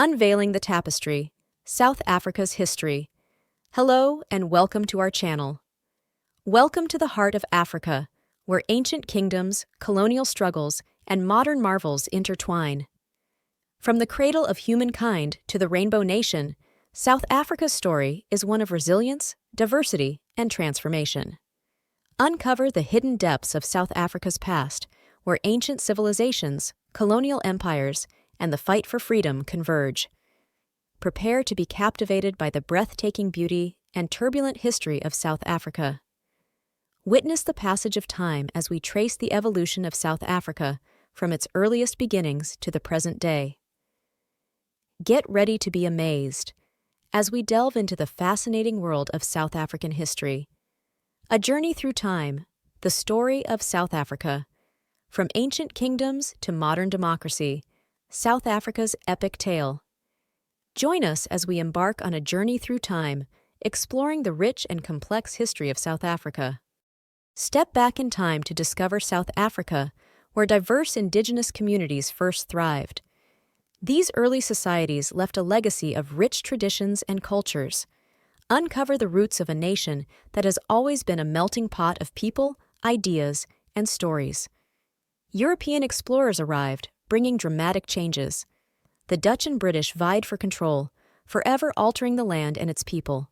Unveiling the Tapestry, South Africa's History. Hello and welcome to our channel. Welcome to the heart of Africa, where ancient kingdoms, colonial struggles, and modern marvels intertwine. From the cradle of humankind to the Rainbow Nation, South Africa's story is one of resilience, diversity, and transformation. Uncover the hidden depths of South Africa's past, where ancient civilizations, colonial empires, and the fight for freedom converge. Prepare to be captivated by the breathtaking beauty and turbulent history of South Africa. Witness the passage of time as we trace the evolution of South Africa from its earliest beginnings to the present day. Get ready to be amazed as we delve into the fascinating world of South African history. A journey through time, the story of South Africa. From ancient kingdoms to modern democracy, South Africa's epic tale. Join us as we embark on a journey through time, exploring the rich and complex history of South Africa. Step back in time to discover South Africa, where diverse indigenous communities first thrived. These early societies left a legacy of rich traditions and cultures. Uncover the roots of a nation that has always been a melting pot of people, ideas, and stories. European explorers arrived, bringing dramatic changes. The Dutch and British vied for control, forever altering the land and its people.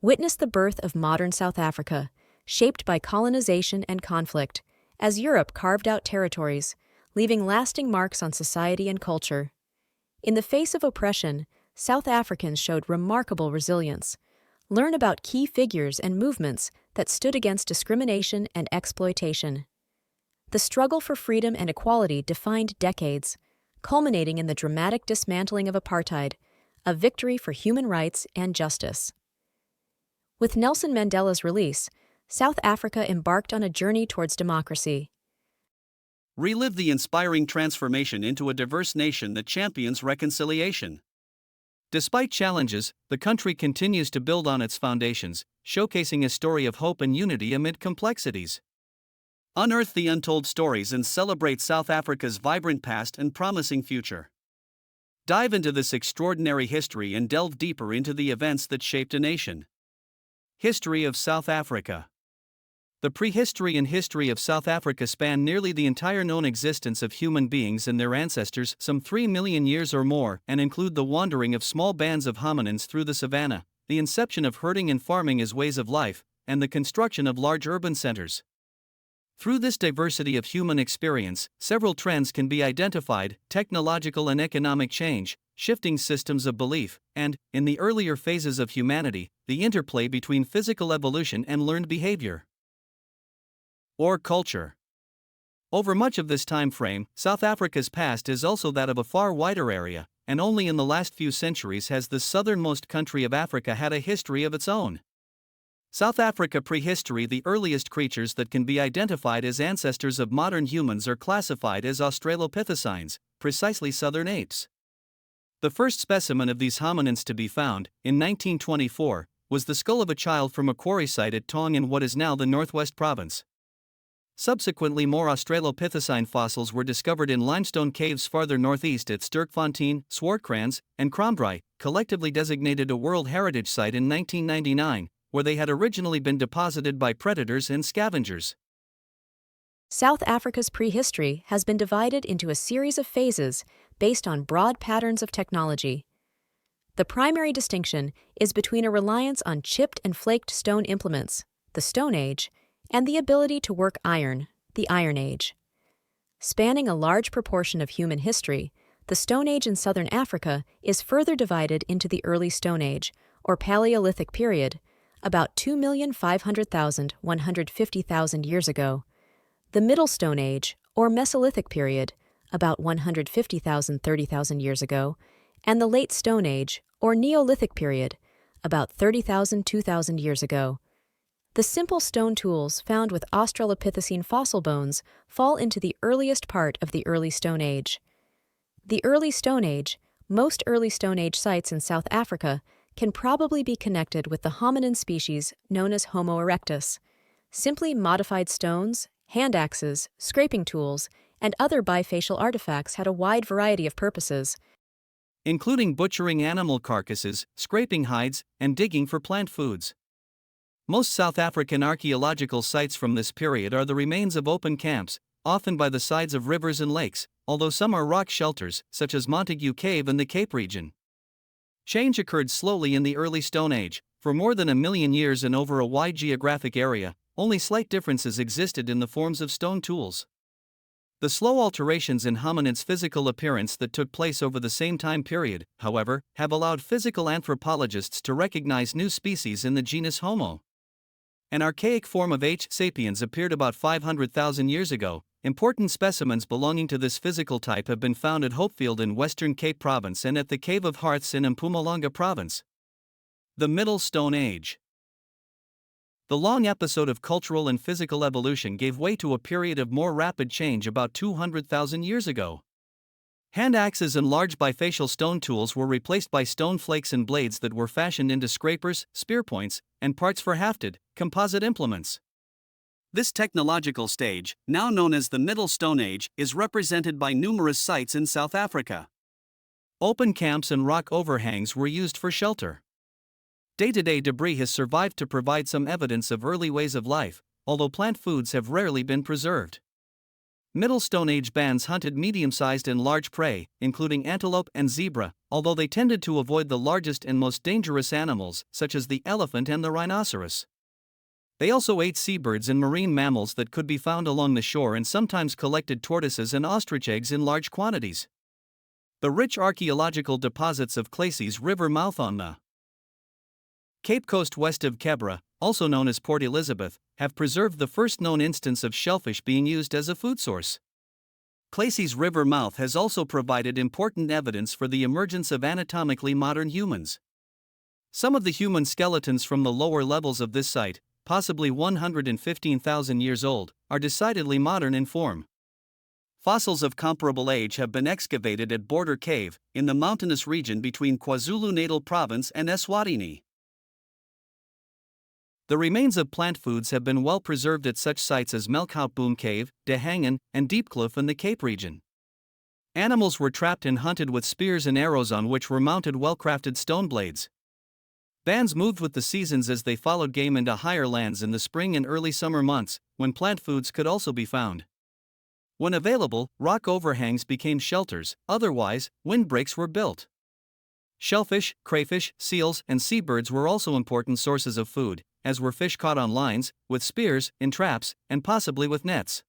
Witness the birth of modern South Africa, shaped by colonization and conflict, as Europe carved out territories, leaving lasting marks on society and culture. In the face of oppression, South Africans showed remarkable resilience. Learn about key figures and movements that stood against discrimination and exploitation. The struggle for freedom and equality defined decades, culminating in the dramatic dismantling of apartheid, a victory for human rights and justice. With Nelson Mandela's release, South Africa embarked on a journey towards democracy. Relive the inspiring transformation into a diverse nation that champions reconciliation. Despite challenges, the country continues to build on its foundations, showcasing a story of hope and unity amid complexities. Unearth the untold stories and celebrate South Africa's vibrant past and promising future. Dive into this extraordinary history and delve deeper into the events that shaped a nation. History of South Africa. The prehistory and history of South Africa span nearly the entire known existence of human beings and their ancestors, some 3 million years or more, and include the wandering of small bands of hominins through the savanna, the inception of herding and farming as ways of life, and the construction of large urban centers. Through this diversity of human experience, several trends can be identified: technological and economic change, shifting systems of belief, and, in the earlier phases of humanity, the interplay between physical evolution and learned behavior. Or culture. Over much of this time frame, South Africa's past is also that of a far wider area, and only in the last few centuries has the southernmost country of Africa had a history of its own. South Africa prehistory. The earliest creatures that can be identified as ancestors of modern humans are classified as Australopithecines, precisely southern apes. The first specimen of these hominins to be found, in 1924, was the skull of a child from a quarry site at Tong in what is now the Northwest Province. Subsequently, more Australopithecine fossils were discovered in limestone caves farther northeast at Sterkfontein, Swartkrans, and Kromdraai, collectively designated a World Heritage Site in 1999, where they had originally been deposited by predators and scavengers. South Africa's prehistory has been divided into a series of phases based on broad patterns of technology. The primary distinction is between a reliance on chipped and flaked stone implements, the Stone Age, and the ability to work iron, the Iron Age. Spanning a large proportion of human history, the Stone Age in southern Africa is further divided into the Early Stone Age, or Paleolithic period, about 2,500,000 to 150,000 years ago, the Middle Stone Age, or Mesolithic period, about 150,000 to 30,000 years ago, and the Late Stone Age, or Neolithic period, about 30,000 to 2,000 years ago. The simple stone tools found with Australopithecine fossil bones fall into the earliest part of the Early Stone Age. The Early Stone Age, most Early Stone Age sites in South Africa, can probably be connected with the hominin species known as Homo erectus. Simply modified stones, hand axes, scraping tools, and other bifacial artifacts had a wide variety of purposes. including butchering animal carcasses, scraping hides, and digging for plant foods. Most South African archaeological sites from this period are the remains of open camps, often by the sides of rivers and lakes, although some are rock shelters, such as Montague Cave in the Cape region. Change occurred slowly in the early Stone Age. For more than 1,000,000 years and over a wide geographic area, only slight differences existed in the forms of stone tools. The slow alterations in hominids' physical appearance that took place over the same time period, however, have allowed physical anthropologists to recognize new species in the genus Homo. An archaic form of H. sapiens appeared about 500,000 years ago. Important specimens belonging to this physical type have been found at Hopefield in Western Cape Province and at the Cave of Hearths in Mpumalanga Province. The Middle Stone Age. The long episode of cultural and physical evolution gave way to a period of more rapid change about 200,000 years ago. Hand axes and large bifacial stone tools were replaced by stone flakes and blades that were fashioned into scrapers, spear points, and parts for hafted, composite implements. This technological stage, now known as the Middle Stone Age, is represented by numerous sites in South Africa. Open camps and rock overhangs were used for shelter. Day-to-day debris has survived to provide some evidence of early ways of life, although plant foods have rarely been preserved. Middle Stone Age bands hunted medium-sized and large prey, including antelope and zebra, although they tended to avoid the largest and most dangerous animals, such as the elephant and the rhinoceros. They also ate seabirds and marine mammals that could be found along the shore and sometimes collected tortoises and ostrich eggs in large quantities. The rich archaeological deposits of Clayse's River mouth on the Cape Coast west of Kebra, also known as Port Elizabeth, have preserved the first known instance of shellfish being used as a food source. Clayse's River mouth has also provided important evidence for the emergence of anatomically modern humans. Some of the human skeletons from the lower levels of this site, possibly 115,000 years old, are decidedly modern in form. Fossils of comparable age have been excavated at Border Cave, in the mountainous region between KwaZulu-Natal Province and Eswatini. The remains of plant foods have been well preserved at such sites as Melkhoutboom Cave, De Hangen, and Diepkloof in the Cape region. Animals were trapped and hunted with spears and arrows on which were mounted well-crafted stone blades. Bands moved with the seasons as they followed game into higher lands in the spring and early summer months, when plant foods could also be found. When available, rock overhangs became shelters, otherwise, windbreaks were built. Shellfish, crayfish, seals, and seabirds were also important sources of food, as were fish caught on lines, with spears, in traps, and possibly with nets.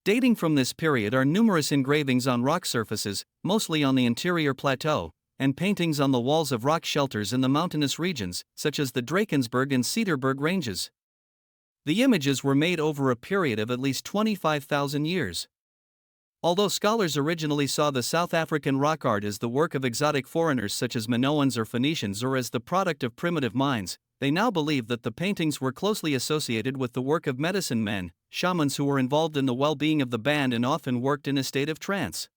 Dating from this period are numerous engravings on rock surfaces, mostly on the interior plateau, and paintings on the walls of rock shelters in the mountainous regions, such as the Drakensberg and Cedarburg ranges. The images were made over a period of at least 25,000 years. Although scholars originally saw the South African rock art as the work of exotic foreigners such as Minoans or Phoenicians or as the product of primitive minds, they now believe that the paintings were closely associated with the work of medicine men, shamans who were involved in the well-being of the band and often worked in a state of trance.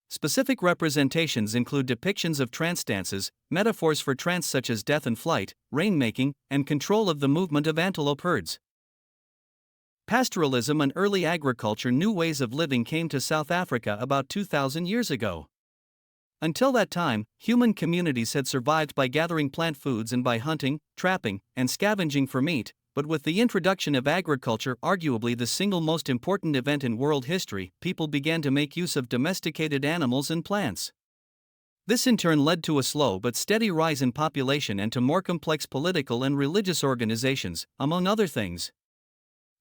Specific representations include depictions of trance dances, metaphors for trance such as death and flight, rainmaking, and control of the movement of antelope herds. Pastoralism and early agriculture. New ways of living came to South Africa about 2,000 years ago. Until that time, human communities had survived by gathering plant foods and by hunting, trapping, and scavenging for meat, but with the introduction of agriculture, arguably the single most important event in world history, people began to make use of domesticated animals and plants. This in turn led to a slow but steady rise in population and to more complex political and religious organizations, among other things.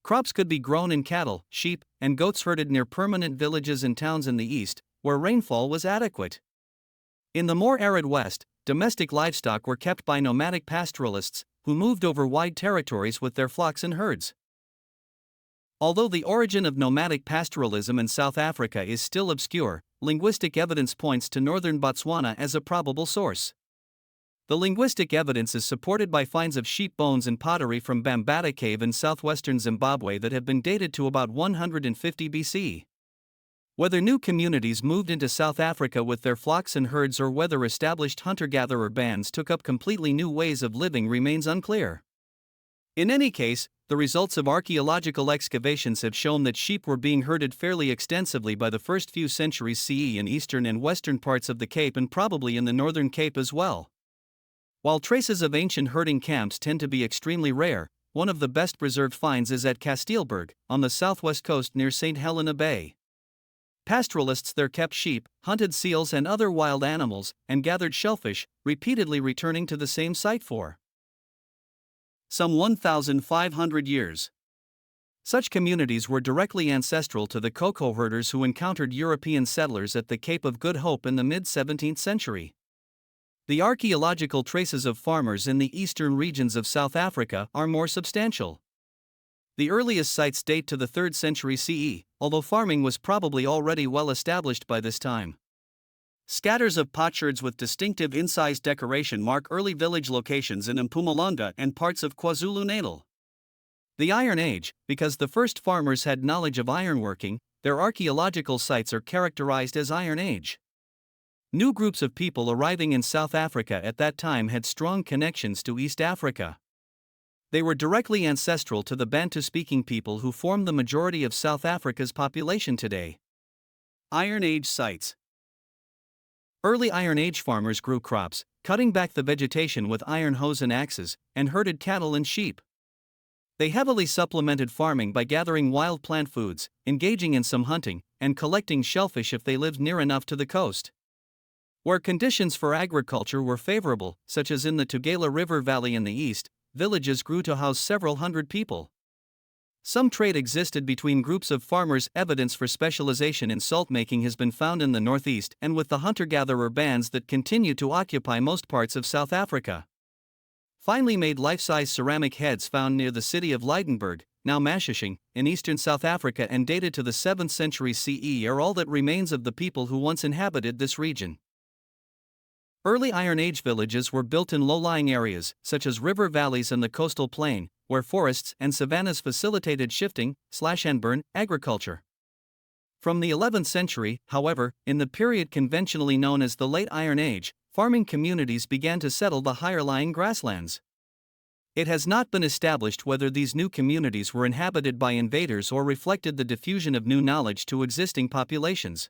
Crops could be grown in cattle, sheep, and goats herded near permanent villages and towns in the east, where rainfall was adequate. In the more arid west, domestic livestock were kept by nomadic pastoralists, who moved over wide territories with their flocks and herds. Although the origin of nomadic pastoralism in South Africa is still obscure, linguistic evidence points to northern Botswana as a probable source. The linguistic evidence is supported by finds of sheep bones and pottery from Bambata Cave in southwestern Zimbabwe that have been dated to about 150 BC. Whether new communities moved into South Africa with their flocks and herds or whether established hunter-gatherer bands took up completely new ways of living remains unclear. In any case, the results of archaeological excavations have shown that sheep were being herded fairly extensively by the first few centuries CE in eastern and western parts of the Cape and probably in the northern Cape as well. While traces of ancient herding camps tend to be extremely rare, one of the best preserved finds is at Casteelberg, on the southwest coast near St. Helena Bay. Pastoralists there kept sheep, hunted seals and other wild animals, and gathered shellfish, repeatedly returning to the same site for some 1,500 years. Such communities were directly ancestral to the Khoikhoi herders who encountered European settlers at the Cape of Good Hope in the mid-17th century. The archaeological traces of farmers in the eastern regions of South Africa are more substantial. The earliest sites date to the 3rd century CE, although farming was probably already well established by this time. Scatters of potsherds with distinctive incised decoration mark early village locations in Mpumalanga and parts of KwaZulu-Natal. The Iron Age, because the first farmers had knowledge of ironworking, their archaeological sites are characterized as Iron Age. New groups of people arriving in South Africa at that time had strong connections to East Africa. They were directly ancestral to the Bantu-speaking people who form the majority of South Africa's population today. Iron Age sites. Early Iron Age farmers grew crops, cutting back the vegetation with iron hoes and axes, and herded cattle and sheep. They heavily supplemented farming by gathering wild plant foods, engaging in some hunting, and collecting shellfish if they lived near enough to the coast. Where conditions for agriculture were favorable, such as in the Tugela River Valley in the east, villages grew to house several hundred people. Some trade existed between groups of farmers. Evidence for specialization in salt making has been found in the northeast and with the hunter-gatherer bands that continue to occupy most parts of South Africa. Finely made life-size ceramic heads found near the city of Lydenburg, now Mashishing, in eastern South Africa and dated to the 7th century CE are all that remains of the people who once inhabited this region. Early Iron Age villages were built in low-lying areas, such as river valleys and the coastal plain, where forests and savannas facilitated shifting, slash-and-burn, agriculture. From the 11th century, however, in the period conventionally known as the Late Iron Age, farming communities began to settle the higher-lying grasslands. It has not been established whether these new communities were inhabited by invaders or reflected the diffusion of new knowledge to existing populations.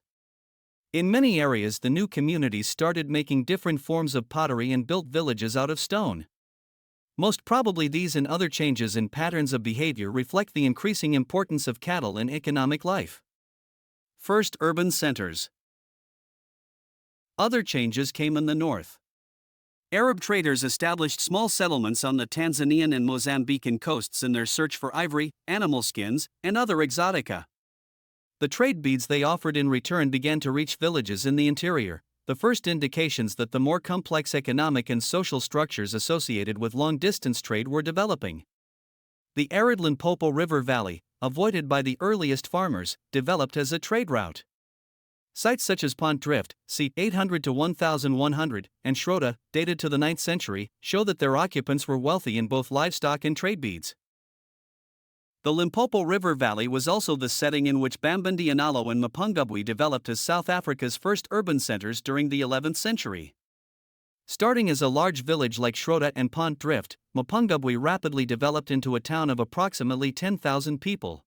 In many areas, the new communities started making different forms of pottery and built villages out of stone. Most probably these and other changes in patterns of behavior reflect the increasing importance of cattle in economic life. First urban centers. Other changes came in the north. Arab traders established small settlements on the Tanzanian and Mozambican coasts in their search for ivory, animal skins, and other exotica. The trade beads they offered in return began to reach villages in the interior, the first indications that the more complex economic and social structures associated with long-distance trade were developing. The arid Limpopo River Valley, avoided by the earliest farmers, developed as a trade route. Sites such as Pont Drift, c. 800 to 1100, and Schroeder, dated to the 9th century, show that their occupants were wealthy in both livestock and trade beads. The Limpopo River Valley was also the setting in which Bambindi-Analo and Mapungubwe developed as South Africa's first urban centers during the 11th century. Starting as a large village like Schroeder and Pont Drift, Mapungubwe rapidly developed into a town of approximately 10,000 people.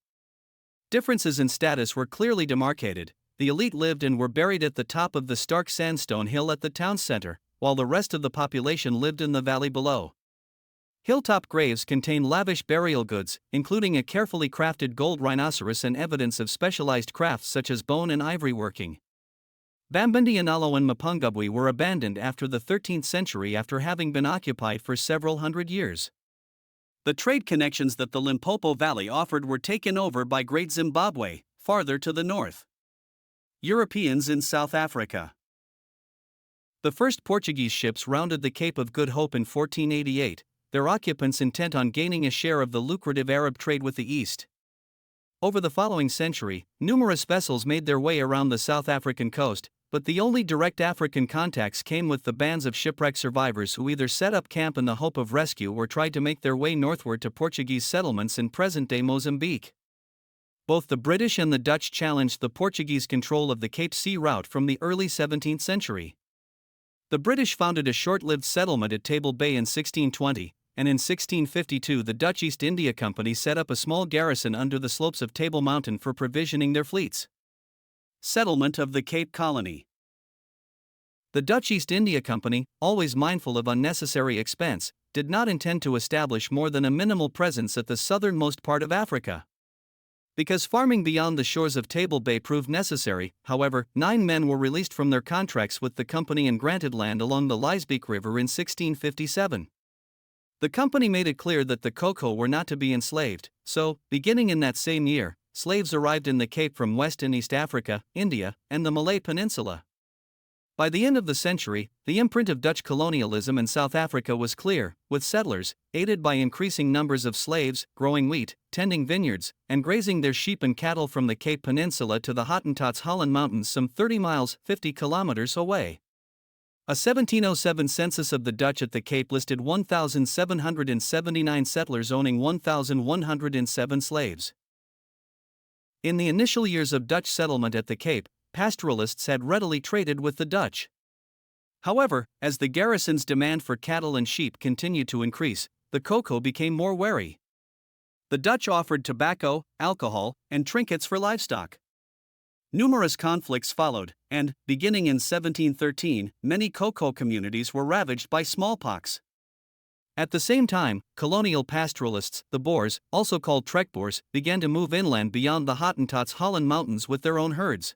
Differences in status were clearly demarcated. The elite lived and were buried at the top of the stark sandstone hill at the town center, while the rest of the population lived in the valley below. Hilltop graves contain lavish burial goods, including a carefully crafted gold rhinoceros and evidence of specialized crafts such as bone and ivory working. Bambindi-Analo and Mapungubwe were abandoned after the 13th century after having been occupied for several hundred years. The trade connections that the Limpopo Valley offered were taken over by Great Zimbabwe, farther to the north. Europeans in South Africa. The first Portuguese ships rounded the Cape of Good Hope in 1488, their occupants intent on gaining a share of the lucrative Arab trade with the East. Over the following century, numerous vessels made their way around the South African coast, but the only direct African contacts came with the bands of shipwreck survivors who either set up camp in the hope of rescue or tried to make their way northward to Portuguese settlements in present-day Mozambique. Both the British and the Dutch challenged the Portuguese control of the Cape Sea route from the early 17th century. The British founded a short-lived settlement at Table Bay in 1620, and in 1652 the Dutch East India Company set up a small garrison under the slopes of Table Mountain for provisioning their fleets. Settlement of the Cape Colony. The Dutch East India Company, always mindful of unnecessary expense, did not intend to establish more than a minimal presence at the southernmost part of Africa. Because farming beyond the shores of Table Bay proved necessary, however, 9 men were released from their contracts with the company and granted land along the Liesbeek River in 1657. The company made it clear that the Khoikhoi were not to be enslaved, so, beginning in that same year, slaves arrived in the Cape from West and East Africa, India, and the Malay Peninsula. By the end of the century, the imprint of Dutch colonialism in South Africa was clear, with settlers, aided by increasing numbers of slaves, growing wheat, tending vineyards, and grazing their sheep and cattle from the Cape Peninsula to the Hottentots Holland Mountains some 30 miles, 50 kilometers away. A 1707 census of the Dutch at the Cape listed 1,779 settlers owning 1,107 slaves. In the initial years of Dutch settlement at the Cape, pastoralists had readily traded with the Dutch. However, as the garrison's demand for cattle and sheep continued to increase, the Khoikhoi became more wary. The Dutch offered tobacco, alcohol, and trinkets for livestock. Numerous conflicts followed, and, beginning in 1713, many Khoikhoi communities were ravaged by smallpox. At the same time, colonial pastoralists, the Boers, also called trekboers, began to move inland beyond the Hottentots Holland Mountains with their own herds.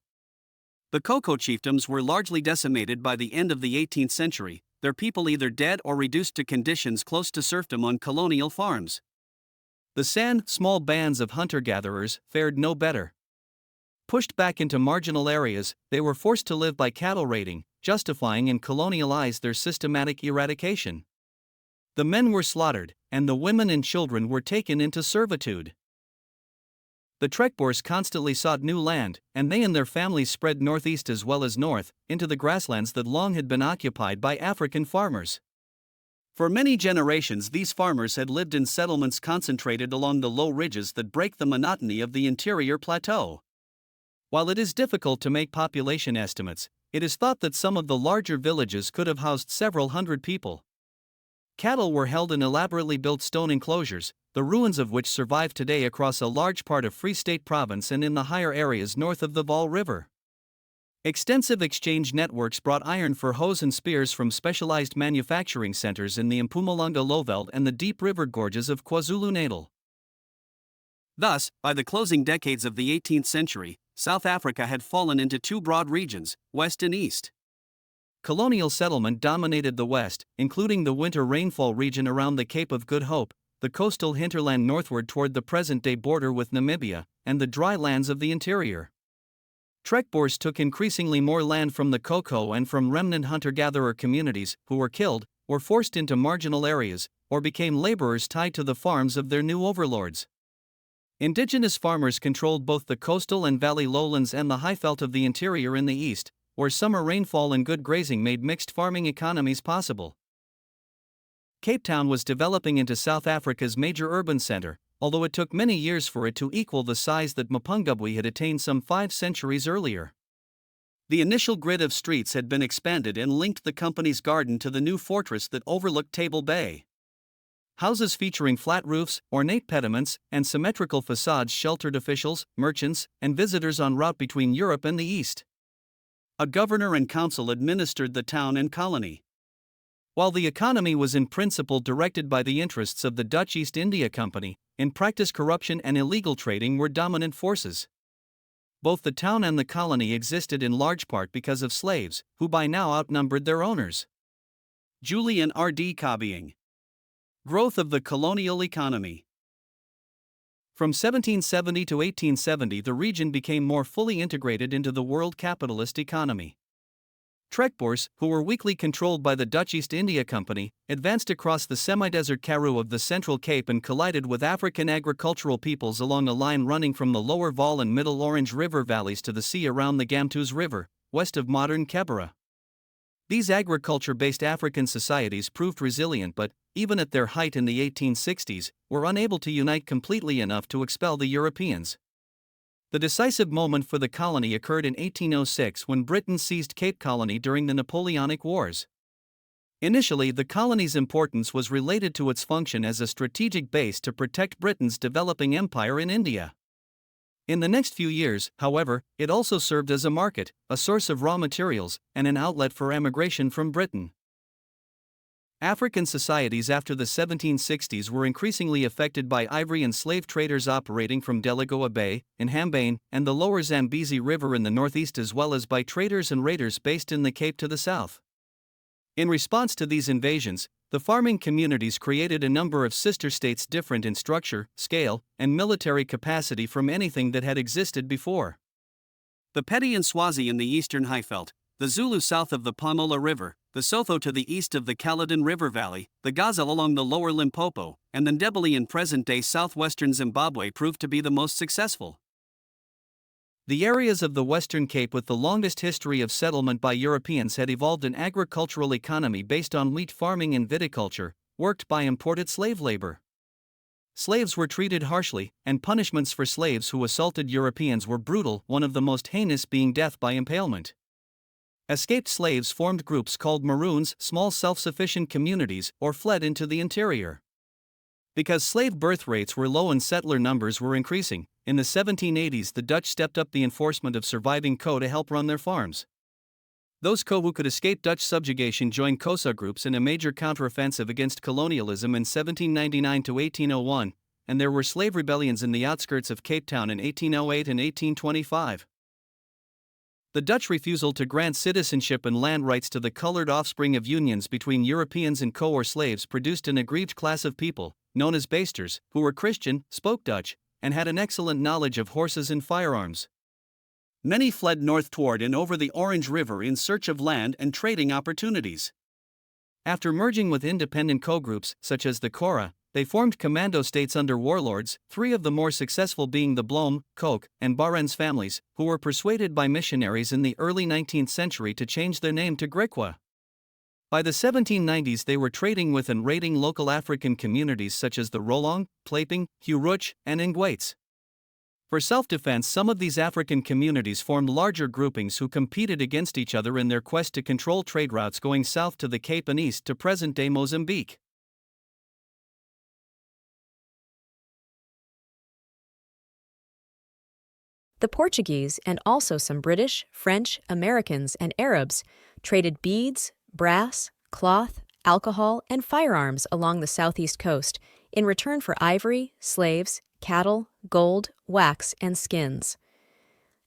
The Khoikhoi chiefdoms were largely decimated by the end of the 18th century, their people either dead or reduced to conditions close to serfdom on colonial farms. The San, small bands of hunter-gatherers, fared no better. Pushed back into marginal areas, they were forced to live by cattle raiding, justifying in colonial eyes their systematic eradication. The men were slaughtered, and the women and children were taken into servitude. The trekboers constantly sought new land, and they and their families spread northeast as well as north, into the grasslands that long had been occupied by African farmers. For many generations these farmers had lived in settlements concentrated along the low ridges that break the monotony of the interior plateau. While it is difficult to make population estimates, it is thought that some of the larger villages could have housed several hundred people. Cattle were held in elaborately built stone enclosures, the ruins of which survive today across a large part of Free State Province and in the higher areas north of the Vaal River. Extensive exchange networks brought iron for hoes and spears from specialized manufacturing centers in the Mpumalanga Lowveld and the deep river gorges of KwaZulu-Natal. Thus, by the closing decades of the 18th century, South Africa had fallen into 2 broad regions, West and East. Colonial settlement dominated the West, including the winter rainfall region around the Cape of Good Hope, the coastal hinterland northward toward the present-day border with Namibia, and the dry lands of the interior. Trekboers took increasingly more land from the Khoikhoi and from remnant hunter-gatherer communities, who were killed, or forced into marginal areas, or became laborers tied to the farms of their new overlords. Indigenous farmers controlled both the coastal and valley lowlands and the highveld of the interior in the east, where summer rainfall and good grazing made mixed farming economies possible. Cape Town was developing into South Africa's major urban center, although it took many years for it to equal the size that Mapungubwe had attained some 5 centuries earlier. The initial grid of streets had been expanded and linked the company's garden to the new fortress that overlooked Table Bay. Houses featuring flat roofs, ornate pediments, and symmetrical facades sheltered officials, merchants, and visitors en route between Europe and the East. A governor and council administered the town and colony. While the economy was in principle directed by the interests of the Dutch East India Company, in practice corruption and illegal trading were dominant forces. Both the town and the colony existed in large part because of slaves, who by now outnumbered their owners. Julian R.D. Copying. Growth of the colonial economy. From 1770 to 1870 the region became more fully integrated into the world capitalist economy. Trekboers, who were weakly controlled by the Dutch East India Company, advanced across the semi-desert Karoo of the Central Cape and collided with African agricultural peoples along a line running from the lower Vaal and Middle Orange River valleys to the sea around the Gamtoos River, west of modern Kebera. These agriculture-based African societies proved resilient but, even at their height in the 1860s, were unable to unite completely enough to expel the Europeans. The decisive moment for the colony occurred in 1806 when Britain seized Cape Colony during the Napoleonic Wars. Initially, the colony's importance was related to its function as a strategic base to protect Britain's developing empire in India. In the next few years, however, it also served as a market, a source of raw materials, and an outlet for emigration from Britain. African societies after the 1760s were increasingly affected by ivory and slave traders operating from Delagoa Bay, in Hambane, and the lower Zambezi River in the northeast, as well as by traders and raiders based in the Cape to the south. In response to these invasions, the farming communities created a number of sister states different in structure, scale, and military capacity from anything that had existed before. The Pedi and Swazi in the eastern Highveld, the Zulu south of the Pomola River, the Sotho to the east of the Caledon River Valley, the Gaza along the lower Limpopo, and the Ndebele in present-day southwestern Zimbabwe proved to be the most successful. The areas of the Western Cape with the longest history of settlement by Europeans had evolved an agricultural economy based on wheat farming and viticulture, worked by imported slave labor. Slaves were treated harshly, and punishments for slaves who assaulted Europeans were brutal, one of the most heinous being death by impalement. Escaped slaves formed groups called Maroons, small self-sufficient communities, or fled into the interior. Because slave birth rates were low and settler numbers were increasing, in the 1780s the Dutch stepped up the enforcement of surviving Khoi to help run their farms. Those Khoi who could escape Dutch subjugation joined Xhosa groups in a major counteroffensive against colonialism in 1799 to 1801, and there were slave rebellions in the outskirts of Cape Town in 1808 and 1825. The Dutch refusal to grant citizenship and land rights to the colored offspring of unions between Europeans and Khoi or slaves produced an aggrieved class of people, known as Basters, who were Christian, spoke Dutch, and had an excellent knowledge of horses and firearms. Many fled north toward and over the Orange River in search of land and trading opportunities. After merging with independent Khoi groups, such as the Kora, they formed commando states under warlords, three of the more successful being the Blom, Khoi, and Barents families, who were persuaded by missionaries in the early 19th century to change their name to Khoikhoi. By the 1790s they were trading with and raiding local African communities such as the Rolong, Plaping, Huruch, and Ngwaits. For self-defense, some of these African communities formed larger groupings who competed against each other in their quest to control trade routes going south to the Cape and east to present-day Mozambique. The Portuguese, and also some British, French, Americans, and Arabs, traded beads, brass, cloth, alcohol, and firearms along the southeast coast in return for ivory, slaves, cattle, gold, wax, and skins.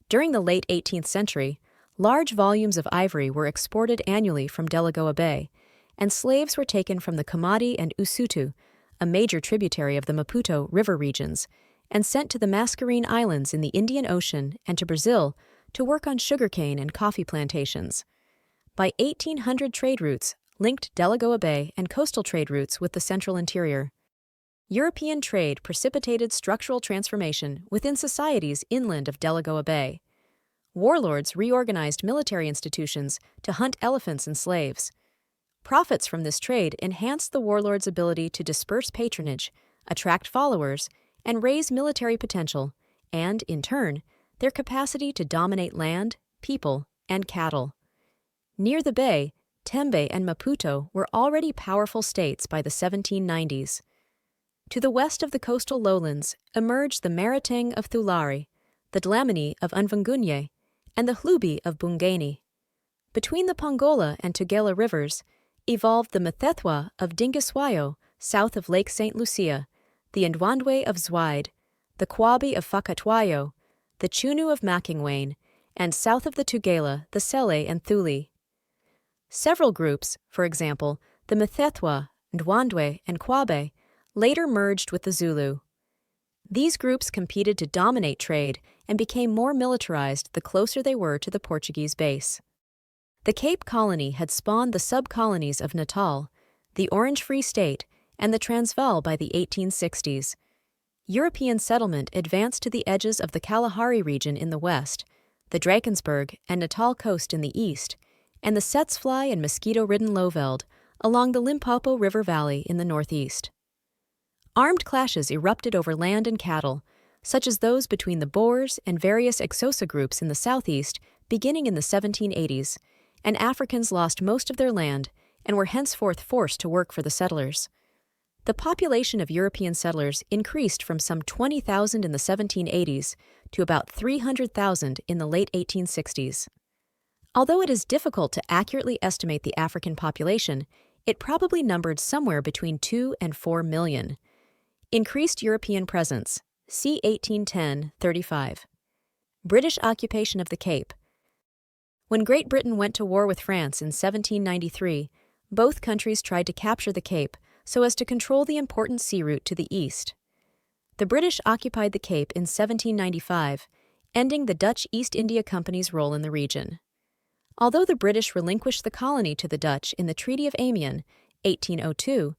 During the late 18th century, large volumes of ivory were exported annually from Delagoa Bay, and slaves were taken from the Kamadi and Usutu, a major tributary of the Maputo River regions, and sent to the Mascarene Islands in the Indian Ocean and to Brazil to work on sugarcane and coffee plantations. By 1800, trade routes linked Delagoa Bay and coastal trade routes with the central interior. European trade precipitated structural transformation within societies inland of Delagoa Bay. Warlords reorganized military institutions to hunt elephants and slaves. Profits from this trade enhanced the warlords' ability to disperse patronage, attract followers, and raise military potential, and, in turn, their capacity to dominate land, people, and cattle. Near the bay, Tembe and Maputo were already powerful states by the 1790s. To the west of the coastal lowlands emerged the Maritang of Thulari, the Dlamini of Unvangunye, and the Hlubi of Bungani. Between the Pongola and Tugela rivers evolved the Mthethwa of Dingiswayo, south of Lake St. Lucia, the Ndwandwe of Zwide, the Kwabi of Fakatwayo, the Chunu of Makingwane, and south of the Tugela, the Sele and Thuli. Several groups, for example, the Mthethwa, Ndwandwe, and Kwabe, later merged with the Zulu. These groups competed to dominate trade and became more militarized the closer they were to the Portuguese base. The Cape Colony had spawned the sub-colonies of Natal, the Orange Free State, and the Transvaal by the 1860s. European settlement advanced to the edges of the Kalahari region in the west, the Drakensberg and Natal coast in the east, and the Setsfly and mosquito-ridden Lowveld along the Limpopo River Valley in the northeast. Armed clashes erupted over land and cattle, such as those between the Boers and various Xhosa groups in the southeast beginning in the 1780s, and Africans lost most of their land and were henceforth forced to work for the settlers. The population of European settlers increased from some 20,000 in the 1780s to about 300,000 in the late 1860s. Although it is difficult to accurately estimate the African population, it probably numbered somewhere between 2 and 4 million. Increased European presence. See 1810-35. British occupation of the Cape. When Great Britain went to war with France in 1793, both countries tried to capture the Cape so as to control the important sea route to the east. The British occupied the Cape in 1795, ending the Dutch East India Company's role in the region. Although the British relinquished the colony to the Dutch in the Treaty of Amiens, 1802,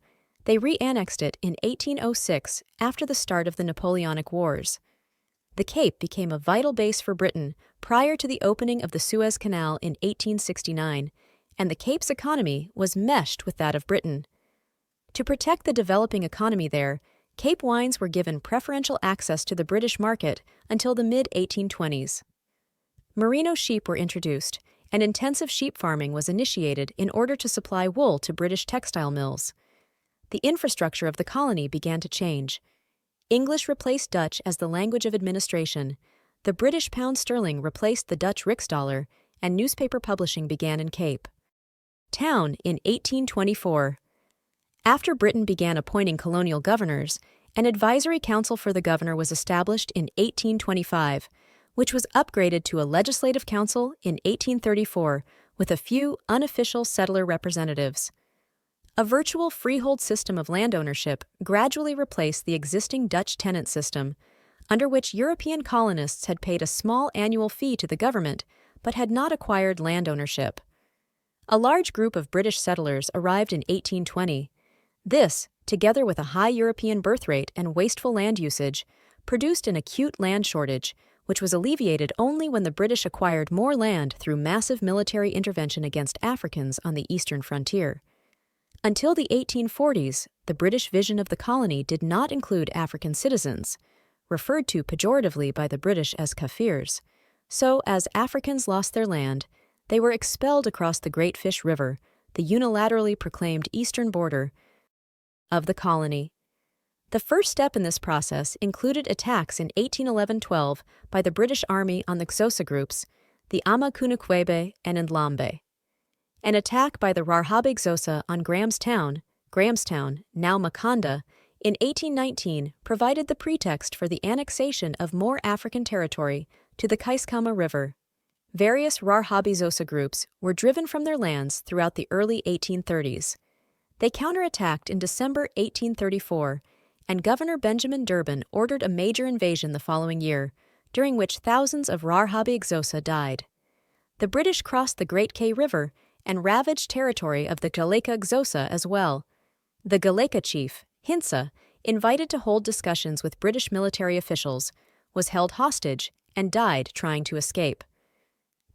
they re-annexed it in 1806 after the start of the Napoleonic Wars. The Cape became a vital base for Britain prior to the opening of the Suez Canal in 1869, and the Cape's economy was meshed with that of Britain. To protect the developing economy there, Cape wines were given preferential access to the British market until the mid-1820s. Merino sheep were introduced, and intensive sheep farming was initiated in order to supply wool to British textile mills. The infrastructure of the colony began to change. English replaced Dutch as the language of administration, the British pound sterling replaced the Dutch riksdollar, and newspaper publishing began in Cape Town in 1824. After Britain began appointing colonial governors, an advisory council for the governor was established in 1825, which was upgraded to a legislative council in 1834 with a few unofficial settler representatives. A virtual freehold system of land ownership gradually replaced the existing Dutch tenant system, under which European colonists had paid a small annual fee to the government but had not acquired land ownership. A large group of British settlers arrived in 1820. This, together with a high European birth rate and wasteful land usage, produced an acute land shortage, which was alleviated only when the British acquired more land through massive military intervention against Africans on the eastern frontier. Until the 1840s, the British vision of the colony did not include African citizens, referred to pejoratively by the British as Kafirs. So, as Africans lost their land, they were expelled across the Great Fish River, the unilaterally proclaimed eastern border of the colony. The first step in this process included attacks in 1811-12 by the British Army on the Xhosa groups, the Amakunakwebe and Ndlambe. An attack by the Rarhabe Xhosa on Grahamstown, now Makanda, in 1819 provided the pretext for the annexation of more African territory to the Khoikhoi River. Various Rarhabe Xhosa groups were driven from their lands throughout the early 1830s. They counterattacked in December 1834, and Governor Benjamin Durbin ordered a major invasion the following year, during which thousands of Rarhabe Xhosa died. The British crossed the Great K River and ravaged territory of the Galeka Xhosa as well. The Galeka chief, Hinsa, invited to hold discussions with British military officials, was held hostage and died trying to escape.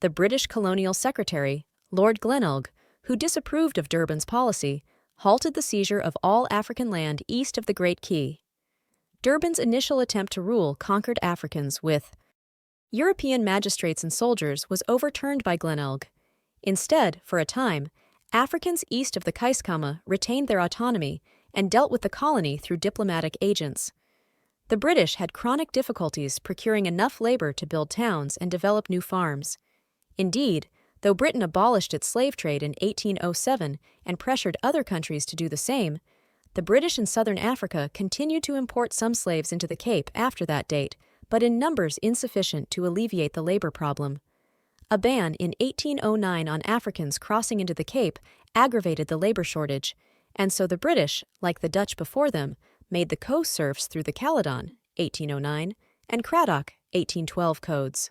The British colonial secretary, Lord Glenelg, who disapproved of Durbin's policy, halted the seizure of all African land east of the Great Key. Durbin's initial attempt to rule conquered Africans with European magistrates and soldiers was overturned by Glenelg. Instead, for a time, Africans east of the Khoikhoi retained their autonomy and dealt with the colony through diplomatic agents. The British had chronic difficulties procuring enough labor to build towns and develop new farms. Indeed, though Britain abolished its slave trade in 1807 and pressured other countries to do the same, the British in southern Africa continued to import some slaves into the Cape after that date, but in numbers insufficient to alleviate the labor problem. A ban in 1809 on Africans crossing into the Cape aggravated the labor shortage, and so the British, like the Dutch before them, made the coast serfs through the Caledon, 1809, and Craddock, 1812 codes.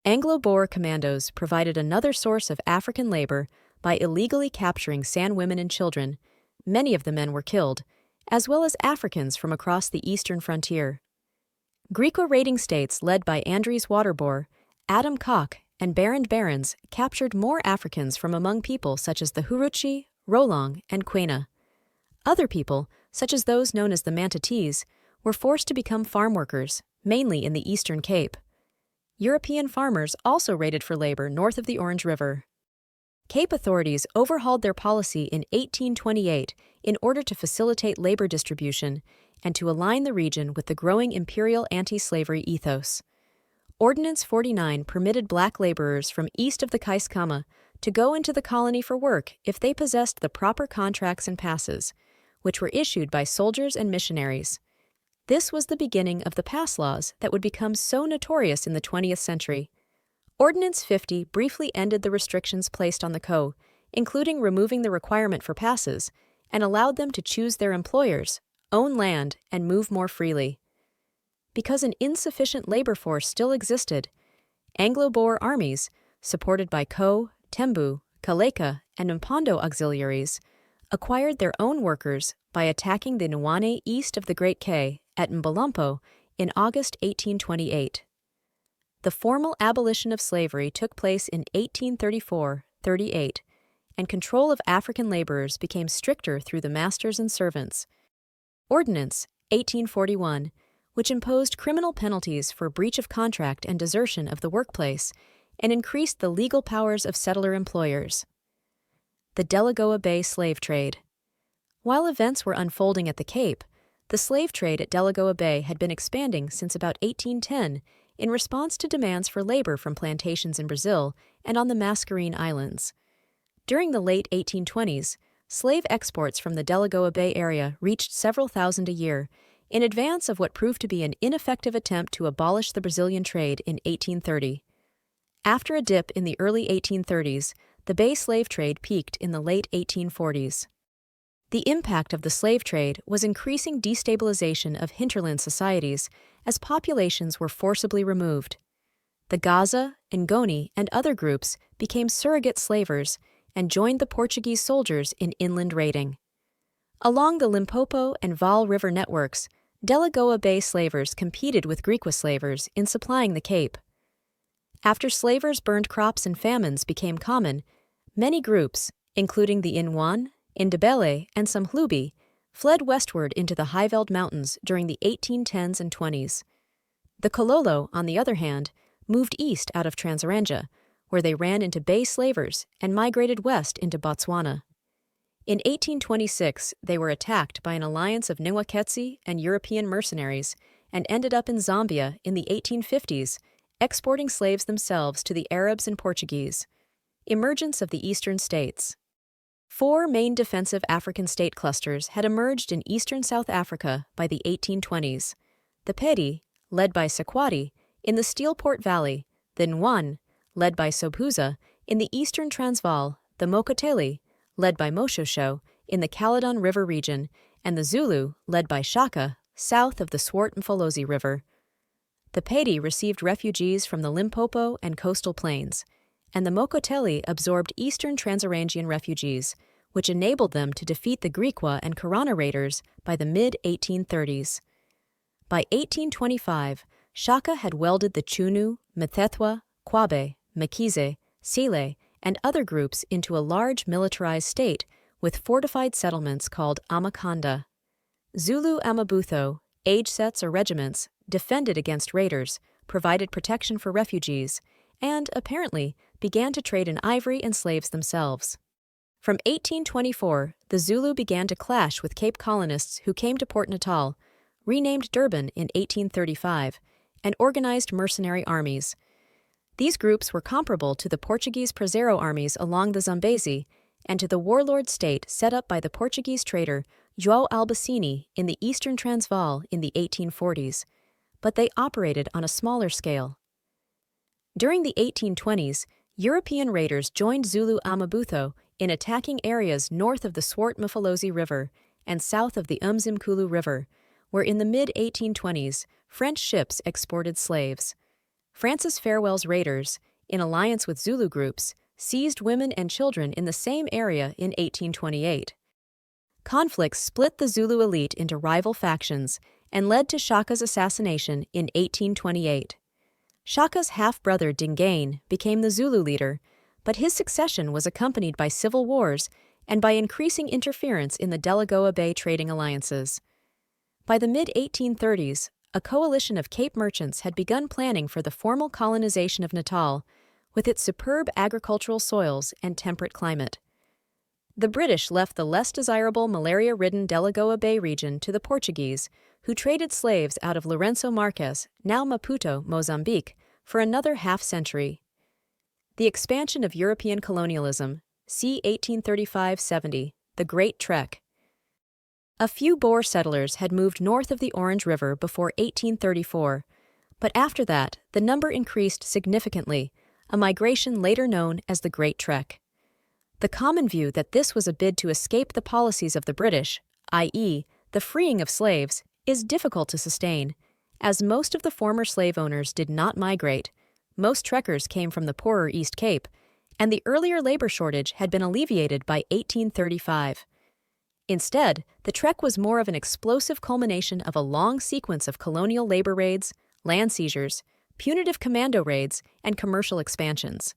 Anglo-Boer commandos provided another source of African labor by illegally capturing San women and children. Many of the men were killed, as well as Africans from across the eastern frontier. Griqua-raiding states led by Andries Waterboer, Adam Kok, and Barons captured more Africans from among people such as the Huruchi, Rolong, and Quena. Other people, such as those known as the Mantatees, were forced to become farm workers, mainly in the Eastern Cape. European farmers also raided for labor north of the Orange River. Cape authorities overhauled their policy in 1828 in order to facilitate labor distribution and to align the region with the growing imperial anti-slavery ethos. Ordinance 49 permitted black laborers from east of the Keiskamma to go into the colony for work if they possessed the proper contracts and passes, which were issued by soldiers and missionaries. This was the beginning of the pass laws that would become so notorious in the 20th century. Ordinance 50 briefly ended the restrictions placed on the Kho, including removing the requirement for passes, and allowed them to choose their employers, own land, and move more freely. Because an insufficient labor force still existed, Anglo-Boer armies, supported by Kho, Tembu, Kaleka, and Mpondo auxiliaries, acquired their own workers by attacking the Nwane east of the Great K at Mbalampo in August 1828. The formal abolition of slavery took place in 1834-38, and control of African laborers became stricter through the masters and servants. Ordinance 1841, which imposed criminal penalties for breach of contract and desertion of the workplace, and increased the legal powers of settler employers. The Delagoa Bay slave trade. While events were unfolding at the Cape, the slave trade at Delagoa Bay had been expanding since about 1810 in response to demands for labor from plantations in Brazil and on the Mascarene Islands. During the late 1820s, slave exports from the Delagoa Bay area reached several thousand a year, in advance of what proved to be an ineffective attempt to abolish the Brazilian trade in 1830. After a dip in the early 1830s, the Bay slave trade peaked in the late 1840s. The impact of the slave trade was increasing destabilization of hinterland societies as populations were forcibly removed. The Gaza, Ngoni, and other groups became surrogate slavers and joined the Portuguese soldiers in inland raiding. Along the Limpopo and Vaal River networks, Delagoa Bay slavers competed with Griqua slavers in supplying the Cape. After slavers burned crops and famines became common, many groups, including the Inwan, Indabele, and some Hlubi, fled westward into the Highveld Mountains during the 1810s and 20s. The Kololo, on the other hand, moved east out of Transaranja, where they ran into Bay slavers and migrated west into Botswana. In 1826, they were attacked by an alliance of Nwaketsi and European mercenaries and ended up in Zambia in the 1850s, exporting slaves themselves to the Arabs and Portuguese. Emergence of the eastern states. 4 main defensive African state clusters had emerged in eastern South Africa by the 1820s. The Pedi, led by Sequati, in the Steelport Valley, the Nwan, led by Sobhuza, in the eastern Transvaal, the Mokoteli, led by Moshosho, in the Caledon River region, and the Zulu, led by Shaka, south of the Swart Mfolozi River. The Pedi received refugees from the Limpopo and coastal plains, and the Mokoteli absorbed eastern Transorangian refugees, which enabled them to defeat the Griqua and Korana raiders by the mid-1830s. By 1825, Shaka had welded the Chunu, Mthethwa, Kwabe, Mkize, Sile, and other groups into a large militarized state with fortified settlements called Amakanda. Zulu Amabutho, age sets or regiments, defended against raiders, provided protection for refugees, and, apparently, began to trade in ivory and slaves themselves. From 1824, the Zulu began to clash with Cape colonists who came to Port Natal, renamed Durban in 1835, and organized mercenary armies. These groups were comparable to the Portuguese Cruzeiro armies along the Zambezi and to the warlord state set up by the Portuguese trader João Albacini in the eastern Transvaal in the 1840s, but they operated on a smaller scale. During the 1820s, European raiders joined Zulu Amabutho in attacking areas north of the Swart Mfolozi River and south of the Umzimkulu River, where in the mid-1820s, French ships exported slaves. Francis Farewell's raiders, in alliance with Zulu groups, seized women and children in the same area in 1828. Conflicts split the Zulu elite into rival factions and led to Shaka's assassination in 1828. Shaka's half-brother Dingain became the Zulu leader, but his succession was accompanied by civil wars and by increasing interference in the Delagoa Bay trading alliances. By the mid-1830s, a coalition of Cape merchants had begun planning for the formal colonization of Natal, with its superb agricultural soils and temperate climate. The British left the less desirable malaria-ridden Delagoa Bay region to the Portuguese, who traded slaves out of Lourenço Marques, now Maputo, Mozambique, for another half-century. The expansion of European colonialism, c. 1835-70, the Great Trek. A few Boer settlers had moved north of the Orange River before 1834, but after that the number increased significantly, a migration later known as the Great Trek. The common view that this was a bid to escape the policies of the British, i.e., the freeing of slaves, is difficult to sustain, as most of the former slave owners did not migrate. Most trekkers came from the poorer East Cape, and the earlier labor shortage had been alleviated by 1835. Instead, the trek was more of an explosive culmination of a long sequence of colonial labor raids, land seizures, punitive commando raids, and commercial expansions.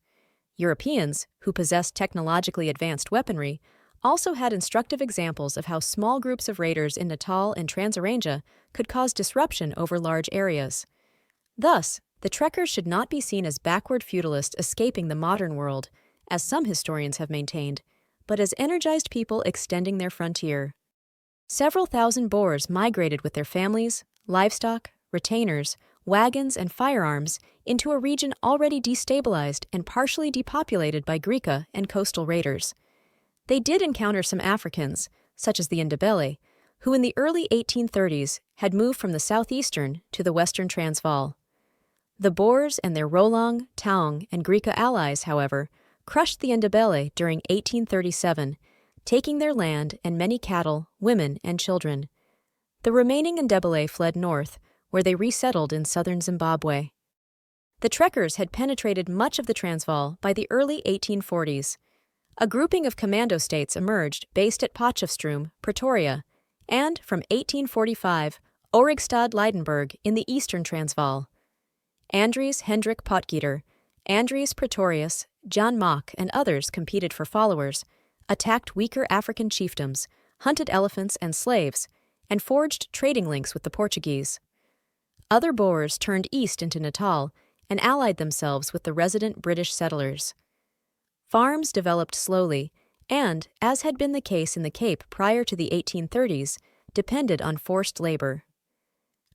Europeans, who possessed technologically advanced weaponry, also had instructive examples of how small groups of raiders in Natal and Transorangia could cause disruption over large areas. Thus, the trekkers should not be seen as backward feudalists escaping the modern world, as some historians have maintained, but as energized people extending their frontier. Several thousand Boers migrated with their families, livestock, retainers, wagons, and firearms into a region already destabilized and partially depopulated by Griqua and coastal raiders. They did encounter some Africans, such as the Ndebele, who in the early 1830s had moved from the southeastern to the western Transvaal. The Boers and their Rolong, Taung, and Griqua allies, however, crushed the Ndebele during 1837, taking their land and many cattle, women, and children. The remaining Ndebele fled north, where they resettled in southern Zimbabwe. The trekkers had penetrated much of the Transvaal by the early 1840s. A grouping of commando states emerged based at Potchefstroom, Pretoria, and, from 1845, Ohrigstad-Lydenburg in the eastern Transvaal. Andries Hendrik Potgieter, Andries Pretorius, Jan Mack, and others competed for followers, attacked weaker African chiefdoms, hunted elephants and slaves, and forged trading links with the Portuguese. Other Boers turned east into Natal and allied themselves with the resident British settlers. Farms developed slowly and, as had been the case in the Cape prior to the 1830s, depended on forced labor.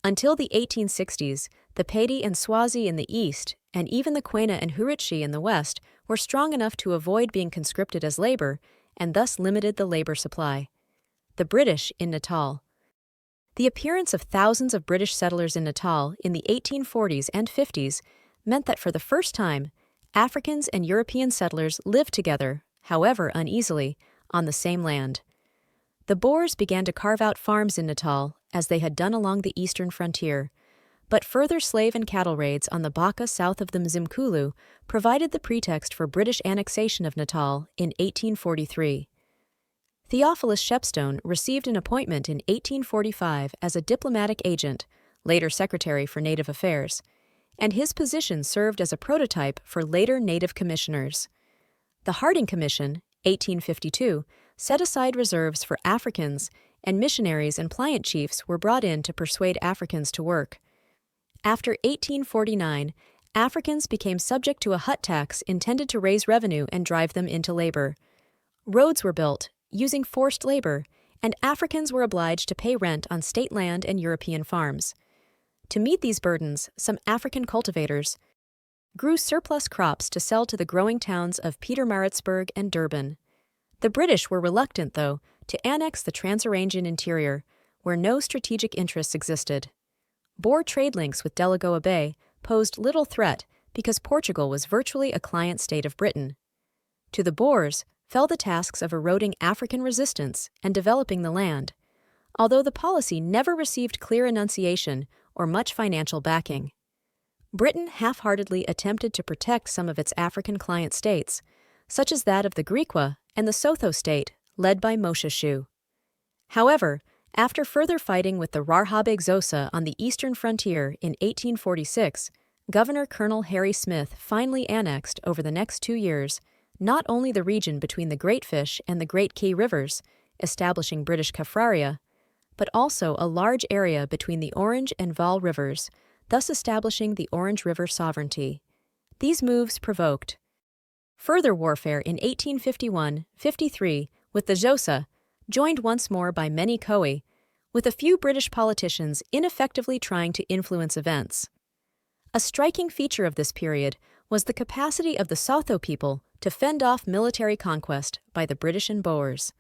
Until the 1860s, the Pedi and Swazi in the east, and even the Quena and Huritshi in the west, were strong enough to avoid being conscripted as labor and thus limited the labor supply. The British in Natal. The appearance of thousands of British settlers in Natal in the 1840s and 50s meant that for the first time, Africans and European settlers lived together, however uneasily, on the same land. The Boers began to carve out farms in Natal, as they had done along the eastern frontier, but further slave and cattle raids on the Baka south of the Mzimkhulu provided the pretext for British annexation of Natal in 1843. Theophilus Shepstone received an appointment in 1845 as a diplomatic agent, later Secretary for Native Affairs, and his position served as a prototype for later Native commissioners. The Harding Commission, 1852, set aside reserves for Africans, and missionaries and pliant chiefs were brought in to persuade Africans to work. After 1849, Africans became subject to a hut tax intended to raise revenue and drive them into labor. Roads were built, using forced labor, and Africans were obliged to pay rent on state land and European farms. To meet these burdens, some African cultivators grew surplus crops to sell to the growing towns of Pietermaritzburg and Durban. The British were reluctant, though, to annex the Transorangian interior, where no strategic interests existed. Boer trade links with Delagoa Bay posed little threat because Portugal was virtually a client state of Britain. To the Boers fell the tasks of eroding African resistance and developing the land, although the policy never received clear enunciation or much financial backing. Britain half-heartedly attempted to protect some of its African client states, such as that of the Griqua and the Sotho state, led by Moshoeshoe. However, after further fighting with the Rarhabe Xhosa on the eastern frontier in 1846, Governor Colonel Harry Smith finally annexed over the next 2 years not only the region between the Great Fish and the Great Key Rivers, establishing British Kaffraria, but also a large area between the Orange and Vaal Rivers, thus establishing the Orange River sovereignty. These moves provoked further warfare in 1851-53 with the Xhosa, joined once more by many Khoi, with a few British politicians ineffectively trying to influence events. A striking feature of this period was the capacity of the Sotho people to fend off military conquest by the British and Boers.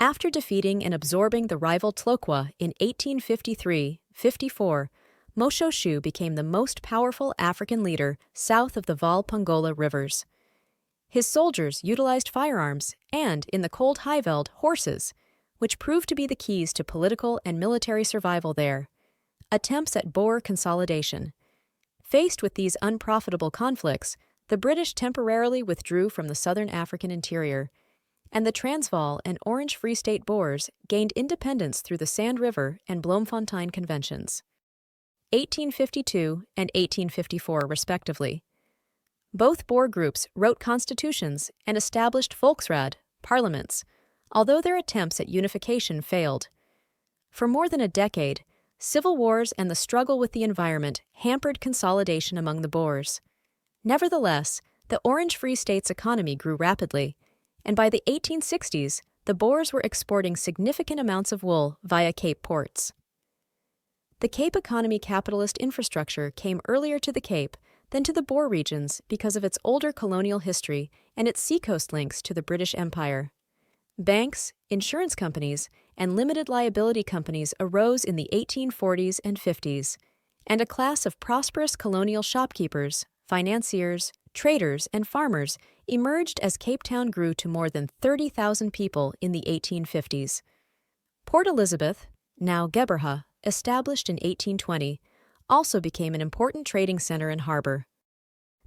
After defeating and absorbing the rival Tlokwa in 1853-54, Moshoshu became the most powerful African leader south of the Vaal-Pongola rivers. His soldiers utilized firearms and, in the Cold Highveld, horses, which proved to be the keys to political and military survival there. Attempts at Boer consolidation. Faced with these unprofitable conflicts, the British temporarily withdrew from the southern African interior, and the Transvaal and Orange Free State Boers gained independence through the Sand River and Bloemfontein Conventions. 1852 and 1854, respectively. Both Boer groups wrote constitutions and established Volksraad, parliaments, although their attempts at unification failed. For more than a decade, civil wars and the struggle with the environment hampered consolidation among the Boers. Nevertheless, the Orange Free State's economy grew rapidly, and by the 1860s, the Boers were exporting significant amounts of wool via Cape ports. The Cape economy capitalist infrastructure came earlier to the Cape than to the Boer regions because of its older colonial history and its seacoast links to the British Empire. Banks, insurance companies, and limited liability companies arose in the 1840s and 50s, and a class of prosperous colonial shopkeepers, financiers, traders, and farmers emerged as Cape Town grew to more than 30,000 people in the 1850s. Port Elizabeth, now Gqeberha, established in 1820, also became an important trading center and harbor.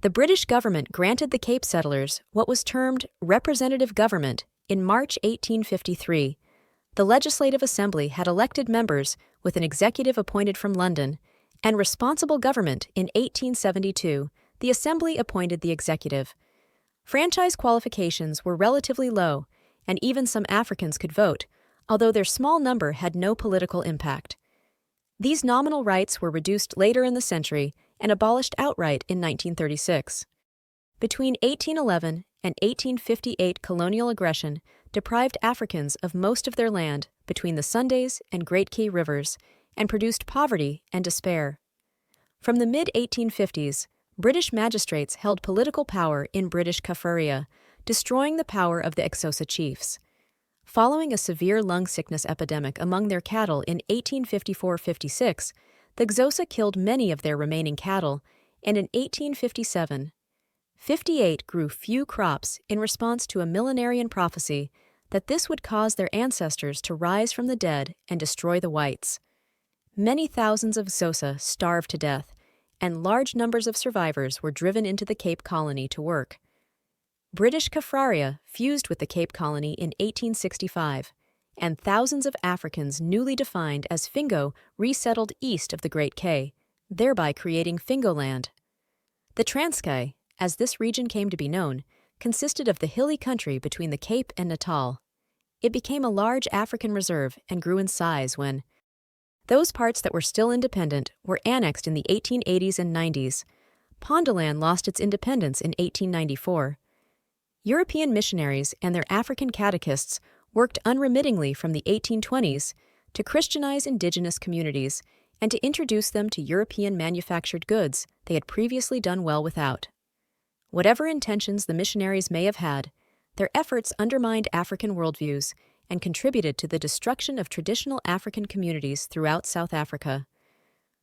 The British government granted the Cape settlers what was termed representative government in March 1853. The Legislative Assembly had elected members with an executive appointed from London, and responsible government in 1872, the Assembly appointed the executive. Franchise qualifications were relatively low, and even some Africans could vote, although their small number had no political impact. These nominal rights were reduced later in the century and abolished outright in 1936. Between 1811 and 1858, colonial aggression deprived Africans of most of their land between the Sundays and Great Key rivers and produced poverty and despair. From the mid-1850s, British magistrates held political power in British Kaffraria, destroying the power of the Xhosa chiefs. Following a severe lung sickness epidemic among their cattle in 1854-56, the Xhosa killed many of their remaining cattle, and in 1857, 58 grew few crops in response to a millenarian prophecy that this would cause their ancestors to rise from the dead and destroy the whites. Many thousands of Xhosa starved to death, and large numbers of survivors were driven into the Cape Colony to work. British Kaffraria fused with the Cape Colony in 1865, and thousands of Africans newly defined as Fingo resettled east of the Great K, thereby creating Fingoland. The Transkei, as this region came to be known, consisted of the hilly country between the Cape and Natal. It became a large African reserve and grew in size when those parts that were still independent were annexed in the 1880s and 90s. Pondoland lost its independence in 1894. European missionaries and their African catechists worked unremittingly from the 1820s to Christianize indigenous communities and to introduce them to European manufactured goods they had previously done well without. Whatever intentions the missionaries may have had, their efforts undermined African worldviews and contributed to the destruction of traditional African communities throughout South Africa.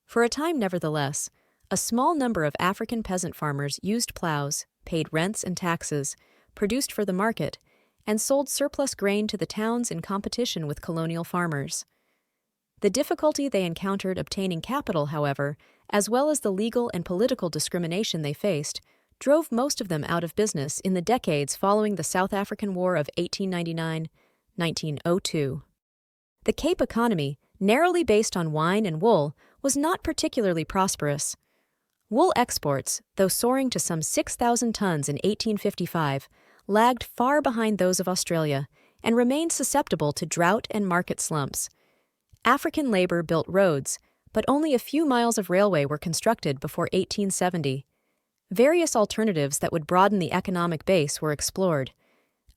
For a time, nevertheless, a small number of African peasant farmers used plows, paid rents and taxes, produced for the market, and sold surplus grain to the towns in competition with colonial farmers. The difficulty they encountered obtaining capital, however, as well as the legal and political discrimination they faced, drove most of them out of business in the decades following the South African War of 1899-1902. The Cape economy, narrowly based on wine and wool, was not particularly prosperous. Wool exports, though soaring to some 6,000 tons in 1855, lagged far behind those of Australia and remained susceptible to drought and market slumps. African labor built roads, but only a few miles of railway were constructed before 1870. Various alternatives that would broaden the economic base were explored.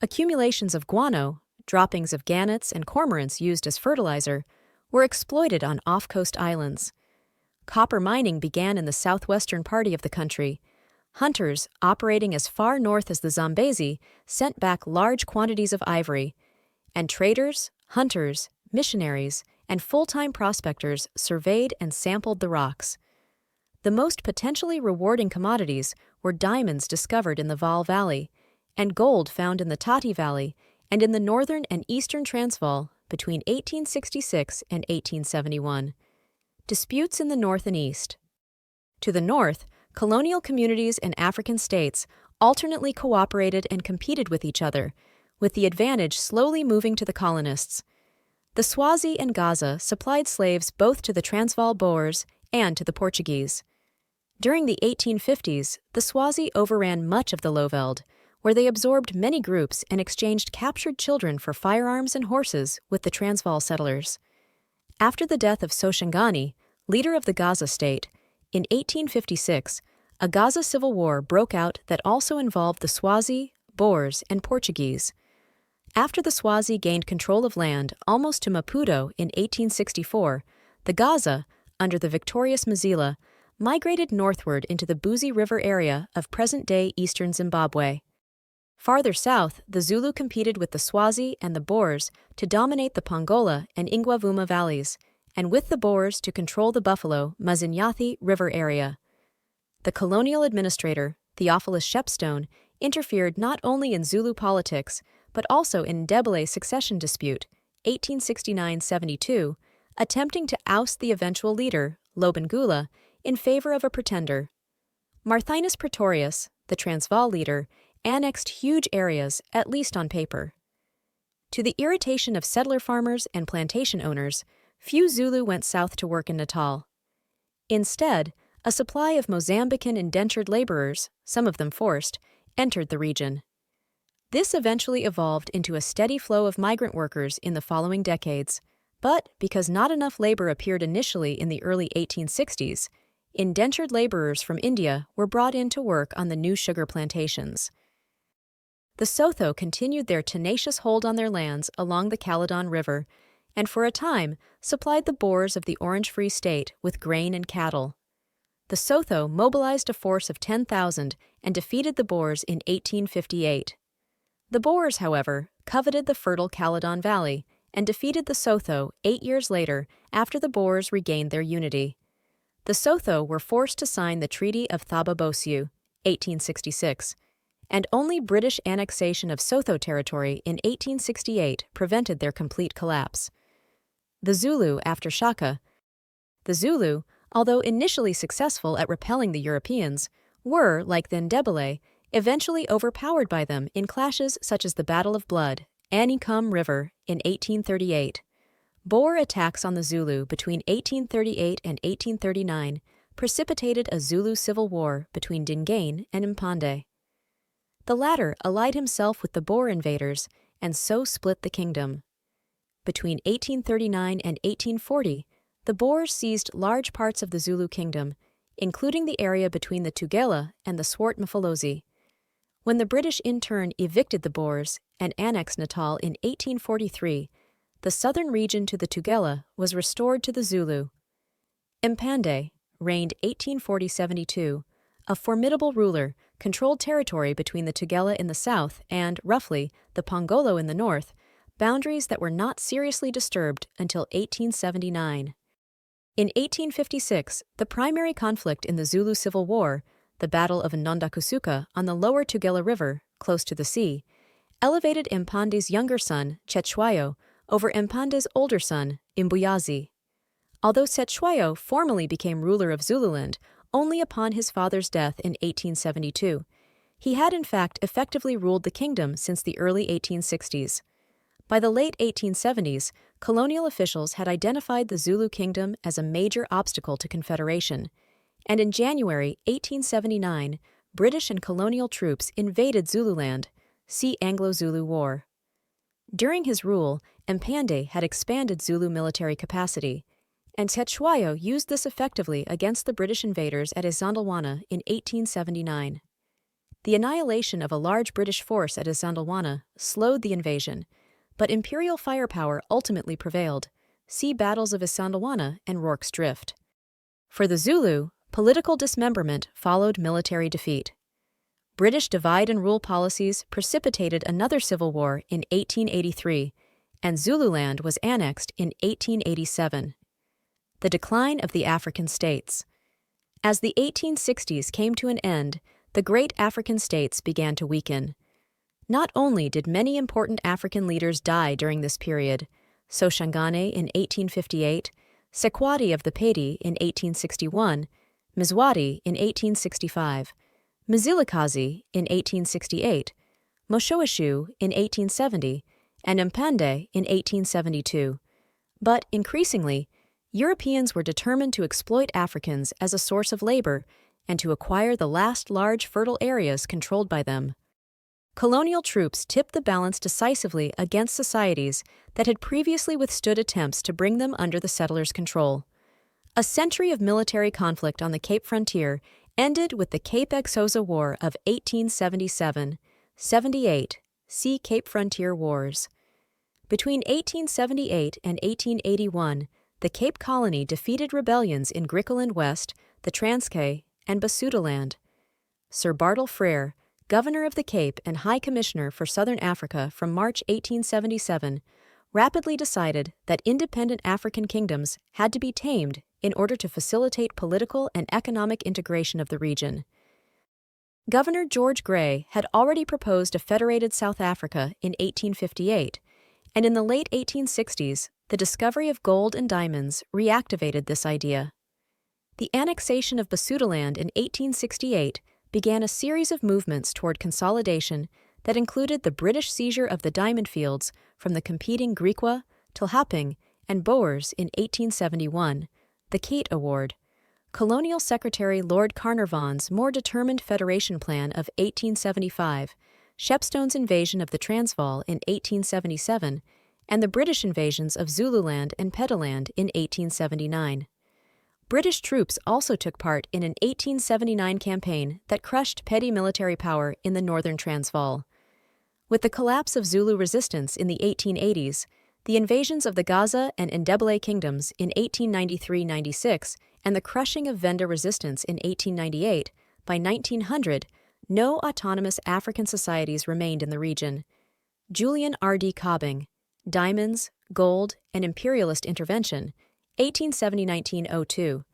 Accumulations of guano, droppings of gannets and cormorants used as fertilizer, were exploited on off-coast islands. Copper mining began in the southwestern part of the country. Hunters, operating as far north as the Zambezi, sent back large quantities of ivory, and traders, hunters, missionaries, and full-time prospectors surveyed and sampled the rocks. The most potentially rewarding commodities were diamonds discovered in the Vaal Valley, and gold found in the Tati Valley and in the northern and eastern Transvaal between 1866 and 1871. Disputes in the north and east. To the north, colonial communities and African states alternately cooperated and competed with each other, with the advantage slowly moving to the colonists. The Swazi and Gaza supplied slaves both to the Transvaal Boers and to the Portuguese. During the 1850s, the Swazi overran much of the Lowveld, where they absorbed many groups and exchanged captured children for firearms and horses with the Transvaal settlers. After the death of Soshangani, leader of the Gaza state, in 1856, a Gaza civil war broke out that also involved the Swazi, Boers, and Portuguese. After the Swazi gained control of land almost to Maputo in 1864, the Gaza, under the victorious Mazila, migrated northward into the Buzi River area of present-day eastern Zimbabwe. Farther south, the Zulu competed with the Swazi and the Boers to dominate the Pongola and Ingwavuma valleys, and with the Boers to control the Buffalo Mazinyathi River area. The colonial administrator, Theophilus Shepstone, interfered not only in Zulu politics, but also in Ndebele's succession dispute, 1869-72, attempting to oust the eventual leader, Lobengula, in favor of a pretender. Marthinus Pretorius, the Transvaal leader, annexed huge areas, at least on paper. To the irritation of settler farmers and plantation owners, few Zulu went south to work in Natal. Instead, a supply of Mozambican indentured laborers, some of them forced, entered the region. This eventually evolved into a steady flow of migrant workers in the following decades, but because not enough labor appeared initially in the early 1860s, indentured laborers from India were brought in to work on the new sugar plantations. The Sotho continued their tenacious hold on their lands along the Caledon River, and for a time supplied the Boers of the Orange Free State with grain and cattle. The Sotho mobilized a force of 10,000 and defeated the Boers in 1858. The Boers, however, coveted the fertile Caledon Valley and defeated the Sotho 8 years later after the Boers regained their unity. The Sotho were forced to sign the Treaty of Thaba Bosiu, 1866, and only British annexation of Sotho territory in 1868 prevented their complete collapse. The Zulu after Shaka. The Zulu, although initially successful at repelling the Europeans, were, like the Ndebele, eventually overpowered by them in clashes such as the Battle of Blood, Anikum River, in 1838. Boer attacks on the Zulu between 1838 and 1839 precipitated a Zulu civil war between Dingaane and Mpande. The latter allied himself with the Boer invaders and so split the kingdom. Between 1839 and 1840, the Boers seized large parts of the Zulu kingdom, including the area between the Tugela and the Swart Mfolozi. When the British in turn evicted the Boers and annexed Natal in 1843, the southern region to the Tugela was restored to the Zulu. Mpande reigned 1840-72, a formidable ruler, controlled territory between the Tugela in the south and, roughly, the Pongolo in the north, boundaries that were not seriously disturbed until 1879. In 1856, the primary conflict in the Zulu Civil War, the Battle of Nondakusuka on the lower Tugela River, close to the sea, elevated Mpande's younger son, Cetshwayo, over Mpande's older son, Imbuyazi. Although Cetshwayo formally became ruler of Zululand only upon his father's death in 1872, he had in fact effectively ruled the kingdom since the early 1860s. By the late 1870s, colonial officials had identified the Zulu kingdom as a major obstacle to confederation, and in January 1879, British and colonial troops invaded Zululand, see Anglo-Zulu War. During his rule, Mpande had expanded Zulu military capacity, and Cetshwayo used this effectively against the British invaders at Isandlwana in 1879. The annihilation of a large British force at Isandlwana slowed the invasion, but imperial firepower ultimately prevailed. See Battles of Isandlwana and Rorke's Drift. For the Zulu, political dismemberment followed military defeat. British divide-and-rule policies precipitated another civil war in 1883, and Zululand was annexed in 1887. The decline of the African states. As the 1860s came to an end, the great African states began to weaken. Not only did many important African leaders die during this period, Soshangane in 1858, Sekwati of the Pedi in 1861, Mzwadi in 1865, Mzilikazi in 1868, Moshoeshoe in 1870, and Mpande in 1872. But increasingly, Europeans were determined to exploit Africans as a source of labor and to acquire the last large fertile areas controlled by them. Colonial troops tipped the balance decisively against societies that had previously withstood attempts to bring them under the settlers' control. A century of military conflict on the Cape frontier ended with the Cape Exosa War of 1877-78, see Cape Frontier Wars. Between 1878 and 1881, the Cape Colony defeated rebellions in Griqualand West, the Transkei, and Basutoland. Sir Bartle Frere, Governor of the Cape and High Commissioner for Southern Africa from March 1877, rapidly decided that independent African kingdoms had to be tamed in order to facilitate political and economic integration of the region. Governor George Grey had already proposed a federated South Africa in 1858, and in the late 1860s, the discovery of gold and diamonds reactivated this idea. The annexation of Basutoland in 1868 began a series of movements toward consolidation that included the British seizure of the diamond fields from the competing Griqua, Tlhaping, and Boers in 1871, the Kate Award, Colonial Secretary Lord Carnarvon's more determined federation plan of 1875, Shepstone's invasion of the Transvaal in 1877, and the British invasions of Zululand and Pedaland in 1879. British troops also took part in an 1879 campaign that crushed petty military power in the northern Transvaal. With the collapse of Zulu resistance in the 1880s, the invasions of the Gaza and Ndebele kingdoms in 1893-96, and the crushing of Venda resistance in 1898, by 1900, no autonomous African societies remained in the region. Julian R.D. Cobbing, Diamonds, Gold, and Imperialist Intervention, 1870-1902.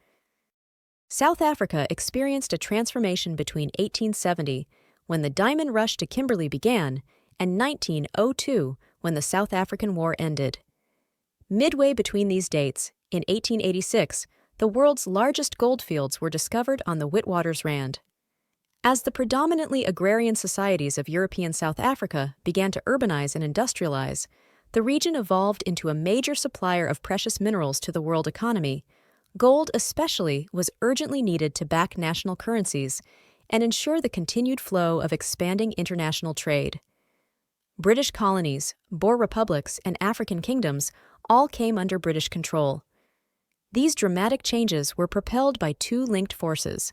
South Africa experienced a transformation between 1870, when the diamond rush to Kimberley began, and 1902, when the South African War ended. Midway between these dates, in 1886, the world's largest goldfields were discovered on the Witwatersrand. As the predominantly agrarian societies of European South Africa began to urbanize and industrialize, the region evolved into a major supplier of precious minerals to the world economy. Gold especially was urgently needed to back national currencies and ensure the continued flow of expanding international trade. British colonies, Boer republics, and African kingdoms all came under British control. These dramatic changes were propelled by two linked forces: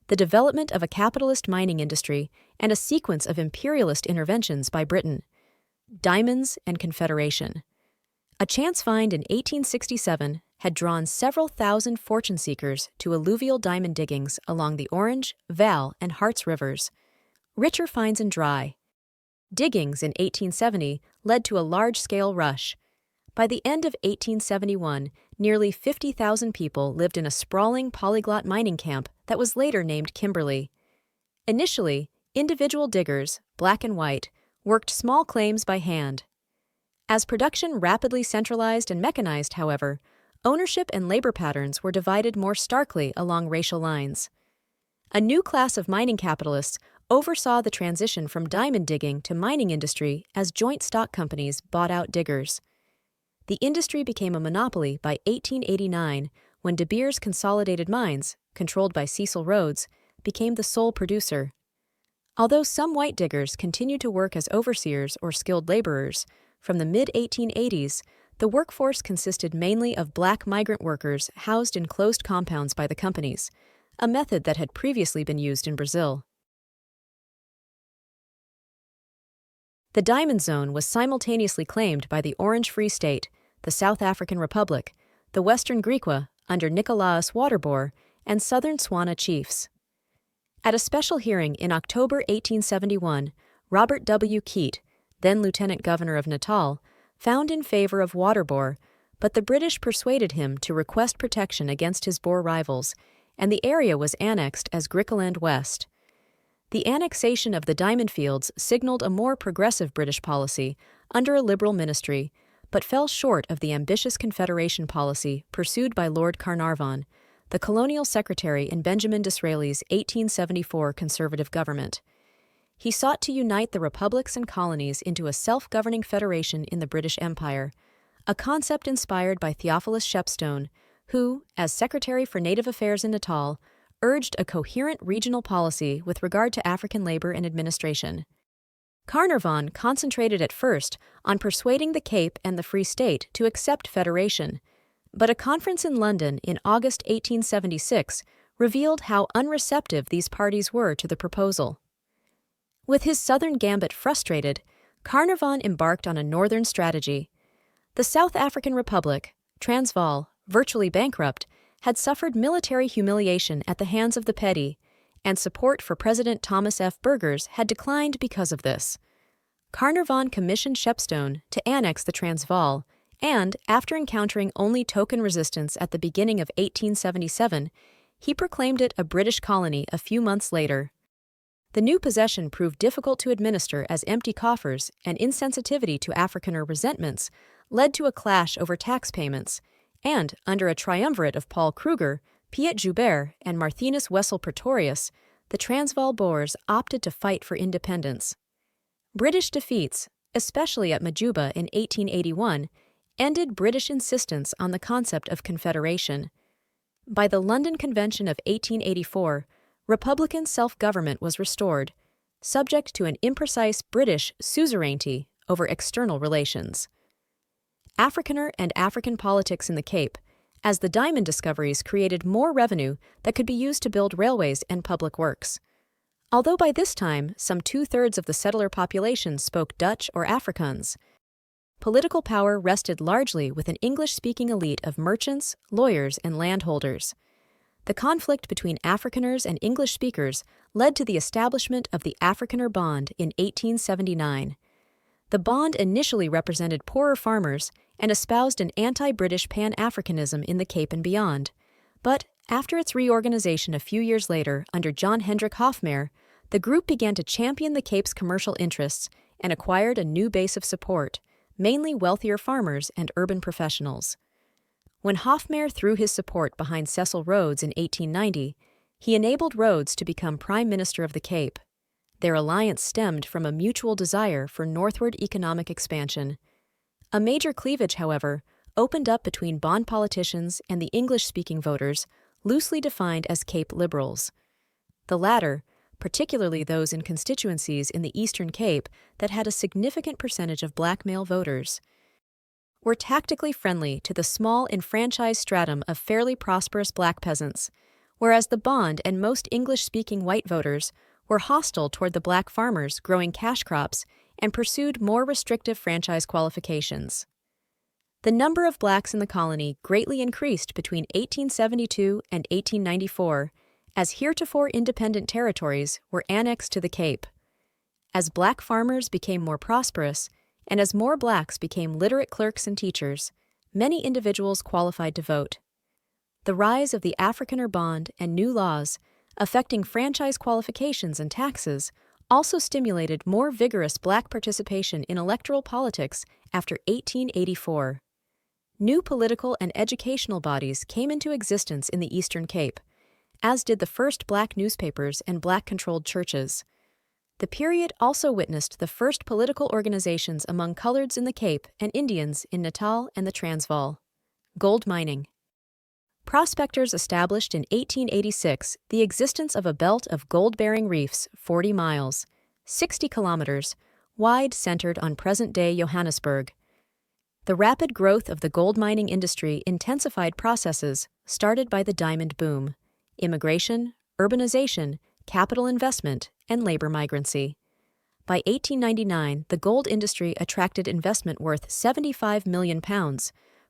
the development of a capitalist mining industry and a sequence of imperialist interventions by Britain. Diamonds and Confederation. A chance find in 1867 had drawn several thousand fortune seekers to alluvial diamond diggings along the Orange, Vaal, and Harts rivers. Richer finds in dry. Diggings in 1870 led to a large-scale rush. By the end of 1871, nearly 50,000 people lived in a sprawling polyglot mining camp that was later named Kimberley. Initially, individual diggers, black and white, worked small claims by hand. As production rapidly centralized and mechanized, however, ownership and labor patterns were divided more starkly along racial lines. A new class of mining capitalists oversaw the transition from diamond digging to mining industry as joint stock companies bought out diggers. The industry became a monopoly by 1889 when De Beers Consolidated Mines, controlled by Cecil Rhodes, became the sole producer. Although some white diggers continued to work as overseers or skilled laborers, from the mid-1880s, The workforce consisted mainly of black migrant workers housed in closed compounds by the companies, a method that had previously been used in Brazil. The Diamond Zone was simultaneously claimed by the Orange Free State, the South African Republic, the Western Griqua under Nicolaus Waterboer, and Southern Swana chiefs. At a special hearing in October 1871, Robert W. Keat, then Lieutenant Governor of Natal, found in favor of Waterboer, but the British persuaded him to request protection against his Boer rivals, and the area was annexed as Griqualand West. The annexation of the diamond fields signaled a more progressive British policy under a Liberal ministry, but fell short of the ambitious Confederation policy pursued by Lord Carnarvon, the colonial secretary in Benjamin Disraeli's 1874 Conservative government. He sought to unite the republics and colonies into a self-governing federation in the British Empire, a concept inspired by Theophilus Shepstone, who, as Secretary for Native Affairs in Natal, urged a coherent regional policy with regard to African labor and administration. Carnarvon concentrated at first on persuading the Cape and the Free State to accept federation, but a conference in London in August 1876 revealed how unreceptive these parties were to the proposal. With his southern gambit frustrated, Carnarvon embarked on a northern strategy. The South African Republic, Transvaal, virtually bankrupt, had suffered military humiliation at the hands of the petty, and support for President Thomas F. Burgers had declined because of this. Carnarvon commissioned Shepstone to annex the Transvaal, and, after encountering only token resistance at the beginning of 1877, he proclaimed it a British colony a few months later. The new possession proved difficult to administer as empty coffers and insensitivity to Afrikaner resentments led to a clash over tax payments, and, under a triumvirate of Paul Kruger, Piet Joubert, and Marthinus Wessel Pretorius, the Transvaal Boers opted to fight for independence. British defeats, especially at Majuba in 1881, ended British insistence on the concept of confederation. By the London Convention of 1884, Republican self-government was restored, subject to an imprecise British suzerainty over external relations. Afrikaner and African politics in the Cape, as the diamond discoveries created more revenue that could be used to build railways and public works. Although by this time some 2/3 of the settler population spoke Dutch or Afrikaans, political power rested largely with an English-speaking elite of merchants, lawyers, and landholders. The conflict between Afrikaners and English speakers led to the establishment of the Afrikaner Bond in 1879. The bond initially represented poorer farmers and espoused an anti-British Pan-Africanism in the Cape and beyond. But after its reorganization a few years later under John Hendrik Hofmeyr, the group began to champion the Cape's commercial interests and acquired a new base of support, mainly wealthier farmers and urban professionals. When Hofmeyr threw his support behind Cecil Rhodes in 1890, he enabled Rhodes to become Prime Minister of the Cape. Their alliance stemmed from a mutual desire for northward economic expansion. A major cleavage, however, opened up between Bond politicians and the English-speaking voters, loosely defined as Cape Liberals. The latter, particularly those in constituencies in the Eastern Cape that had a significant percentage of black male voters, were tactically friendly to the small enfranchised stratum of fairly prosperous black peasants, whereas the Bond and most English-speaking white voters were hostile toward the black farmers growing cash crops and pursued more restrictive franchise qualifications. The number of blacks in the colony greatly increased between 1872 and 1894, as heretofore independent territories were annexed to the Cape. As black farmers became more prosperous, and as more blacks became literate clerks and teachers, many individuals qualified to vote. The rise of the Afrikaner Bond and new laws, affecting franchise qualifications and taxes, also stimulated more vigorous black participation in electoral politics after 1884. New political and educational bodies came into existence in the Eastern Cape, as did the first black newspapers and black-controlled churches. The period also witnessed the first political organizations among coloreds in the Cape and Indians in Natal and the Transvaal. Gold mining. Prospectors established in 1886 the existence of a belt of gold-bearing reefs 40 miles, 60 kilometers, wide centered on present-day Johannesburg. The rapid growth of the gold mining industry intensified processes started by the diamond boom: immigration, urbanization, capital investment, and labor migrancy. By 1899, the gold industry attracted investment worth £75 million,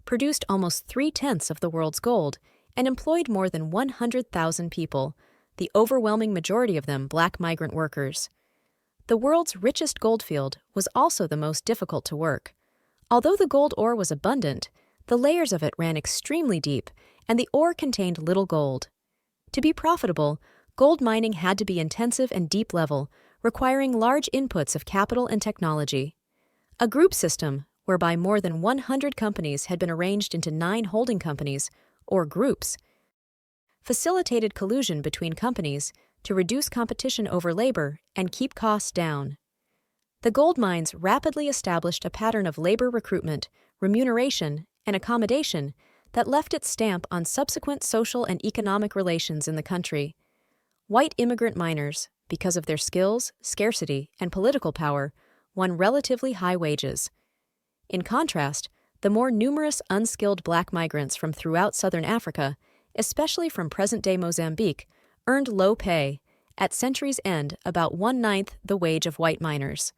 produced almost 3/10 of the world's gold, and employed more than 100,000 people, the overwhelming majority of them black migrant workers. The world's richest goldfield was also the most difficult to work. Although the gold ore was abundant, the layers of it ran extremely deep, and the ore contained little gold. To be profitable, gold mining had to be intensive and deep level, requiring large inputs of capital and technology. A group system, whereby more than 100 companies had been arranged into 9 holding companies, or groups, facilitated collusion between companies to reduce competition over labor and keep costs down. The gold mines rapidly established a pattern of labor recruitment, remuneration, and accommodation that left its stamp on subsequent social and economic relations in the country. White immigrant miners, because of their skills, scarcity, and political power, won relatively high wages. In contrast, the more numerous unskilled black migrants from throughout southern Africa, especially from present-day Mozambique, earned low pay, at century's end about 1/9 the wage of white miners.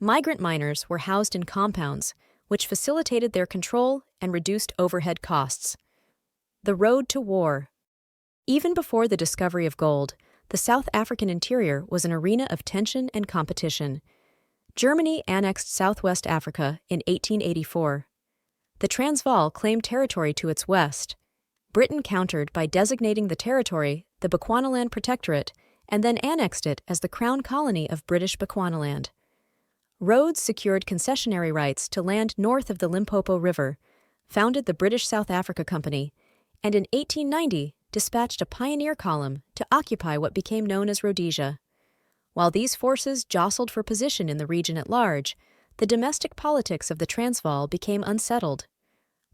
Migrant miners were housed in compounds, which facilitated their control and reduced overhead costs. The road to war. Even before the discovery of gold, the South African interior was an arena of tension and competition. Germany annexed Southwest Africa in 1884. The Transvaal claimed territory to its west. Britain countered by designating the territory the Bechuanaland Protectorate and then annexed it as the Crown Colony of British Bechuanaland. Rhodes secured concessionary rights to land north of the Limpopo River, founded the British South Africa Company, and in 1890 dispatched a pioneer column to occupy what became known as Rhodesia. While these forces jostled for position in the region at large, the domestic politics of the Transvaal became unsettled.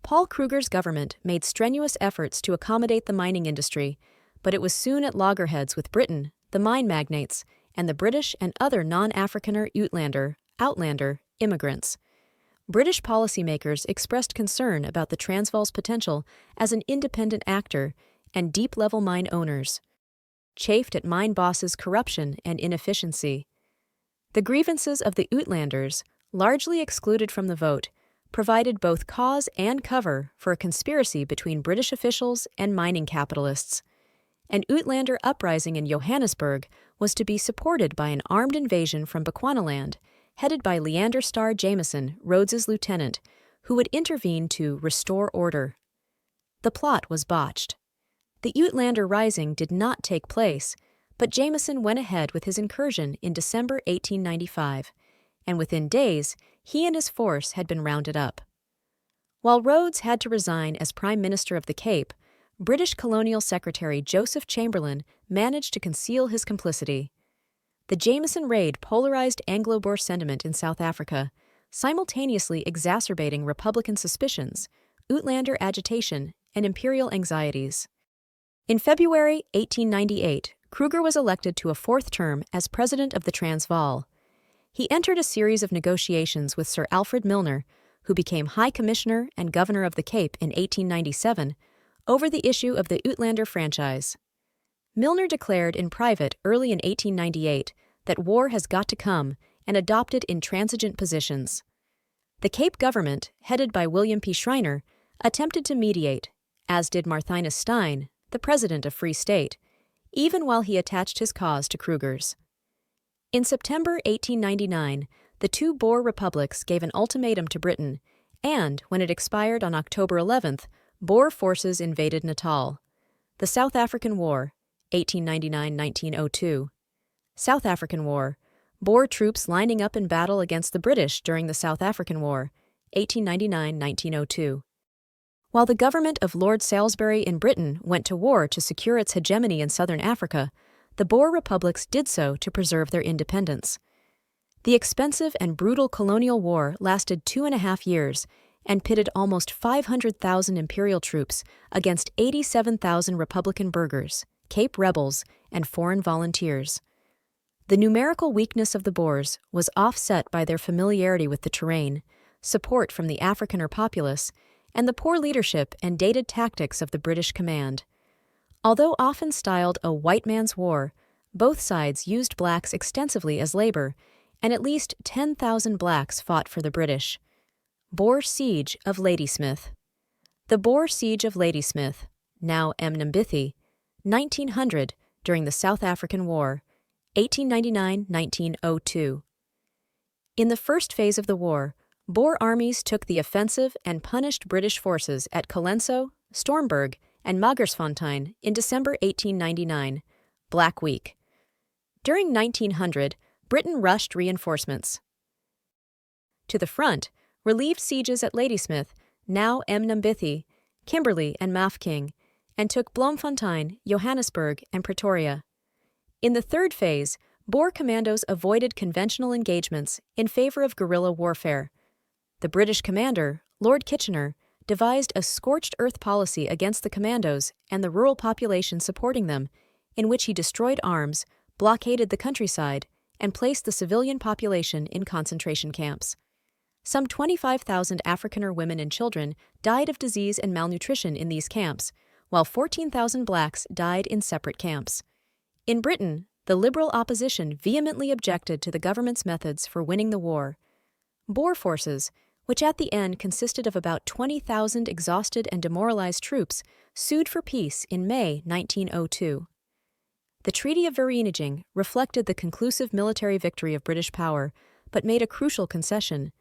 Paul Kruger's government made strenuous efforts to accommodate the mining industry, but it was soon at loggerheads with Britain, the mine magnates, and the British and other non-Afrikaner outlander immigrants. British policymakers expressed concern about the Transvaal's potential as an independent actor, and deep-level mine owners chafed at mine bosses' corruption and inefficiency. The grievances of the Uitlanders, largely excluded from the vote, provided both cause and cover for a conspiracy between British officials and mining capitalists. An Uitlander uprising in Johannesburg was to be supported by an armed invasion from Bechuanaland, headed by Leander Starr Jameson, Rhodes's lieutenant, who would intervene to restore order. The plot was botched. The Uitlander Rising did not take place, but Jameson went ahead with his incursion in December 1895, and within days, he and his force had been rounded up. While Rhodes had to resign as Prime Minister of the Cape, British Colonial Secretary Joseph Chamberlain managed to conceal his complicity. The Jameson raid polarized Anglo-Boer sentiment in South Africa, simultaneously exacerbating Republican suspicions, Uitlander agitation, and imperial anxieties. In February 1898, Kruger was elected to a 4th term as president of the Transvaal. He entered a series of negotiations with Sir Alfred Milner, who became High Commissioner and Governor of the Cape in 1897, over the issue of the Uitlander franchise. Milner declared in private early in 1898 that war has got to come and adopted intransigent positions. The Cape government, headed by William P. Schreiner, attempted to mediate, as did Marthinus Stein, the president of Free State, even while he attached his cause to Kruger's. In September 1899, the two Boer republics gave an ultimatum to Britain, and, when it expired on October 11th, Boer forces invaded Natal. The South African War, 1899–1902. South African War, Boer troops lining up in battle against the British during the South African War, 1899–1902. While the government of Lord Salisbury in Britain went to war to secure its hegemony in southern Africa, the Boer republics did so to preserve their independence. The expensive and brutal colonial war lasted 2.5 years and pitted almost 500,000 imperial troops against 87,000 Republican burghers, Cape rebels, and foreign volunteers. The numerical weakness of the Boers was offset by their familiarity with the terrain, support from the Afrikaner populace, and the poor leadership and dated tactics of the British command. Although often styled a white man's war, both sides used blacks extensively as labor, and at least 10,000 blacks fought for the British. Boer Siege of Ladysmith. The Boer Siege of Ladysmith, now Mnambithi, 1900, during the South African War, 1899–1902. In the first phase of the war, Boer armies took the offensive and punished British forces at Colenso, Stormberg, and Magersfontein in December 1899, Black Week. During 1900, Britain rushed reinforcements to the front, relieved sieges at Ladysmith, now Mnambithi, Kimberley, and Mafeking, and took Bloemfontein, Johannesburg, and Pretoria. In the third phase, Boer commandos avoided conventional engagements in favor of guerrilla warfare. The British commander, Lord Kitchener, devised a scorched earth policy against the commandos and the rural population supporting them, in which he destroyed arms, blockaded the countryside, and placed the civilian population in concentration camps. Some 25,000 Afrikaner women and children died of disease and malnutrition in these camps, while 14,000 blacks died in separate camps. In Britain, the Liberal opposition vehemently objected to the government's methods for winning the war. Boer forces, which at the end consisted of about 20,000 exhausted and demoralized troops, sued for peace in May 1902. The Treaty of Vereeniging reflected the conclusive military victory of British power, but made a crucial concession.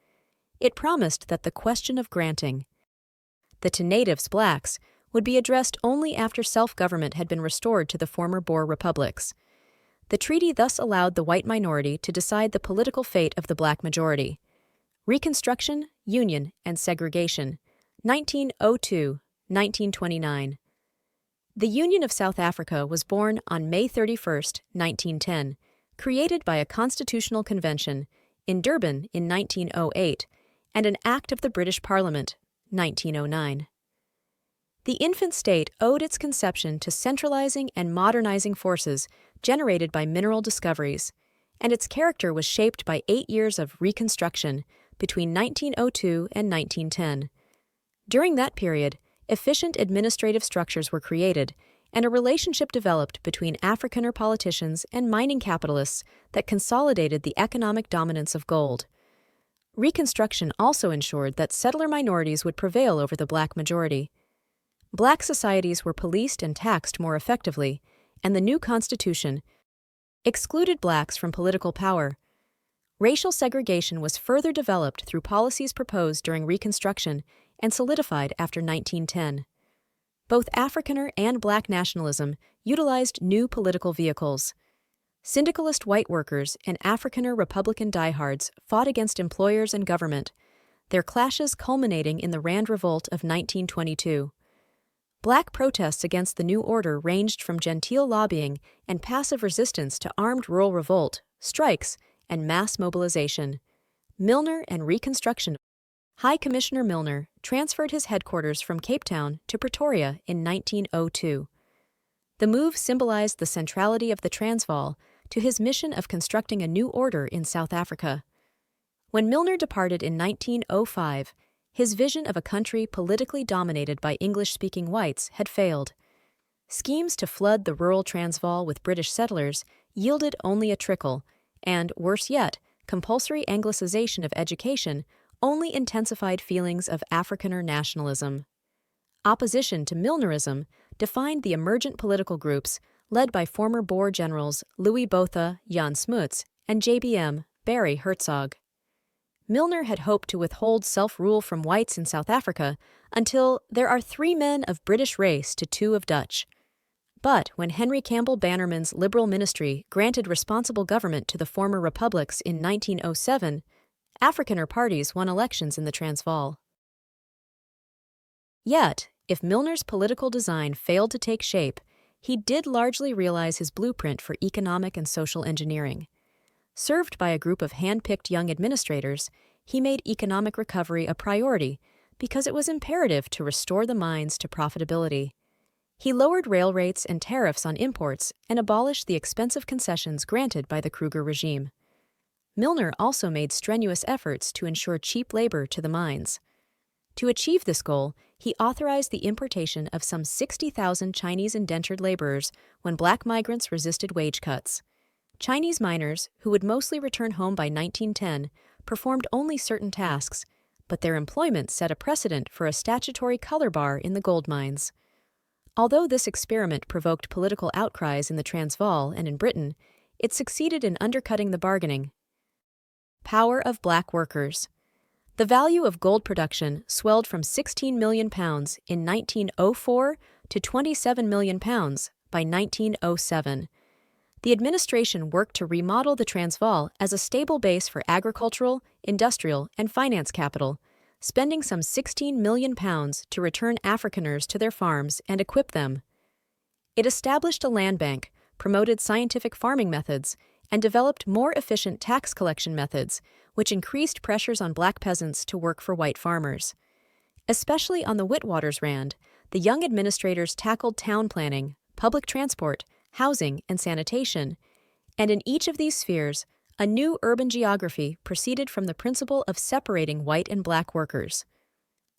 It promised that the question of granting the to natives blacks would be addressed only after self-government had been restored to the former Boer republics. The treaty thus allowed the white minority to decide the political fate of the black majority. Reconstruction, Union, and Segregation, 1902–1929. The Union of South Africa was born on May 31, 1910, created by a constitutional convention in Durban in 1908, and an Act of the British Parliament, 1909. The infant state owed its conception to centralizing and modernizing forces generated by mineral discoveries, and its character was shaped by 8 years of Reconstruction between 1902 and 1910. During that period, efficient administrative structures were created, and a relationship developed between Afrikaner politicians and mining capitalists that consolidated the economic dominance of gold. Reconstruction also ensured that settler minorities would prevail over the black majority. Black societies were policed and taxed more effectively, and the new constitution excluded blacks from political power. Racial segregation was further developed through policies proposed during Reconstruction and solidified after 1910. Both Afrikaner and black nationalism utilized new political vehicles. Syndicalist white workers and Afrikaner Republican diehards fought against employers and government, their clashes culminating in the Rand Revolt of 1922. Black protests against the new order ranged from genteel lobbying and passive resistance to armed rural revolt, strikes, and mass mobilization. Milner and Reconstruction. High Commissioner Milner transferred his headquarters from Cape Town to Pretoria in 1902. The move symbolized the centrality of the Transvaal to his mission of constructing a new order in South Africa. When Milner departed in 1905, his vision of a country politically dominated by English-speaking whites had failed. Schemes to flood the rural Transvaal with British settlers yielded only a trickle, and, worse yet, compulsory Anglicization of education only intensified feelings of Afrikaner nationalism. Opposition to Milnerism defined the emergent political groups led by former Boer generals Louis Botha, Jan Smuts, and JBM, Barry Hertzog. Milner had hoped to withhold self-rule from whites in South Africa until there are 3 men of British race to 2 of Dutch. But when Henry Campbell Bannerman's Liberal ministry granted responsible government to the former republics in 1907, Afrikaner parties won elections in the Transvaal. Yet, if Milner's political design failed to take shape, he did largely realize his blueprint for economic and social engineering. Served by a group of hand-picked young administrators, he made economic recovery a priority because it was imperative to restore the mines to profitability. He lowered rail rates and tariffs on imports and abolished the expensive concessions granted by the Kruger regime. Milner also made strenuous efforts to ensure cheap labor to the mines. To achieve this goal, he authorized the importation of some 60,000 Chinese indentured laborers when black migrants resisted wage cuts. Chinese miners, who would mostly return home by 1910, performed only certain tasks, but their employment set a precedent for a statutory color bar in the gold mines. Although this experiment provoked political outcries in the Transvaal and in Britain, it succeeded in undercutting the bargaining. Power of black workers. The value of gold production swelled from £16 million in 1904 to £27 million by 1907. The administration worked to remodel the Transvaal as a stable base for agricultural, industrial, and finance capital, spending some £16 million to return Afrikaners to their farms and equip them. It established a land bank, promoted scientific farming methods, and developed more efficient tax collection methods, which increased pressures on black peasants to work for white farmers. Especially on the Witwatersrand, the young administrators tackled town planning, public transport, housing, and sanitation, and in each of these spheres, a new urban geography proceeded from the principle of separating white and black workers.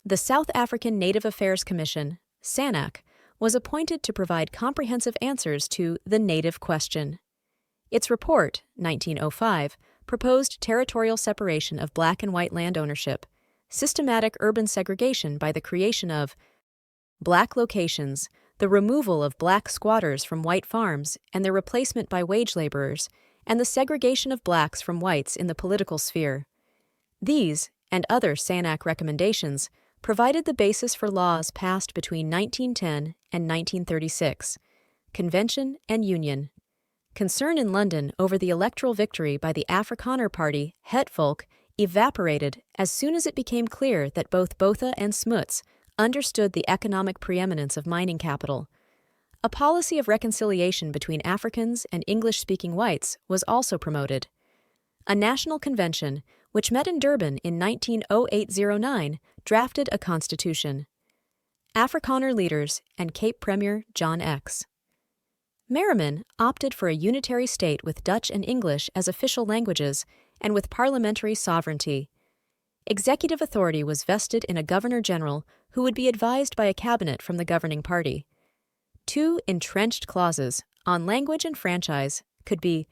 The South African Native Affairs Commission, SANAC, was appointed to provide comprehensive answers to the native question. Its report, 1905, proposed territorial separation of black and white land ownership, systematic urban segregation by the creation of black locations, the removal of black squatters from white farms and their replacement by wage laborers, and the segregation of blacks from whites in the political sphere. These, and other SANAC recommendations, provided the basis for laws passed between 1910 and 1936, Convention and Union. Concern in London over the electoral victory by the Afrikaner party, Het Volk, evaporated as soon as it became clear that both Botha and Smuts understood the economic preeminence of mining capital. A policy of reconciliation between Africans and English-speaking whites was also promoted. A national convention, which met in Durban in 1908-09, drafted a constitution. Afrikaner leaders and Cape Premier John X. Merriman opted for a unitary state with Dutch and English as official languages and with parliamentary sovereignty. Executive authority was vested in a governor-general who would be advised by a cabinet from the governing party. 2 entrenched clauses on language and franchise could be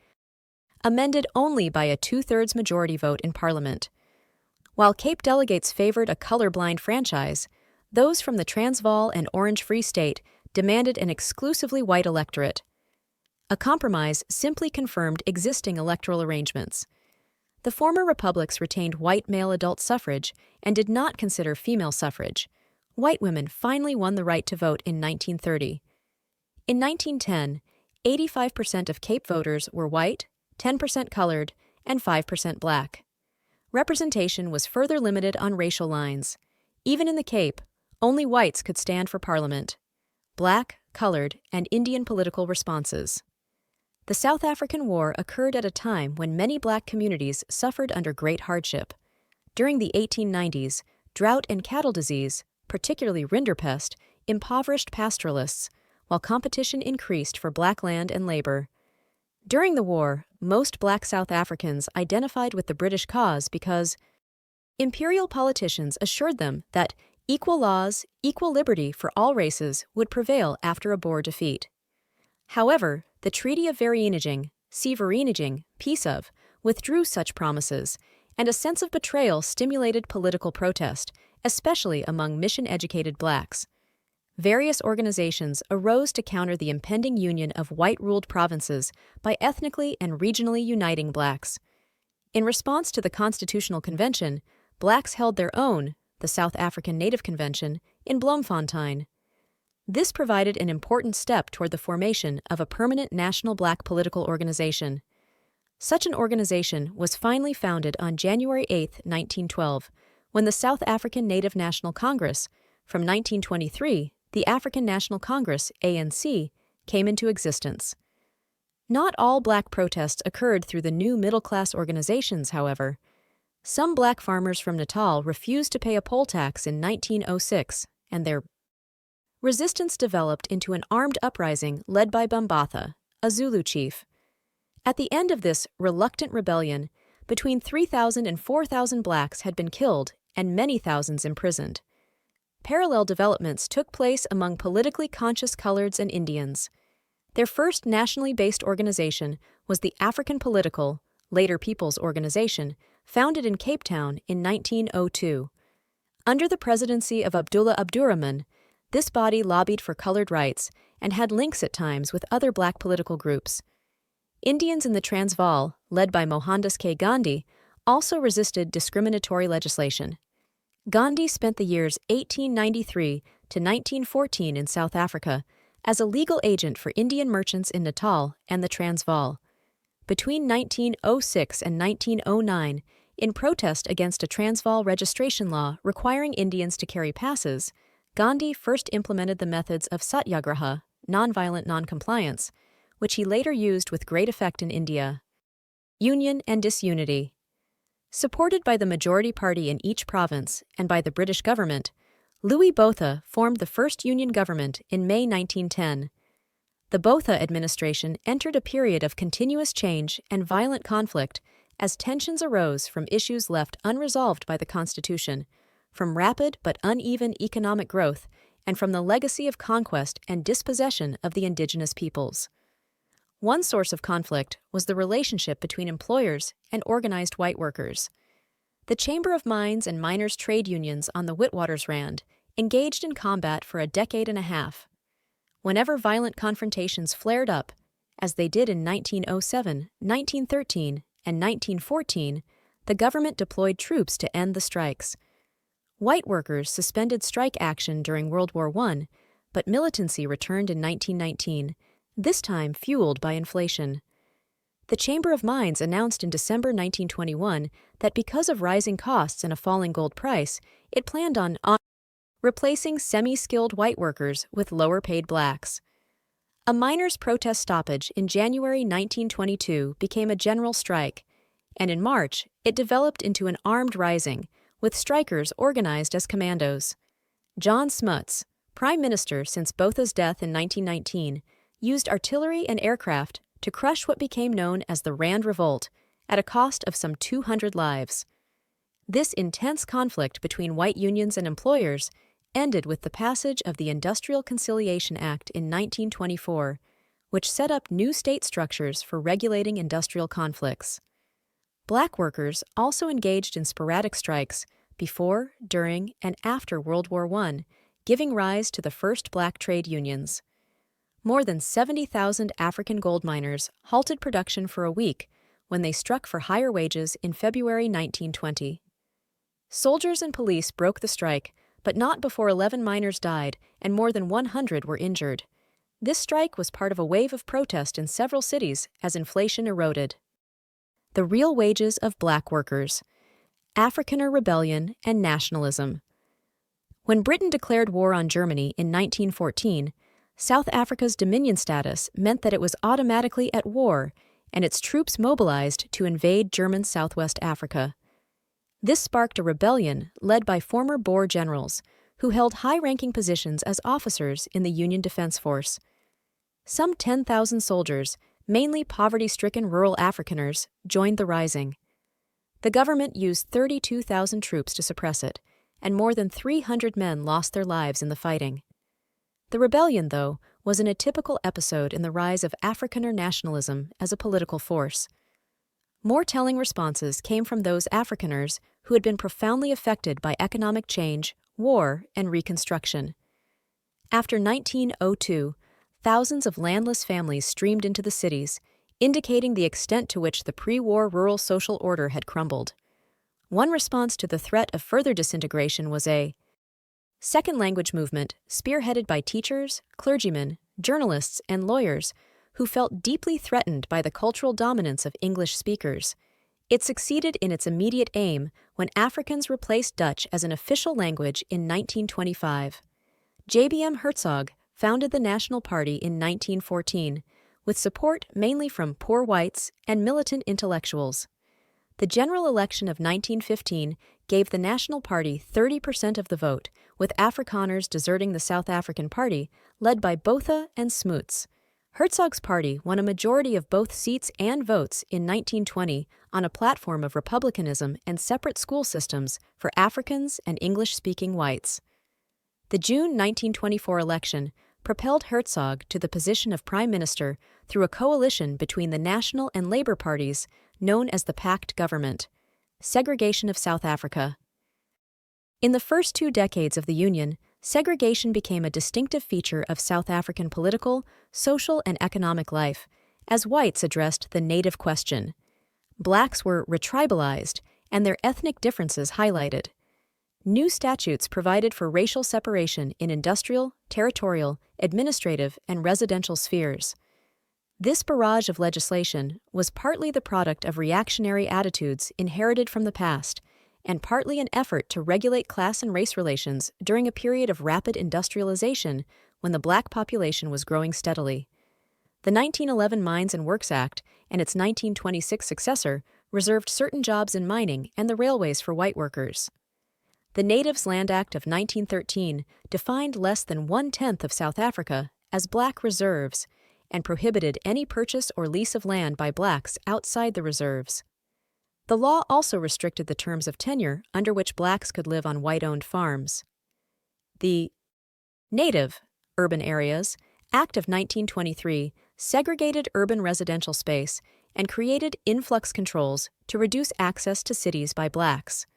amended only by a 2/3 majority vote in Parliament. While Cape delegates favored a color-blind franchise, those from the Transvaal and Orange Free State demanded an exclusively white electorate. A compromise simply confirmed existing electoral arrangements. The former republics retained white male adult suffrage and did not consider female suffrage. White women finally won the right to vote in 1930. In 1910, 85% of Cape voters were white, 10% colored, and 5% black. Representation was further limited on racial lines. Even in the Cape, only whites could stand for Parliament. Black, colored, and Indian political responses. The South African War occurred at a time when many black communities suffered under great hardship. During the 1890s, drought and cattle disease, particularly rinderpest, impoverished pastoralists, while competition increased for black land and labor. During the war, most black South Africans identified with the British cause because imperial politicians assured them that equal laws, equal liberty for all races would prevail after a Boer defeat. However, the Treaty of Vereeniging, peace of, withdrew such promises, and a sense of betrayal stimulated political protest, especially among mission-educated blacks. Various organizations arose to counter the impending union of white-ruled provinces by ethnically and regionally uniting blacks. In response to the Constitutional Convention, blacks held their own, the South African Native Convention, in Bloemfontein. This provided an important step toward the formation of a permanent national black political organization. Such an organization was finally founded on January 8, 1912, when the South African Native National Congress, from 1923, the African National Congress, ANC, came into existence. Not all black protests occurred through the new middle-class organizations, however. Some black farmers from Natal refused to pay a poll tax in 1906, and their resistance developed into an armed uprising led by Bambatha, a Zulu chief. At the end of this reluctant rebellion, between 3,000 and 4,000 blacks had been killed and many thousands imprisoned. Parallel developments took place among politically conscious coloreds and Indians. Their first nationally based organization was the African Political, later People's Organization, founded in Cape Town in 1902. Under the presidency of Abdullah Abdurrahman, this body lobbied for colored rights and had links at times with other black political groups. Indians in the Transvaal, led by Mohandas K. Gandhi, also resisted discriminatory legislation. Gandhi spent the years 1893 to 1914 in South Africa as a legal agent for Indian merchants in Natal and the Transvaal. Between 1906 and 1909, in protest against a Transvaal registration law requiring Indians to carry passes, Gandhi first implemented the methods of satyagraha, nonviolent noncompliance, which he later used with great effect in India. Union and disunity. Supported by the majority party in each province and by the British government, Louis Botha formed the first Union government in May 1910. The Botha administration entered a period of continuous change and violent conflict as tensions arose from issues left unresolved by the Constitution, from rapid but uneven economic growth, and from the legacy of conquest and dispossession of the indigenous peoples. One source of conflict was the relationship between employers and organized white workers. The Chamber of Mines and Miners' trade unions on the Witwatersrand engaged in combat for a decade and a half. Whenever violent confrontations flared up, as they did in 1907, 1913, and 1914, the government deployed troops to end the strikes. White workers suspended strike action during World War I, but militancy returned in 1919, this time fueled by inflation. The Chamber of Mines announced in December 1921 that because of rising costs and a falling gold price, it planned on replacing semi-skilled white workers with lower-paid blacks. A miners' protest stoppage in January 1922 became a general strike, and in March it developed into an armed rising, with strikers organized as commandos. John Smuts, Prime Minister since Botha's death in 1919, used artillery and aircraft to crush what became known as the Rand Revolt at a cost of some 200 lives. This intense conflict between white unions and employers ended with the passage of the Industrial Conciliation Act in 1924, which set up new state structures for regulating industrial conflicts. Black workers also engaged in sporadic strikes before, during, and after World War I, giving rise to the first black trade unions. More than 70,000 African gold miners halted production for a week when they struck for higher wages in February 1920. Soldiers and police broke the strike, but not before 11 miners died and more than 100 were injured. This strike was part of a wave of protest in several cities as inflation eroded. The real wages of black workers. Afrikaner rebellion and nationalism. When Britain declared war on Germany in 1914, South Africa's Dominion status meant that it was automatically at war and its troops mobilized to invade German Southwest Africa. This sparked a rebellion led by former Boer generals who held high-ranking positions as officers in the Union Defense Force. Some 10,000 soldiers, mainly poverty-stricken rural Afrikaners, joined the rising. The government used 32,000 troops to suppress it, and more than 300 men lost their lives in the fighting. The rebellion, though, was an atypical episode in the rise of Afrikaner nationalism as a political force. More telling responses came from those Afrikaners who had been profoundly affected by economic change, war, and Reconstruction. After 1902, thousands of landless families streamed into the cities, indicating the extent to which the pre-war rural social order had crumbled. One response to the threat of further disintegration was a second language movement spearheaded by teachers, clergymen, journalists, and lawyers who felt deeply threatened by the cultural dominance of English speakers. It succeeded in its immediate aim when Afrikaans replaced Dutch as an official language in 1925. J.B.M. Hertzog founded the National Party in 1914, with support mainly from poor whites and militant intellectuals. The general election of 1915 gave the National Party 30% of the vote, with Afrikaners deserting the South African Party, led by Botha and Smuts. Herzog's party won a majority of both seats and votes in 1920 on a platform of republicanism and separate school systems for Africans and English-speaking whites. The June 1924 election propelled Herzog to the position of prime minister through a coalition between the National and Labour parties known as the Pact Government. Segregation of South Africa. In the first 2 decades of the Union, segregation became a distinctive feature of South African political, social, and economic life, as whites addressed the native question. Blacks were retribalized, and their ethnic differences highlighted. New statutes provided for racial separation in industrial, territorial, administrative, and residential spheres. This barrage of legislation was partly the product of reactionary attitudes inherited from the past, and partly an effort to regulate class and race relations during a period of rapid industrialization when the black population was growing steadily. The 1911 Mines and Works Act and its 1926 successor reserved certain jobs in mining and the railways for white workers. The Natives' Land Act of 1913 defined less than 1/10 of South Africa as black reserves and prohibited any purchase or lease of land by blacks outside the reserves. The law also restricted the terms of tenure under which blacks could live on white-owned farms. The Native Urban Areas Act of 1923 segregated urban residential space and created influx controls to reduce access to cities by blacks.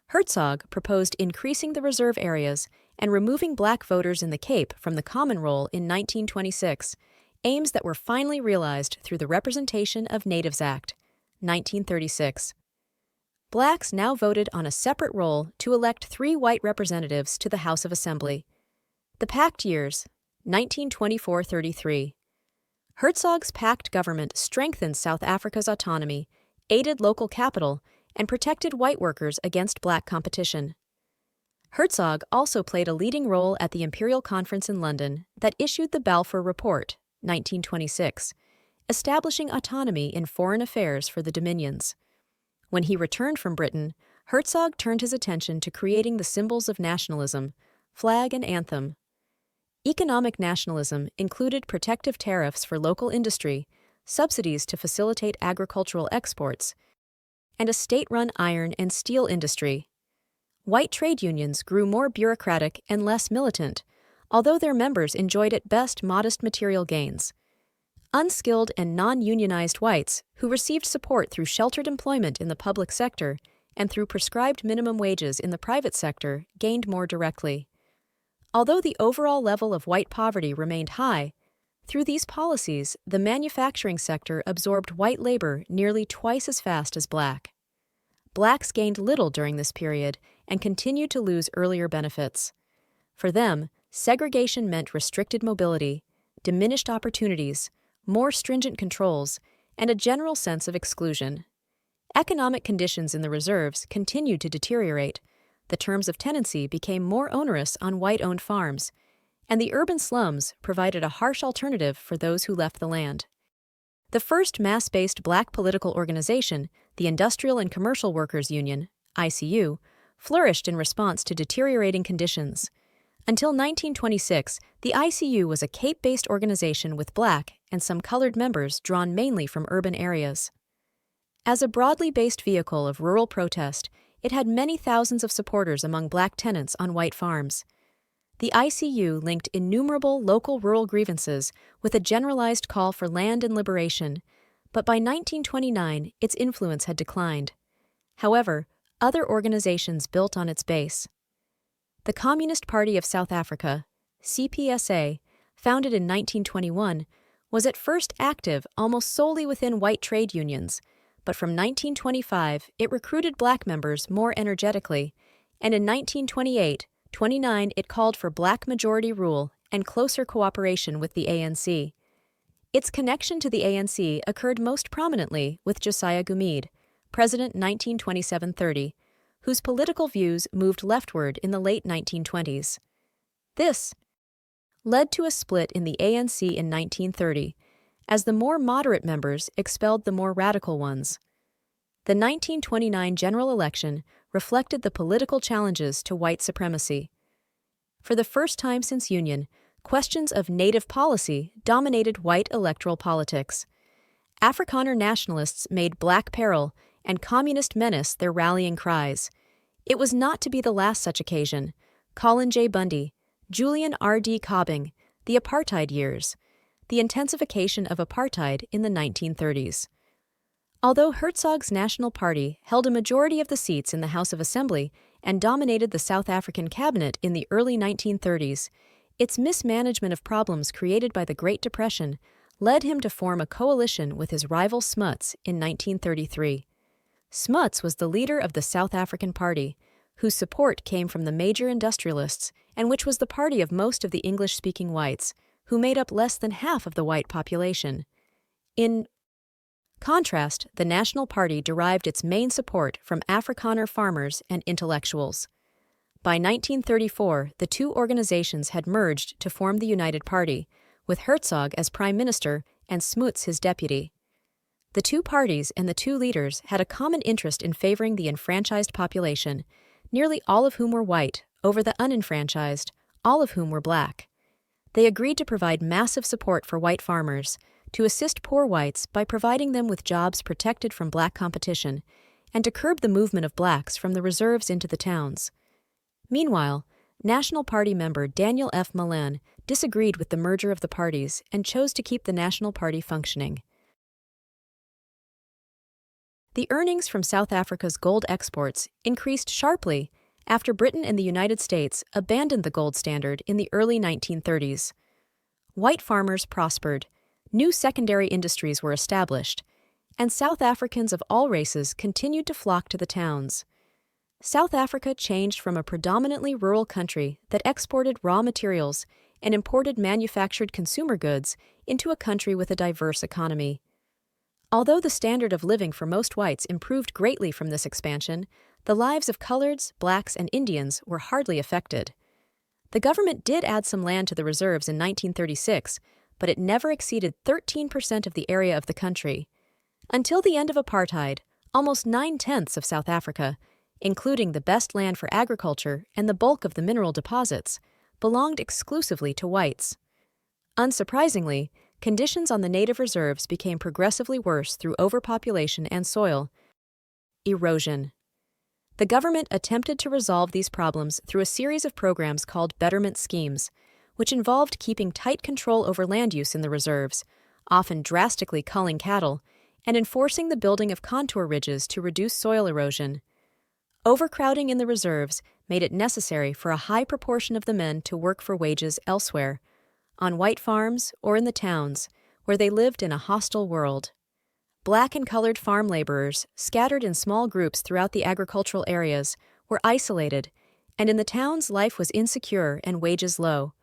Herzog proposed increasing the reserve areas and removing black voters in the Cape from the common roll in 1926, aims that were finally realized through the Representation of Natives Act, 1936. Blacks now voted on a separate roll to elect 3 white representatives to the House of Assembly. The Pact years, 1924-33. Herzog's Pact government strengthened South Africa's autonomy, aided local capital, and protected white workers against black competition. Herzog also played a leading role at the Imperial Conference in London that issued the Balfour Report, 1926, establishing autonomy in foreign affairs for the Dominions. When he returned from Britain, Herzog turned his attention to creating the symbols of nationalism, flag and anthem. Economic nationalism included protective tariffs for local industry, subsidies to facilitate agricultural exports, and a state-run iron and steel industry. White trade unions grew more bureaucratic and less militant, although their members enjoyed at best modest material gains. Unskilled and non-unionized whites, who received support through sheltered employment in the public sector and through prescribed minimum wages in the private sector, gained more directly. Although the overall level of white poverty remained high, through these policies, the manufacturing sector absorbed white labor nearly twice as fast as black. Blacks gained little during this period and continued to lose earlier benefits. For them, segregation meant restricted mobility, diminished opportunities, more stringent controls, and a general sense of exclusion. Economic conditions in the reserves continued to deteriorate. The terms of tenancy became more onerous on white-owned farms, and the urban slums provided a harsh alternative for those who left the land. The first mass-based black political organization, the Industrial and Commercial Workers Union, ICU, flourished in response to deteriorating conditions. Until 1926, the ICU was a Cape-based organization with black and some colored members drawn mainly from urban areas. As a broadly based vehicle of rural protest, it had many thousands of supporters among black tenants on white farms. The ICU linked innumerable local rural grievances with a generalized call for land and liberation, but by 1929 its influence had declined. However, other organizations built on its base. The Communist Party of South Africa, CPSA, founded in 1921, was at first active almost solely within white trade unions, but from 1925 it recruited black members more energetically, and in 1928-29 it called for black majority rule and closer cooperation with the ANC. Its connection to the ANC occurred most prominently with Josiah Gumede, President 1927-30, whose political views moved leftward in the late 1920s. This led to a split in the ANC in 1930, as the more moderate members expelled the more radical ones. The 1929 general election reflected the political challenges to white supremacy. For the first time since Union, questions of native policy dominated white electoral politics. Afrikaner nationalists made black peril and communist menace their rallying cries. It was not to be the last such occasion. Colin J. Bundy, Julian R.D. Cobbing, the apartheid years, the intensification of apartheid in the 1930s. Although Herzog's National Party held a majority of the seats in the House of Assembly and dominated the South African cabinet in the early 1930s, its mismanagement of problems created by the Great Depression led him to form a coalition with his rival Smuts in 1933. Smuts was the leader of the South African Party, whose support came from the major industrialists and which was the party of most of the English-speaking whites, who made up less than half of the white population. In contrast, the National Party derived its main support from Afrikaner farmers and intellectuals. By 1934, the two organizations had merged to form the United Party, with Herzog as prime minister and Smuts his deputy. The two parties and the two leaders had a common interest in favoring the enfranchised population, nearly all of whom were white, over the unenfranchised, all of whom were black. They agreed to provide massive support for white farmers, to assist poor whites by providing them with jobs protected from black competition, and to curb the movement of blacks from the reserves into the towns. Meanwhile, National Party member Daniel F. Malan disagreed with the merger of the parties and chose to keep the National Party functioning. The earnings from South Africa's gold exports increased sharply after Britain and the United States abandoned the gold standard in the early 1930s. White farmers prospered, new secondary industries were established, and South Africans of all races continued to flock to the towns. South Africa changed from a predominantly rural country that exported raw materials and imported manufactured consumer goods into a country with a diverse economy. Although the standard of living for most whites improved greatly from this expansion, the lives of coloreds, blacks, and Indians were hardly affected. The government did add some land to the reserves in 1936, but it never exceeded 13% of the area of the country. Until the end of apartheid, almost 9/10 of South Africa, including the best land for agriculture and the bulk of the mineral deposits, belonged exclusively to whites. Unsurprisingly, conditions on the native reserves became progressively worse through overpopulation and soil erosion. The government attempted to resolve these problems through a series of programs called betterment schemes, which involved keeping tight control over land use in the reserves, often drastically culling cattle, and enforcing the building of contour ridges to reduce soil erosion. Overcrowding in the reserves made it necessary for a high proportion of the men to work for wages elsewhere, on white farms or in the towns, where they lived in a hostile world. Black and colored farm laborers, scattered in small groups throughout the agricultural areas, were isolated, and in the towns life was insecure and wages low.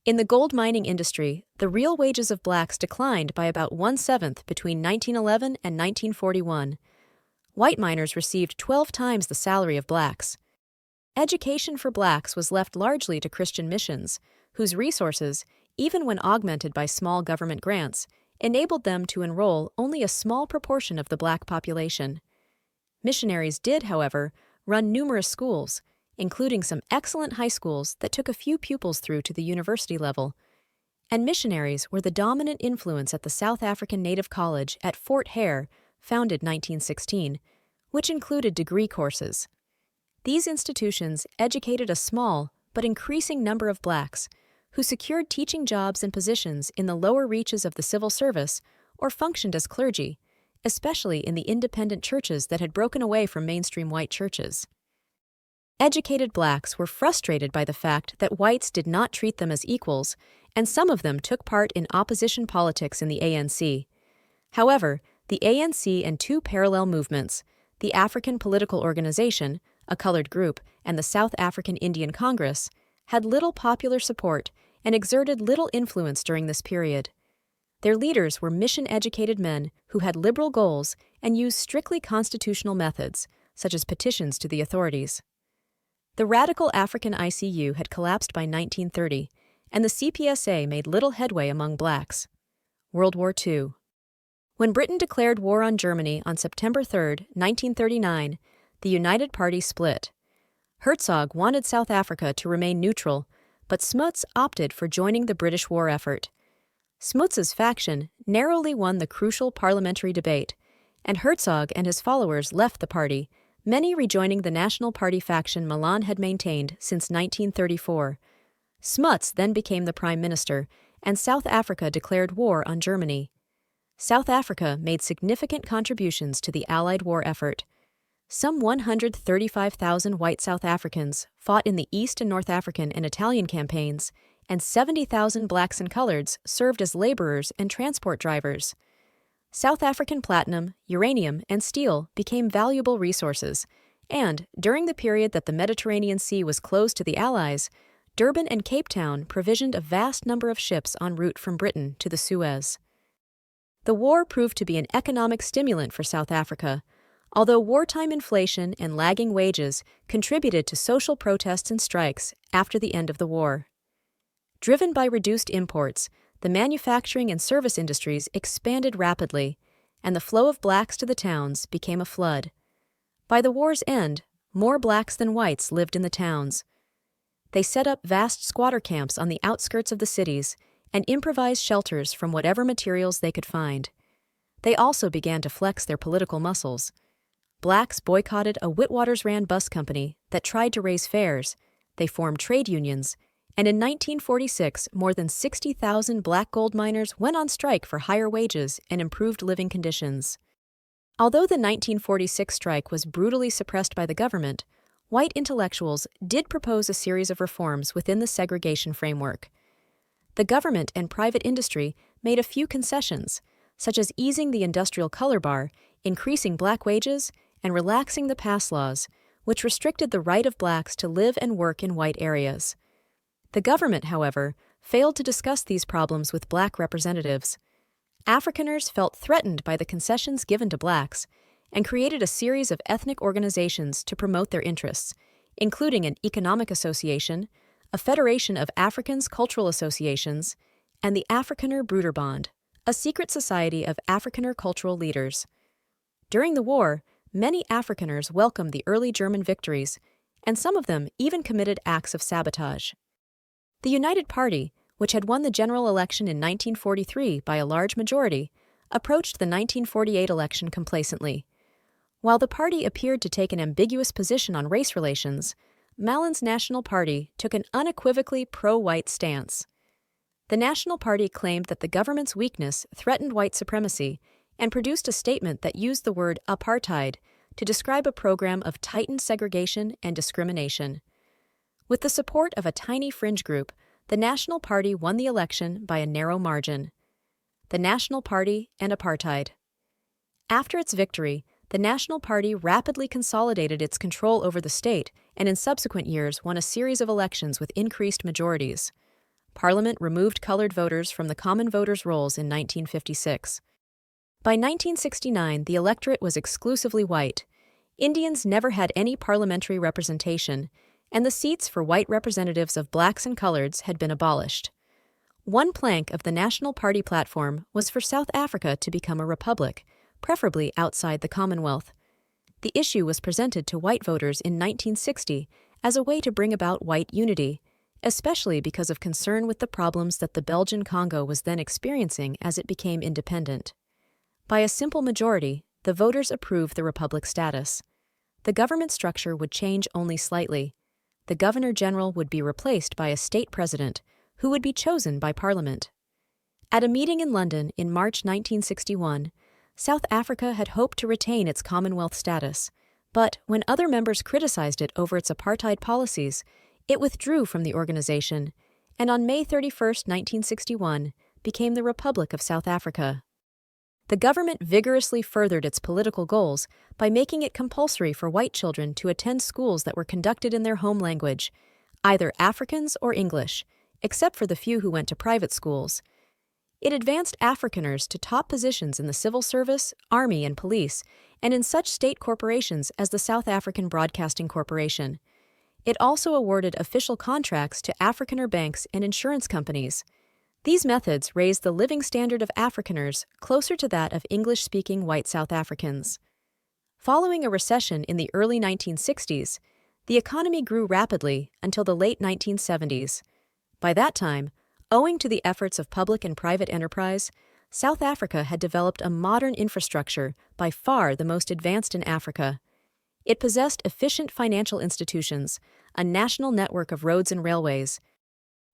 In the gold mining industry, the real wages of blacks declined by about 1/7 between 1911 and 1941. White miners received 12 times the salary of blacks. Education for blacks was left largely to Christian missions, whose resources, even when augmented by small government grants, enabled them to enroll only a small proportion of the black population. Missionaries did, however, run numerous schools, including some excellent high schools that took a few pupils through to the university level. And missionaries were the dominant influence at the South African Native College at Fort Hare, founded 1916, which included degree courses. These institutions educated a small but increasing number of blacks, who secured teaching jobs and positions in the lower reaches of the civil service or functioned as clergy, especially in the independent churches that had broken away from mainstream white churches. Educated blacks were frustrated by the fact that whites did not treat them as equals, and some of them took part in opposition politics in the ANC. However, the ANC and two parallel movements, the African Political Organization, a colored group, and the South African Indian Congress, had little popular support and exerted little influence during this period. Their leaders were mission-educated men who had liberal goals and used strictly constitutional methods, such as petitions to the authorities. The radical African ICU had collapsed by 1930, and the CPSA made little headway among blacks. World War II. When Britain declared war on Germany on September 3, 1939, the United Party split. Herzog wanted South Africa to remain neutral, but Smuts opted for joining the British war effort. Smuts's faction narrowly won the crucial parliamentary debate, and Herzog and his followers left the party, many rejoining the National Party faction Milan had maintained since 1934. Smuts then became the prime minister, and South Africa declared war on Germany. South Africa made significant contributions to the Allied war effort. Some 135,000 white South Africans fought in the East and North African and Italian campaigns, and 70,000 blacks and coloreds served as laborers and transport drivers. South African platinum, uranium, and steel became valuable resources, and, during the period that the Mediterranean Sea was closed to the Allies, Durban and Cape Town provisioned a vast number of ships en route from Britain to the Suez. The war proved to be an economic stimulant for South Africa, although wartime inflation and lagging wages contributed to social protests and strikes after the end of the war. Driven by reduced imports, the manufacturing and service industries expanded rapidly, and the flow of blacks to the towns became a flood. By the war's end, more blacks than whites lived in the towns. They set up vast squatter camps on the outskirts of the cities and improvised shelters from whatever materials they could find. They also began to flex their political muscles. Blacks boycotted a Witwatersrand bus company that tried to raise fares, they formed trade unions, and in 1946 more than 60,000 black gold miners went on strike for higher wages and improved living conditions. Although the 1946 strike was brutally suppressed by the government, white intellectuals did propose a series of reforms within the segregation framework. The government and private industry made a few concessions, such as easing the industrial color bar, increasing black wages, and relaxing the pass laws, which restricted the right of blacks to live and work in white areas. The government, however, failed to discuss these problems with black representatives. Afrikaners felt threatened by the concessions given to blacks and created a series of ethnic organizations to promote their interests, including an economic association, a federation of Africans' cultural associations, and the Afrikaner Broederbond, a secret society of Afrikaner cultural leaders. During the war, many Afrikaners welcomed the early German victories, and some of them even committed acts of sabotage. The United Party, which had won the general election in 1943 by a large majority, approached the 1948 election complacently. While the party appeared to take an ambiguous position on race relations, Malan's National Party took an unequivocally pro-white stance. The National Party claimed that the government's weakness threatened white supremacy and produced a statement that used the word apartheid to describe a program of tightened segregation and discrimination. With the support of a tiny fringe group, the National Party won the election by a narrow margin. The National Party and apartheid. After its victory, the National Party rapidly consolidated its control over the state and in subsequent years won a series of elections with increased majorities. Parliament removed colored voters from the common voters' rolls in 1956. By 1969, the electorate was exclusively white. Indians never had any parliamentary representation, and the seats for white representatives of blacks and coloreds had been abolished. One plank of the National Party platform was for South Africa to become a republic, preferably outside the Commonwealth. The issue was presented to white voters in 1960 as a way to bring about white unity, especially because of concern with the problems that the Belgian Congo was then experiencing as it became independent. By a simple majority, the voters approved the republic status. The government structure would change only slightly. The Governor-General would be replaced by a state president, who would be chosen by Parliament. At a meeting in London in March 1961, South Africa had hoped to retain its Commonwealth status, but when other members criticized it over its apartheid policies, it withdrew from the organization, and on May 31, 1961, became the Republic of South Africa. The government vigorously furthered its political goals by making it compulsory for white children to attend schools that were conducted in their home language, either Afrikaans or English, except for the few who went to private schools. It advanced Afrikaners to top positions in the civil service, army, and police, and in such state corporations as the South African Broadcasting Corporation. It also awarded official contracts to Afrikaner banks and insurance companies. These methods raised the living standard of Afrikaners closer to that of English-speaking white South Africans. Following a recession in the early 1960s, the economy grew rapidly until the late 1970s. By that time, owing to the efforts of public and private enterprise, South Africa had developed a modern infrastructure by far the most advanced in Africa. It possessed efficient financial institutions, a national network of roads and railways,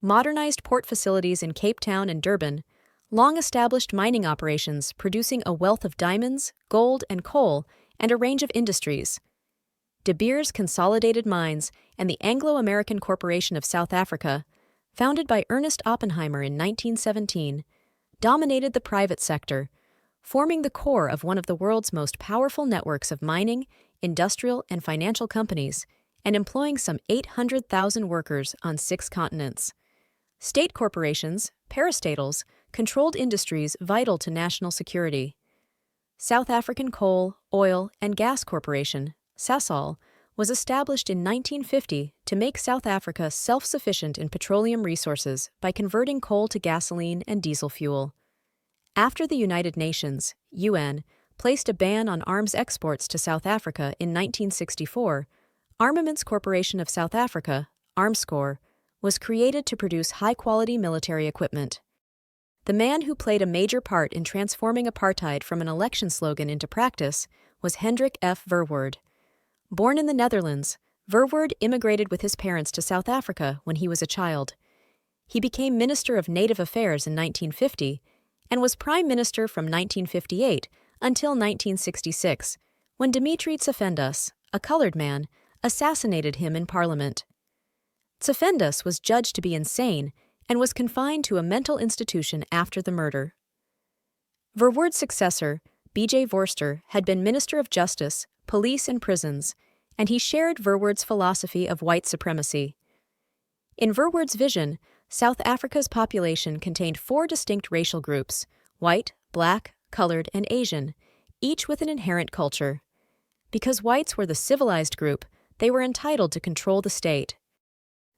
modernized port facilities in Cape Town and Durban, long-established mining operations producing a wealth of diamonds, gold, and coal, and a range of industries. De Beers Consolidated Mines and the Anglo-American Corporation of South Africa, founded by Ernest Oppenheimer in 1917, dominated the private sector, forming the core of one of the world's most powerful networks of mining, industrial, and financial companies, and employing some 800,000 workers on 6 continents. State corporations, parastatals, controlled industries vital to national security. South African Coal, Oil, and Gas Corporation, Sasol, was established in 1950 to make South Africa self-sufficient in petroleum resources by converting coal to gasoline and diesel fuel. After the United Nations, UN, placed a ban on arms exports to South Africa in 1964, Armaments Corporation of South Africa, Armscor, was created to produce high-quality military equipment. The man who played a major part in transforming apartheid from an election slogan into practice was Hendrik F. Verwoerd. Born in the Netherlands, Verwoerd immigrated with his parents to South Africa when he was a child. He became Minister of Native Affairs in 1950 and was Prime Minister from 1958 until 1966, when Dimitri Tsifendas, a colored man, assassinated him in Parliament. Tsifendas was judged to be insane and was confined to a mental institution after the murder. Verwoerd's successor, B.J. Vorster, had been Minister of Justice, Police and Prisons, and he shared Verwoerd's philosophy of white supremacy. In Verwoerd's vision, South Africa's population contained 4 distinct racial groups: white, black, colored, and Asian, each with an inherent culture. Because whites were the civilized group, they were entitled to control the state.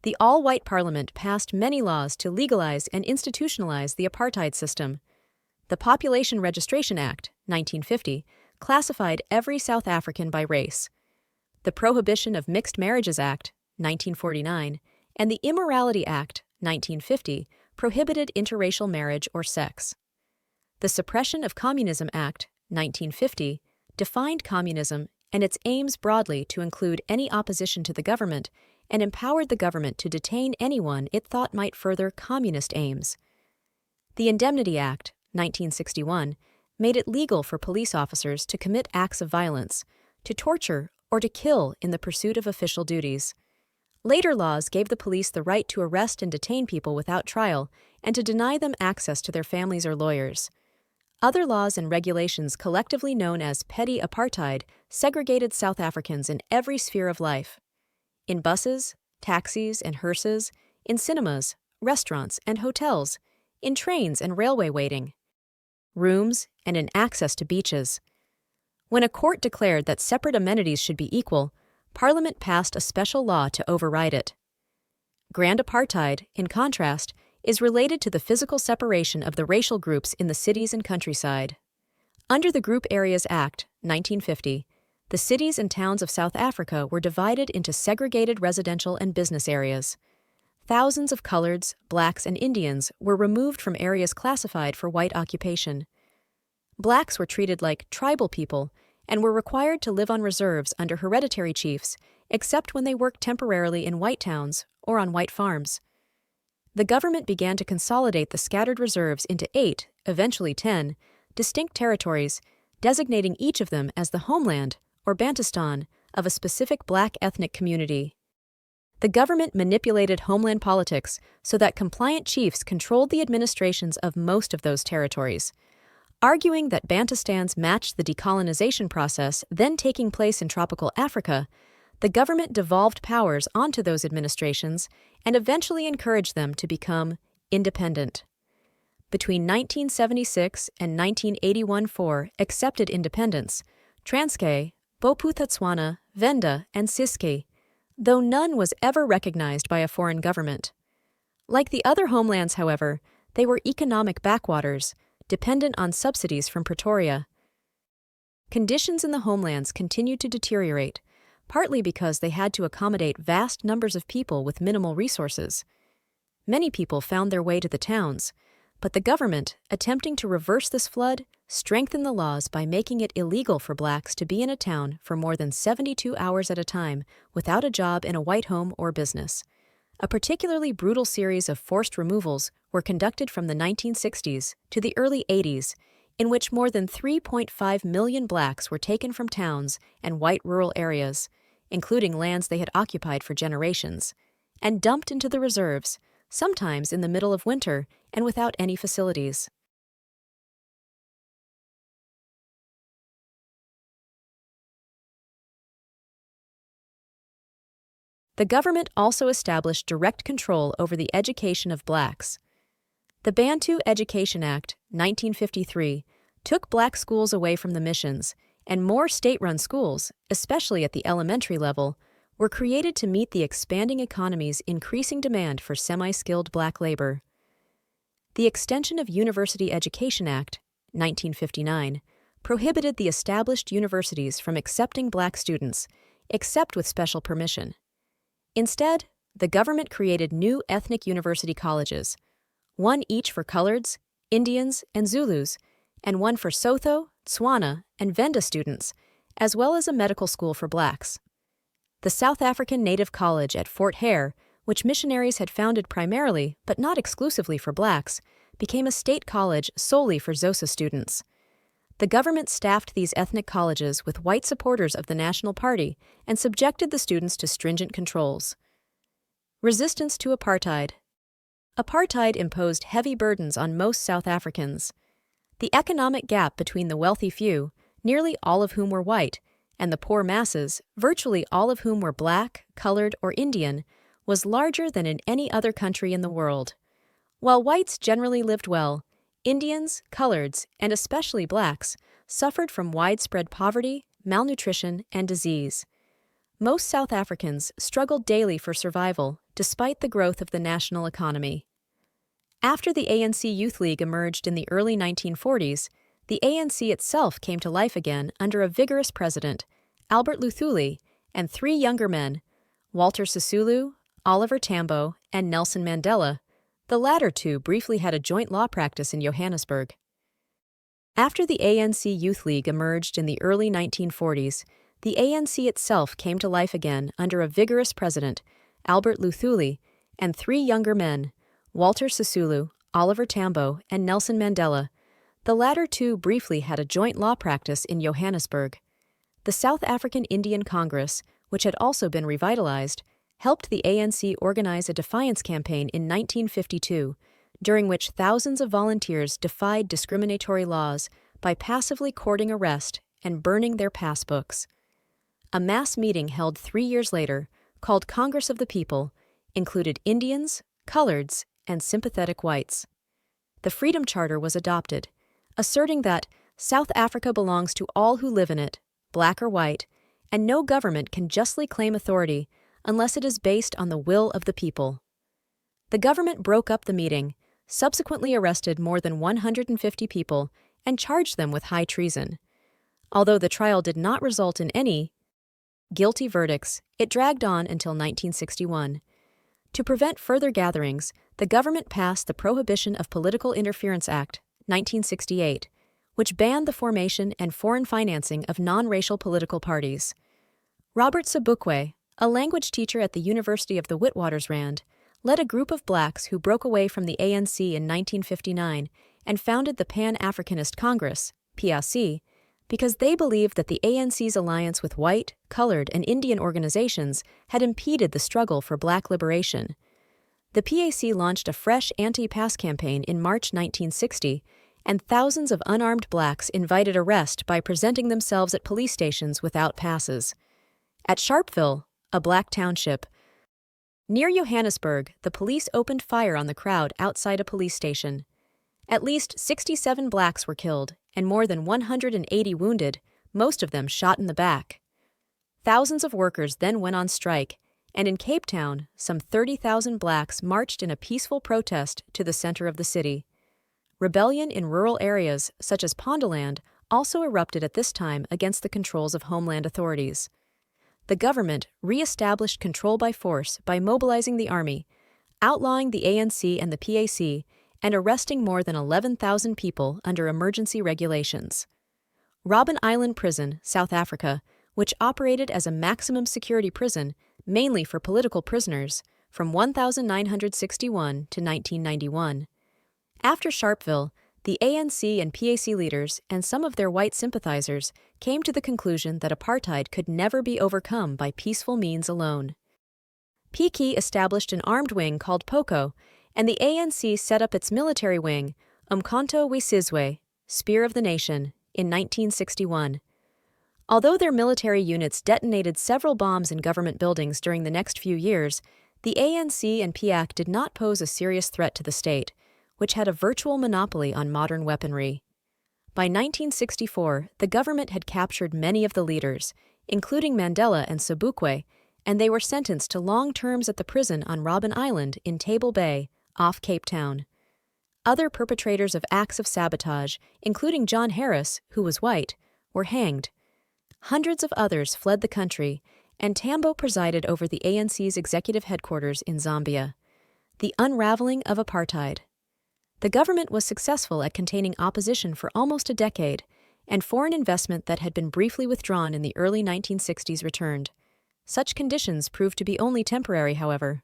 The all-white parliament passed many laws to legalize and institutionalize the apartheid system. The Population Registration Act, 1950, classified every South African by race. The Prohibition of Mixed Marriages Act, 1949, and the Immorality Act, 1950, prohibited interracial marriage or sex. The Suppression of Communism Act, 1950, defined communism and its aims broadly to include any opposition to the government and empowered the government to detain anyone it thought might further communist aims. The Indemnity Act, 1961, made it legal for police officers to commit acts of violence, to torture, or to kill in the pursuit of official duties. Later laws gave the police the right to arrest and detain people without trial and to deny them access to their families or lawyers. Other laws and regulations, collectively known as petty apartheid, segregated South Africans in every sphere of life. In buses, taxis, and hearses, in cinemas, restaurants, and hotels, in trains and railway waiting, rooms, and in access to beaches. When a court declared that separate amenities should be equal, Parliament passed a special law to override it. Grand apartheid, in contrast, is related to the physical separation of the racial groups in the cities and countryside. Under the Group Areas Act, 1950, the cities and towns of South Africa were divided into segregated residential and business areas. Thousands of coloreds, blacks, and Indians were removed from areas classified for white occupation. Blacks were treated like tribal people and were required to live on reserves under hereditary chiefs, except when they worked temporarily in white towns or on white farms. The government began to consolidate the scattered reserves into 8, eventually 10, distinct territories, designating each of them as the homeland, or Bantustan, of a specific black ethnic community. The government manipulated homeland politics so that compliant chiefs controlled the administrations of most of those territories. Arguing that Bantustans matched the decolonization process then taking place in tropical Africa, the government devolved powers onto those administrations and eventually encouraged them to become independent. Between 1976 and 1981-4 accepted independence, Transkei, Bophuthatswana, Venda, and Ciskei, though none was ever recognized by a foreign government. Like the other homelands, however, they were economic backwaters, dependent on subsidies from Pretoria. Conditions in the homelands continued to deteriorate, partly because they had to accommodate vast numbers of people with minimal resources. many people found their way to the towns, but the government, attempting to reverse this flood, strengthened the laws by making it illegal for blacks to be in a town for more than 72 hours at a time without a job in a white home or business. A particularly brutal series of forced removals were conducted from the 1960s to the early 80s, in which more than 3.5 million blacks were taken from towns and white rural areas, including lands they had occupied for generations, and dumped into the reserves, sometimes in the middle of winter and without any facilities. The government also established direct control over the education of blacks. The Bantu Education Act, 1953, took black schools away from the missions, and more state-run schools, especially at the elementary level, were created to meet the expanding economy's increasing demand for semi-skilled black labor. The Extension of University Education Act, 1959, prohibited the established universities from accepting black students, except with special permission. Instead, the government created new ethnic university colleges, one each for Coloreds, Indians, and Zulus, and one for Sotho, Tswana, and Venda students, as well as a medical school for blacks. The South African Native College at Fort Hare, which missionaries had founded primarily, but not exclusively for blacks, became a state college solely for Xhosa students. The government staffed these ethnic colleges with white supporters of the National Party and subjected the students to stringent controls. Resistance to apartheid. Apartheid imposed heavy burdens on most South Africans. The economic gap between the wealthy few, nearly all of whom were white, and the poor masses, virtually all of whom were black, colored, or Indian, was larger than in any other country in the world. While whites generally lived well, Indians, coloreds, and especially blacks, suffered from widespread poverty, malnutrition, and disease. Most South Africans struggled daily for survival, despite the growth of the national economy. After the ANC Youth League emerged in the early 1940s, the ANC itself came to life again under a vigorous president, Albert Luthuli, and three younger men, Walter Sisulu, Oliver Tambo, and Nelson Mandela. The latter two briefly had a joint law practice in Johannesburg. After the ANC Youth League emerged in the early 1940s, the ANC itself came to life again under a vigorous president, Albert Luthuli, and three younger men, Walter Sisulu, Oliver Tambo, and Nelson Mandela. The latter two briefly had a joint law practice in Johannesburg. The South African Indian Congress, which had also been revitalized, helped the ANC organize a defiance campaign in 1952, during which thousands of volunteers defied discriminatory laws by passively courting arrest and burning their passbooks. A mass meeting held 3 years later, called Congress of the People, included Indians, coloreds, and sympathetic whites. The Freedom Charter was adopted, asserting that South Africa belongs to all who live in it, black or white, and no government can justly claim authority unless it is based on the will of the people. The government broke up the meeting, subsequently arrested more than 150 people, and charged them with high treason. Although the trial did not result in any guilty verdicts, it dragged on until 1961. To prevent further gatherings, the government passed the Prohibition of Political Interference Act, 1968, which banned the formation and foreign financing of non-racial political parties. Robert Sobukwe, a language teacher at the University of the Witwatersrand, led a group of blacks who broke away from the ANC in 1959 and founded the Pan-Africanist Congress, PAC, because they believed that the ANC's alliance with white, colored, and Indian organizations had impeded the struggle for black liberation. The PAC launched a fresh anti-pass campaign in March 1960, and thousands of unarmed blacks invited arrest by presenting themselves at police stations without passes. At Sharpeville, a black township near Johannesburg, the police opened fire on the crowd outside a police station. At least 67 blacks were killed and more than 180 wounded, most of them shot in the back. Thousands of workers then went on strike, and in Cape Town, some 30,000 blacks marched in a peaceful protest to the center of the city. Rebellion in rural areas, such as Pondoland, also erupted at this time against the controls of homeland authorities. The government re-established control by force by mobilizing the army, outlawing the ANC and the PAC and arresting more than 11,000 people under emergency regulations. Robben Island Prison, South Africa, which operated as a maximum security prison mainly for political prisoners from 1961 to 1991. After Sharpeville, the ANC and PAC leaders and some of their white sympathizers came to the conclusion that apartheid could never be overcome by peaceful means alone. PK established an armed wing called POCO, and the ANC set up its military wing, Umkhonto we Sizwe, Spear of the Nation, in 1961. Although their military units detonated several bombs in government buildings during the next few years, the ANC and PAC did not pose a serious threat to the state, which had a virtual monopoly on modern weaponry. By 1964, the government had captured many of the leaders, including Mandela and Sobukwe, and they were sentenced to long terms at the prison on Robben Island in Table Bay, off Cape Town. Other perpetrators of acts of sabotage, including John Harris, who was white, were hanged. Hundreds of others fled the country, and Tambo presided over the ANC's executive headquarters in Zambia. The unraveling of apartheid. The government was successful at containing opposition for almost a decade, and foreign investment that had been briefly withdrawn in the early 1960s returned. Such conditions proved to be only temporary, however.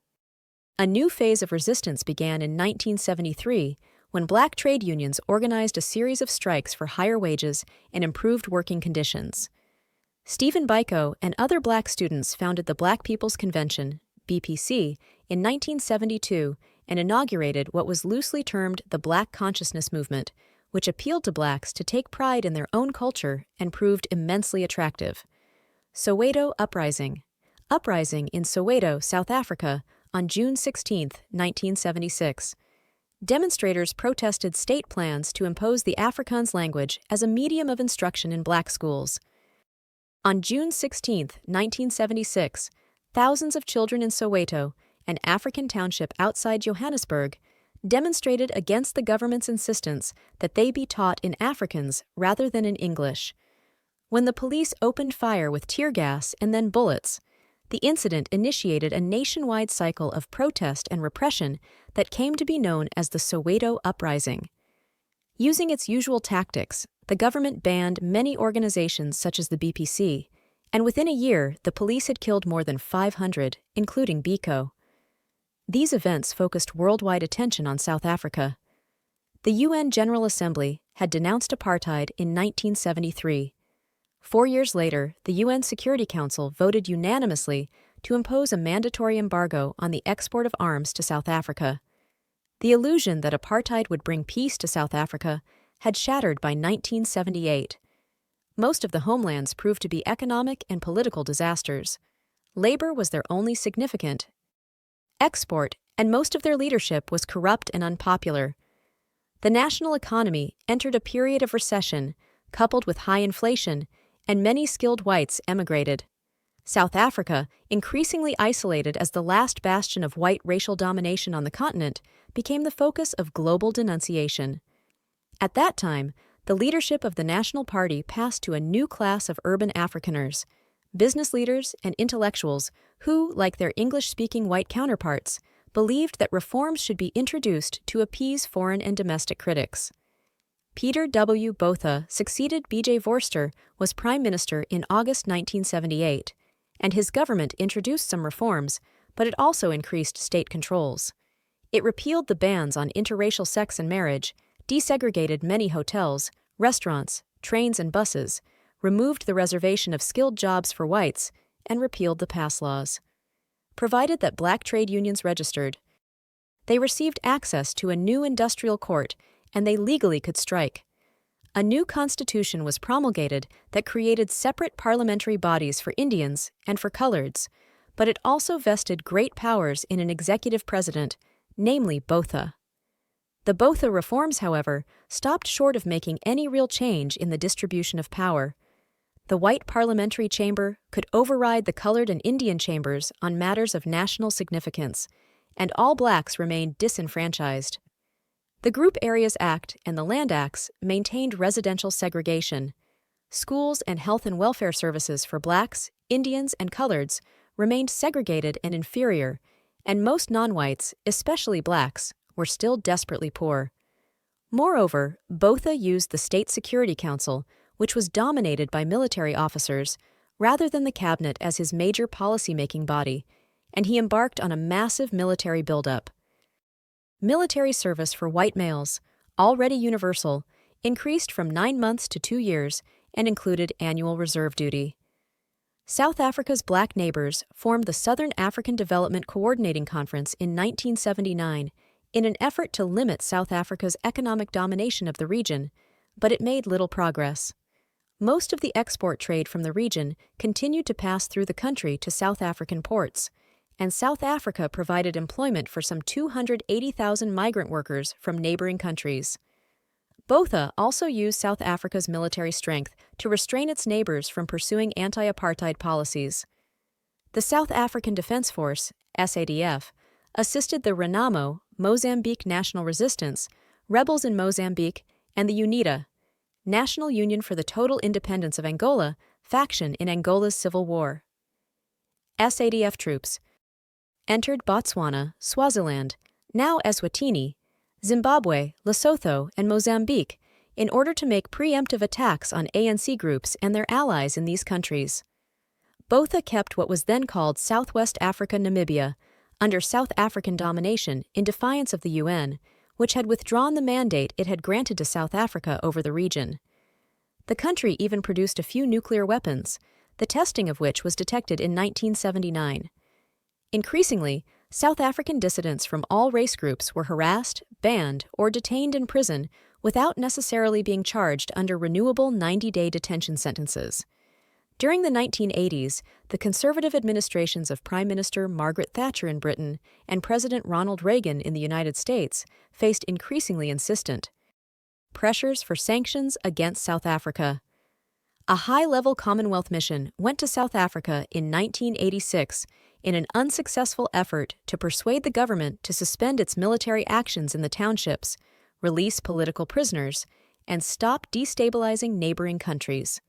A new phase of resistance began in 1973 when black trade unions organized a series of strikes for higher wages and improved working conditions. Stephen Biko and other black students founded the Black People's Convention, BPC, in 1972 and inaugurated what was loosely termed the Black Consciousness Movement, which appealed to blacks to take pride in their own culture and proved immensely attractive. Soweto Uprising. Uprising in Soweto, South Africa, on June 16, 1976. Demonstrators protested state plans to impose the Afrikaans language as a medium of instruction in black schools. On June 16, 1976, thousands of children in Soweto, an African township outside Johannesburg, demonstrated against the government's insistence that they be taught in Afrikaans rather than in English. When the police opened fire with tear gas and then bullets, the incident initiated a nationwide cycle of protest and repression that came to be known as the Soweto Uprising. Using its usual tactics, the government banned many organizations such as the BPC, and within a year the police had killed more than 500, including Biko. These events focused worldwide attention on South Africa. The UN General Assembly had denounced apartheid in 1973. 4 years later, the UN Security Council voted unanimously to impose a mandatory embargo on the export of arms to South Africa. The illusion that apartheid would bring peace to South Africa had shattered by 1978. Most of the homelands proved to be economic and political disasters. Labor was their only significant export, and most of their leadership was corrupt and unpopular. The national economy entered a period of recession, coupled with high inflation, and many skilled whites emigrated. South Africa, increasingly isolated as the last bastion of white racial domination on the continent, became the focus of global denunciation. At that time, the leadership of the National Party passed to a new class of urban Afrikaners, business leaders and intellectuals who, like their English-speaking white counterparts, believed that reforms should be introduced to appease foreign and domestic critics. Peter W. Botha succeeded B.J. Vorster was Prime Minister in August 1978, and his government introduced some reforms, but it also increased state controls. It repealed the bans on interracial sex and marriage, desegregated many hotels, restaurants, trains and buses, removed the reservation of skilled jobs for whites, and repealed the pass laws. Provided that black trade unions registered, they received access to a new industrial court, and they legally could strike. A new constitution was promulgated that created separate parliamentary bodies for Indians and for coloreds, but it also vested great powers in an executive president, namely Botha. The Botha reforms, however, stopped short of making any real change in the distribution of power. The white parliamentary chamber could override the colored and Indian chambers on matters of national significance, and all blacks remained disenfranchised. The Group Areas Act and the Land Acts maintained residential segregation. Schools and health and welfare services for blacks, Indians, and coloreds remained segregated and inferior, and most non-whites, especially blacks, were still desperately poor. Moreover, Botha used the State Security Council, which was dominated by military officers, rather than the cabinet as his major policy-making body, and he embarked on a massive military buildup. Military service for white males, already universal, increased from 9 months to 2 years and included annual reserve duty. South Africa's black neighbors formed the Southern African Development Coordinating Conference in 1979 in an effort to limit South Africa's economic domination of the region, but it made little progress. Most of the export trade from the region continued to pass through the country to South African ports, and South Africa provided employment for some 280,000 migrant workers from neighboring countries. Botha also used South Africa's military strength to restrain its neighbors from pursuing anti-apartheid policies. The South African Defence Force, SADF, assisted the Renamo, Mozambique National Resistance, rebels in Mozambique, and the UNITA, National Union for the Total Independence of Angola, faction in Angola's civil war. SADF troops entered Botswana, Swaziland, now Eswatini, Zimbabwe, Lesotho, and Mozambique in order to make preemptive attacks on ANC groups and their allies in these countries. Botha kept what was then called Southwest Africa Namibia under South African domination in defiance of the UN, which had withdrawn the mandate it had granted to South Africa over the region. The country even produced a few nuclear weapons, the testing of which was detected in 1979. Increasingly, South African dissidents from all race groups were harassed, banned, or detained in prison without necessarily being charged under renewable 90-day detention sentences. During the 1980s, the conservative administrations of Prime Minister Margaret Thatcher in Britain and President Ronald Reagan in the United States faced increasingly insistent pressures for sanctions against South Africa. A high-level Commonwealth mission went to South Africa in 1986 in an unsuccessful effort to persuade the government to suspend its military actions in the townships, release political prisoners, and stop destabilizing neighboring countries.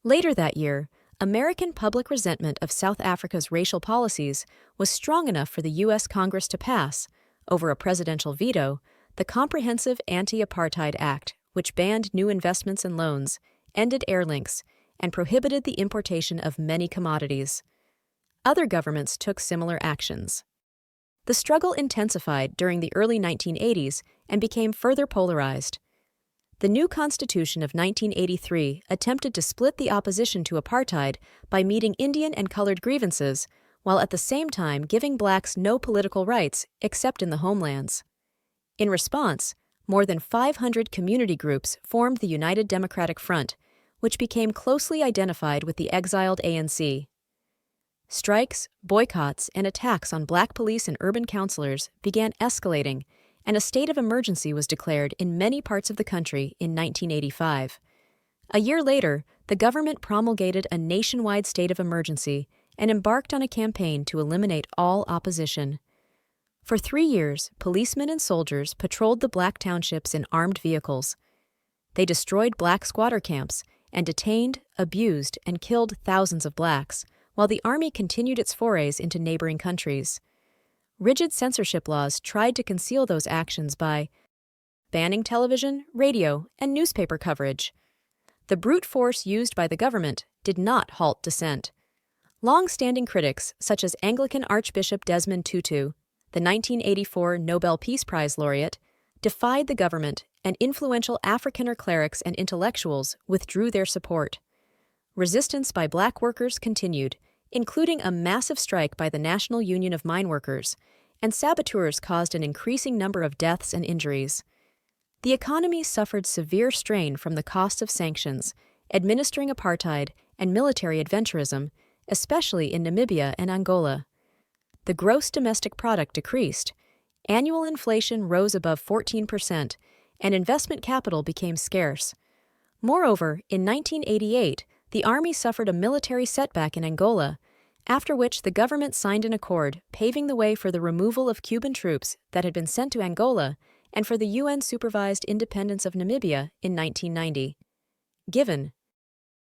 Later that year, American public resentment of South Africa's racial policies was strong enough for the U.S. Congress to pass, over a presidential veto, the Comprehensive Anti-Apartheid Act, which banned new investments and loans, ended airlinks, and prohibited the importation of many commodities. Other governments took similar actions. The struggle intensified during the early 1980s and became further polarized. The new Constitution of 1983 attempted to split the opposition to apartheid by meeting Indian and colored grievances, while at the same time giving blacks no political rights except in the homelands. In response, more than 500 community groups formed the United Democratic Front, which became closely identified with the exiled ANC. Strikes, boycotts, and attacks on black police and urban councilors began escalating, and a state of emergency was declared in many parts of the country in 1985. A year later, the government promulgated a nationwide state of emergency and embarked on a campaign to eliminate all opposition. For 3 years, policemen and soldiers patrolled the black townships in armed vehicles. They destroyed black squatter camps and detained, abused, and killed thousands of blacks, while the army continued its forays into neighboring countries. Rigid censorship laws tried to conceal those actions by banning television, radio, and newspaper coverage. The brute force used by the government did not halt dissent. Long-standing critics, such as Anglican Archbishop Desmond Tutu, the 1984 Nobel Peace Prize laureate, defied the government, and influential Afrikaner clerics and intellectuals withdrew their support. Resistance by black workers continued, including a massive strike by the National Union of Mine Workers, and saboteurs caused an increasing number of deaths and injuries. The economy suffered severe strain from the cost of sanctions, administering apartheid, and military adventurism, especially in Namibia and Angola. The gross domestic product decreased, annual inflation rose above 14%, and investment capital became scarce. Moreover, in 1988, the army suffered a military setback in Angola, after which the government signed an accord paving the way for the removal of Cuban troops that had been sent to Angola and for the UN-supervised independence of Namibia in 1990. Given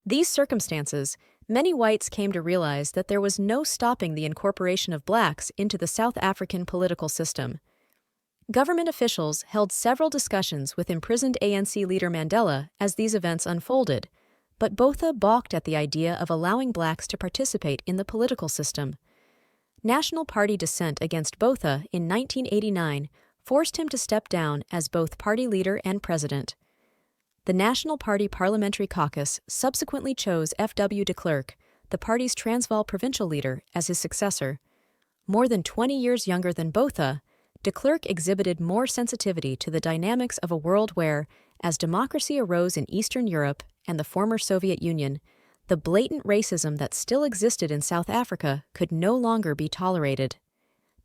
these circumstances, many whites came to realize that there was no stopping the incorporation of blacks into the South African political system. Government officials held several discussions with imprisoned ANC leader Mandela as these events unfolded, but Botha balked at the idea of allowing blacks to participate in the political system. National Party dissent against Botha in 1989 forced him to step down as both party leader and president. The National Party Parliamentary Caucus subsequently chose F.W. de Klerk, the party's Transvaal provincial leader, as his successor. More than 20 years younger than Botha, de Klerk exhibited more sensitivity to the dynamics of a world where, as democracy arose in Eastern Europe and the former Soviet Union, the blatant racism that still existed in South Africa could no longer be tolerated.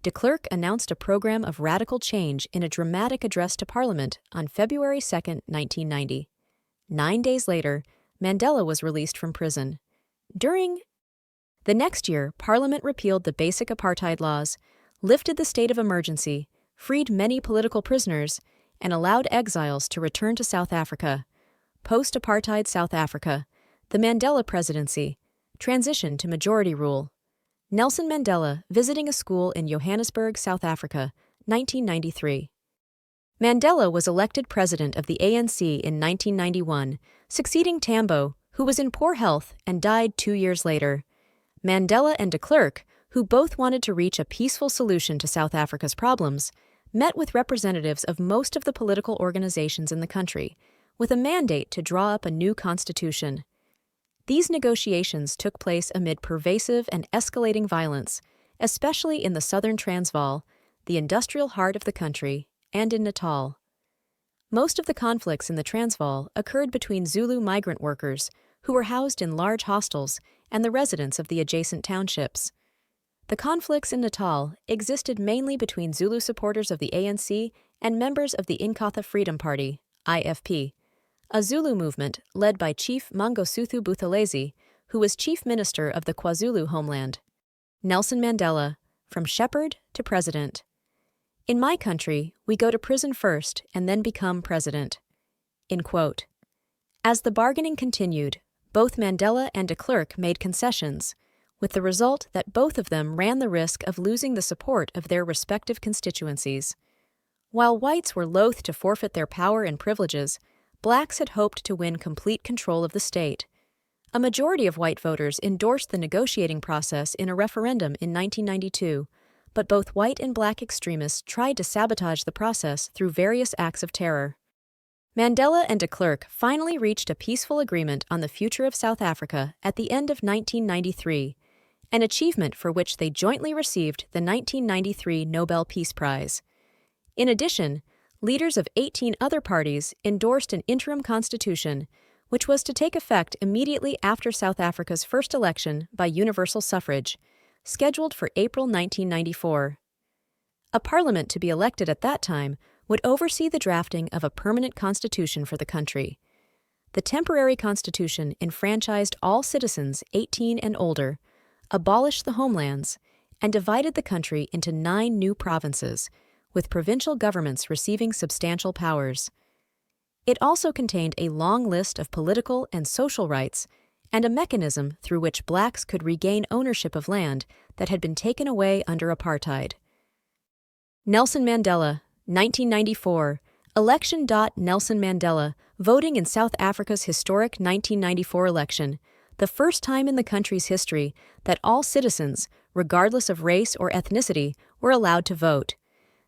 De Klerk announced a program of radical change in a dramatic address to Parliament on February 2, 1990. 9 days later, Mandela was released from prison. During the next year, Parliament repealed the basic apartheid laws, lifted the state of emergency, freed many political prisoners, and allowed exiles to return to South Africa. Post-apartheid South Africa, the Mandela presidency, transition to majority rule. Nelson Mandela visiting a school in Johannesburg, South Africa, 1993. Mandela was elected president of the ANC in 1991, succeeding Tambo, who was in poor health and died 2 years later. Mandela and de Klerk, who both wanted to reach a peaceful solution to South Africa's problems, met with representatives of most of the political organizations in the country, with a mandate to draw up a new constitution. These negotiations took place amid pervasive and escalating violence, especially in the southern Transvaal, the industrial heart of the country, and in Natal. Most of the conflicts in the Transvaal occurred between Zulu migrant workers, who were housed in large hostels, and the residents of the adjacent townships. The conflicts in Natal existed mainly between Zulu supporters of the ANC and members of the Inkatha Freedom Party, IFP, a Zulu movement led by Chief Mangosuthu Buthelezi, who was chief minister of the KwaZulu homeland. Nelson Mandela, from shepherd to president. In my country, we go to prison first and then become president. In quote. As the bargaining continued, both Mandela and de Klerk made concessions, with the result that both of them ran the risk of losing the support of their respective constituencies. While whites were loath to forfeit their power and privileges, blacks had hoped to win complete control of the state. A majority of white voters endorsed the negotiating process in a referendum in 1992, but both white and black extremists tried to sabotage the process through various acts of terror. Mandela and de Klerk finally reached a peaceful agreement on the future of South Africa at the end of 1993, an achievement for which they jointly received the 1993 Nobel Peace Prize. In addition, leaders of 18 other parties endorsed an interim constitution, which was to take effect immediately after South Africa's first election by universal suffrage, scheduled for April 1994. A parliament to be elected at that time would oversee the drafting of a permanent constitution for the country. The temporary constitution enfranchised all citizens 18 and older, abolished the homelands, and divided the country into 9 new provinces, with provincial governments receiving substantial powers. It also contained a long list of political and social rights and a mechanism through which blacks could regain ownership of land that had been taken away under apartheid. Nelson Mandela, 1994, election. Nelson Mandela, voting in South Africa's historic 1994 election, the first time in the country's history that all citizens, regardless of race or ethnicity, were allowed to vote.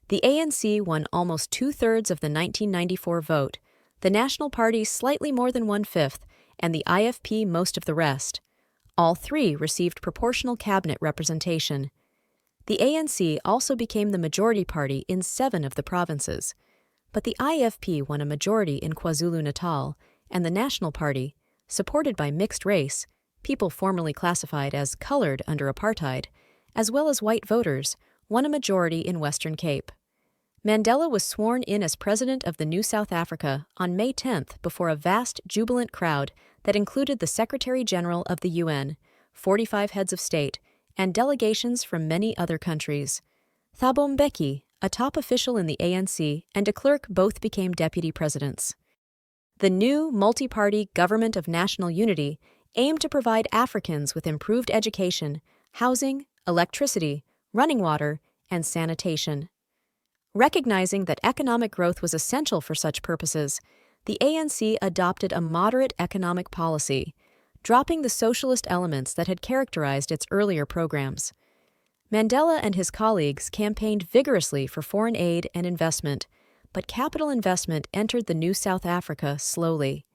The ANC won almost 2/3 of the 1994 vote, the National Party slightly more than 1/5, and the IFP most of the rest. All three received proportional cabinet representation. The ANC also became the majority party in 7 of the provinces, but the IFP won a majority in KwaZulu-Natal, and the National Party, supported by mixed race, people formerly classified as colored under apartheid, as well as white voters, won a majority in Western Cape. Mandela was sworn in as president of the new South Africa on May 10th before a vast, jubilant crowd that included the Secretary-General of the UN, 45 heads of state, and delegations from many other countries. Thabo Mbeki, a top official in the ANC, and de Klerk both became deputy presidents. The new multi-party Government of National Unity aimed to provide Africans with improved education, housing, electricity, running water, and sanitation. Recognizing that economic growth was essential for such purposes, the ANC adopted a moderate economic policy, dropping the socialist elements that had characterized its earlier programs. Mandela and his colleagues campaigned vigorously for foreign aid and investment, but capital investment entered the new South Africa slowly.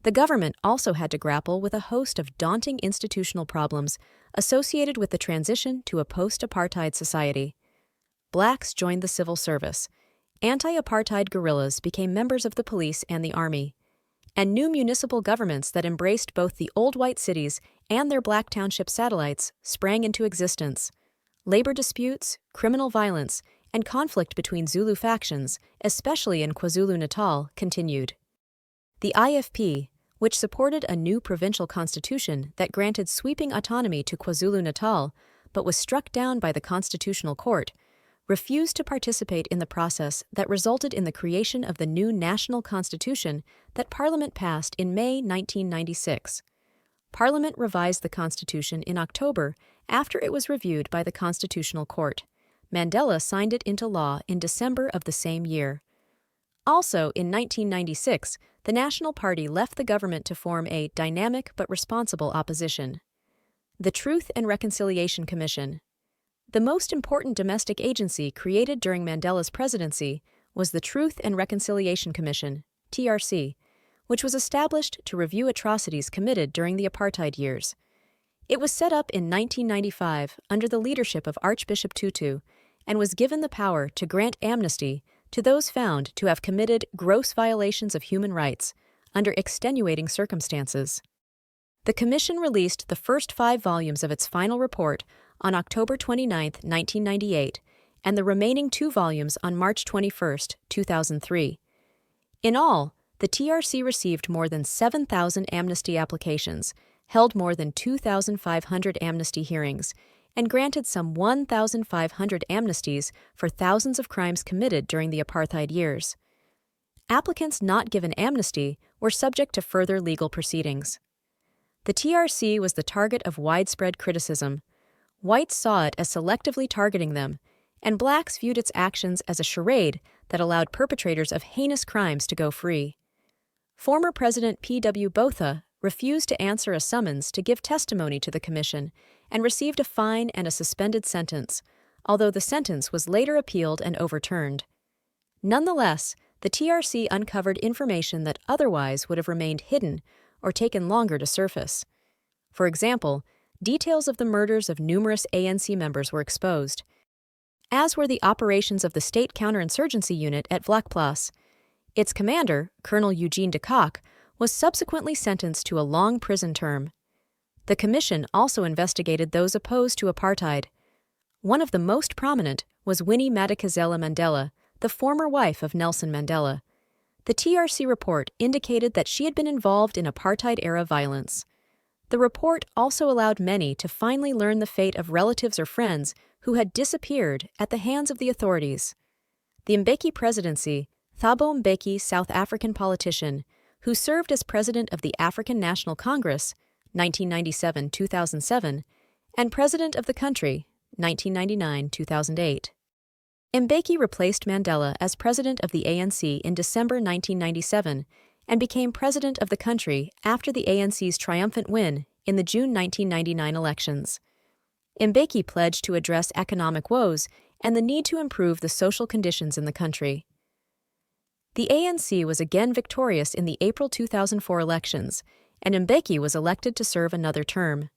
The government also had to grapple with a host of daunting institutional problems associated with the transition to a post-apartheid society. Blacks joined the civil service, anti-apartheid guerrillas became members of the police and the army, and new municipal governments that embraced both the old white cities and their black township satellites sprang into existence. Labor disputes, criminal violence, and conflict between Zulu factions, especially in KwaZulu-Natal, continued. The IFP, which supported a new provincial constitution that granted sweeping autonomy to KwaZulu-Natal but was struck down by the Constitutional Court, refused to participate in the process that resulted in the creation of the new national constitution that Parliament passed in May 1996. Parliament revised the constitution in October after it was reviewed by the Constitutional Court. Mandela signed it into law in December of the same year. Also, in 1996, the National Party left the government to form a dynamic but responsible opposition. The Truth and Reconciliation Commission. The most important domestic agency created during Mandela's presidency was the Truth and Reconciliation Commission, TRC, which was established to review atrocities committed during the apartheid years. It was set up in 1995 under the leadership of Archbishop Tutu and was given the power to grant amnesty to those found to have committed gross violations of human rights under extenuating circumstances. The Commission released the first 5 volumes of its final report on October 29, 1998, and the remaining 2 volumes on March 21, 2003. In all, the TRC received more than 7,000 amnesty applications, held more than 2,500 amnesty hearings, and granted some 1,500 amnesties for thousands of crimes committed during the apartheid years. Applicants not given amnesty were subject to further legal proceedings. The TRC was the target of widespread criticism. Whites saw it as selectively targeting them, and blacks viewed its actions as a charade that allowed perpetrators of heinous crimes to go free. Former President P.W. Botha refused to answer a summons to give testimony to the commission and received a fine and a suspended sentence, although the sentence was later appealed and overturned. Nonetheless, the TRC uncovered information that otherwise would have remained hidden or taken longer to surface. For example, details of the murders of numerous ANC members were exposed, as were the operations of the State Counterinsurgency Unit at Vlakplaas. Its commander, Colonel Eugene de Kock, was subsequently sentenced to a long prison term. The commission also investigated those opposed to apartheid. One of the most prominent was Winnie Madikizela Mandela, the former wife of Nelson Mandela. The TRC report indicated that she had been involved in apartheid-era violence. The report also allowed many to finally learn the fate of relatives or friends who had disappeared at the hands of the authorities. The Mbeki presidency, Thabo Mbeki, South African politician, who served as president of the African National Congress, 1997-2007, and president of the country, 1999-2008. Mbeki replaced Mandela as president of the ANC in December 1997 and became president of the country after the ANC's triumphant win in the June 1999 elections. Mbeki pledged to address economic woes and the need to improve the social conditions in the country. The ANC was again victorious in the April 2004 elections, and Mbeki was elected to serve another term.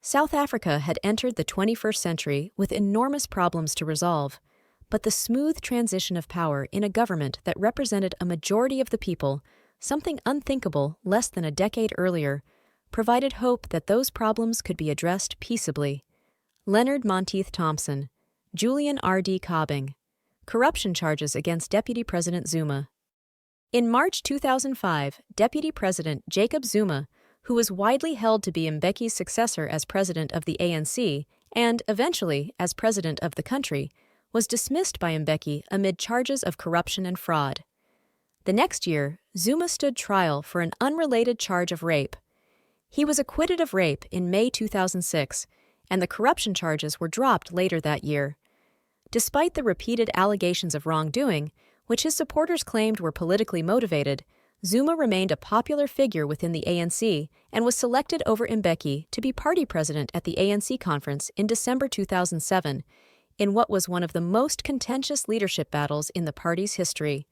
South Africa had entered the 21st century with enormous problems to resolve, but the smooth transition of power in a government that represented a majority of the people, something unthinkable less than a decade earlier, provided hope that those problems could be addressed peaceably. Leonard Monteith Thompson, Julian R.D. Cobbing. Corruption charges against Deputy President Zuma. In March 2005, Deputy President Jacob Zuma, who was widely held to be Mbeki's successor as president of the ANC and, eventually, as president of the country, was dismissed by Mbeki amid charges of corruption and fraud. The next year, Zuma stood trial for an unrelated charge of rape. He was acquitted of rape in May 2006, and the corruption charges were dropped later that year. Despite the repeated allegations of wrongdoing, which his supporters claimed were politically motivated, Zuma remained a popular figure within the ANC and was selected over Mbeki to be party president at the ANC conference in December 2007, in what was one of the most contentious leadership battles in the party's history.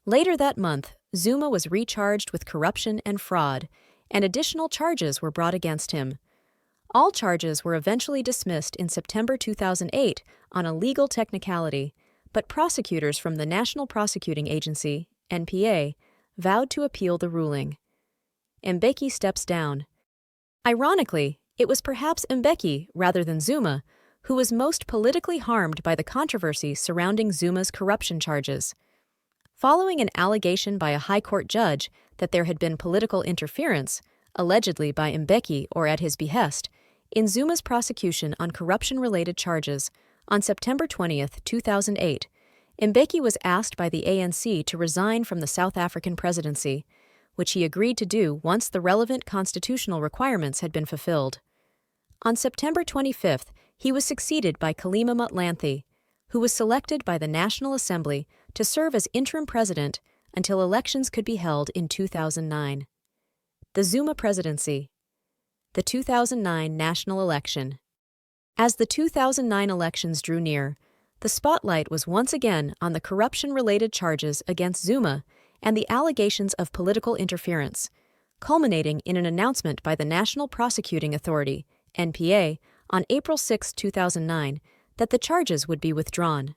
Later that month, Zuma was recharged with corruption and fraud, and additional charges were brought against him. All charges were eventually dismissed in September 2008 on a legal technicality, but prosecutors from the National Prosecuting Agency, NPA, vowed to appeal the ruling. Mbeki steps down. Ironically, it was perhaps Mbeki, rather than Zuma, who was most politically harmed by the controversy surrounding Zuma's corruption charges. Following an allegation by a high court judge that there had been political interference, allegedly by Mbeki or at his behest, in Zuma's prosecution on corruption-related charges, on September 20, 2008, Mbeki was asked by the ANC to resign from the South African presidency, which he agreed to do once the relevant constitutional requirements had been fulfilled. On September 25, he was succeeded by Kgalema Motlanthe, who was selected by the National Assembly to serve as interim president until elections could be held in 2009. The Zuma presidency. The 2009 national election. As the 2009 elections drew near, the spotlight was once again on the corruption-related charges against Zuma and the allegations of political interference, culminating in an announcement by the National Prosecuting Authority, NPA, on April 6, 2009, that the charges would be withdrawn.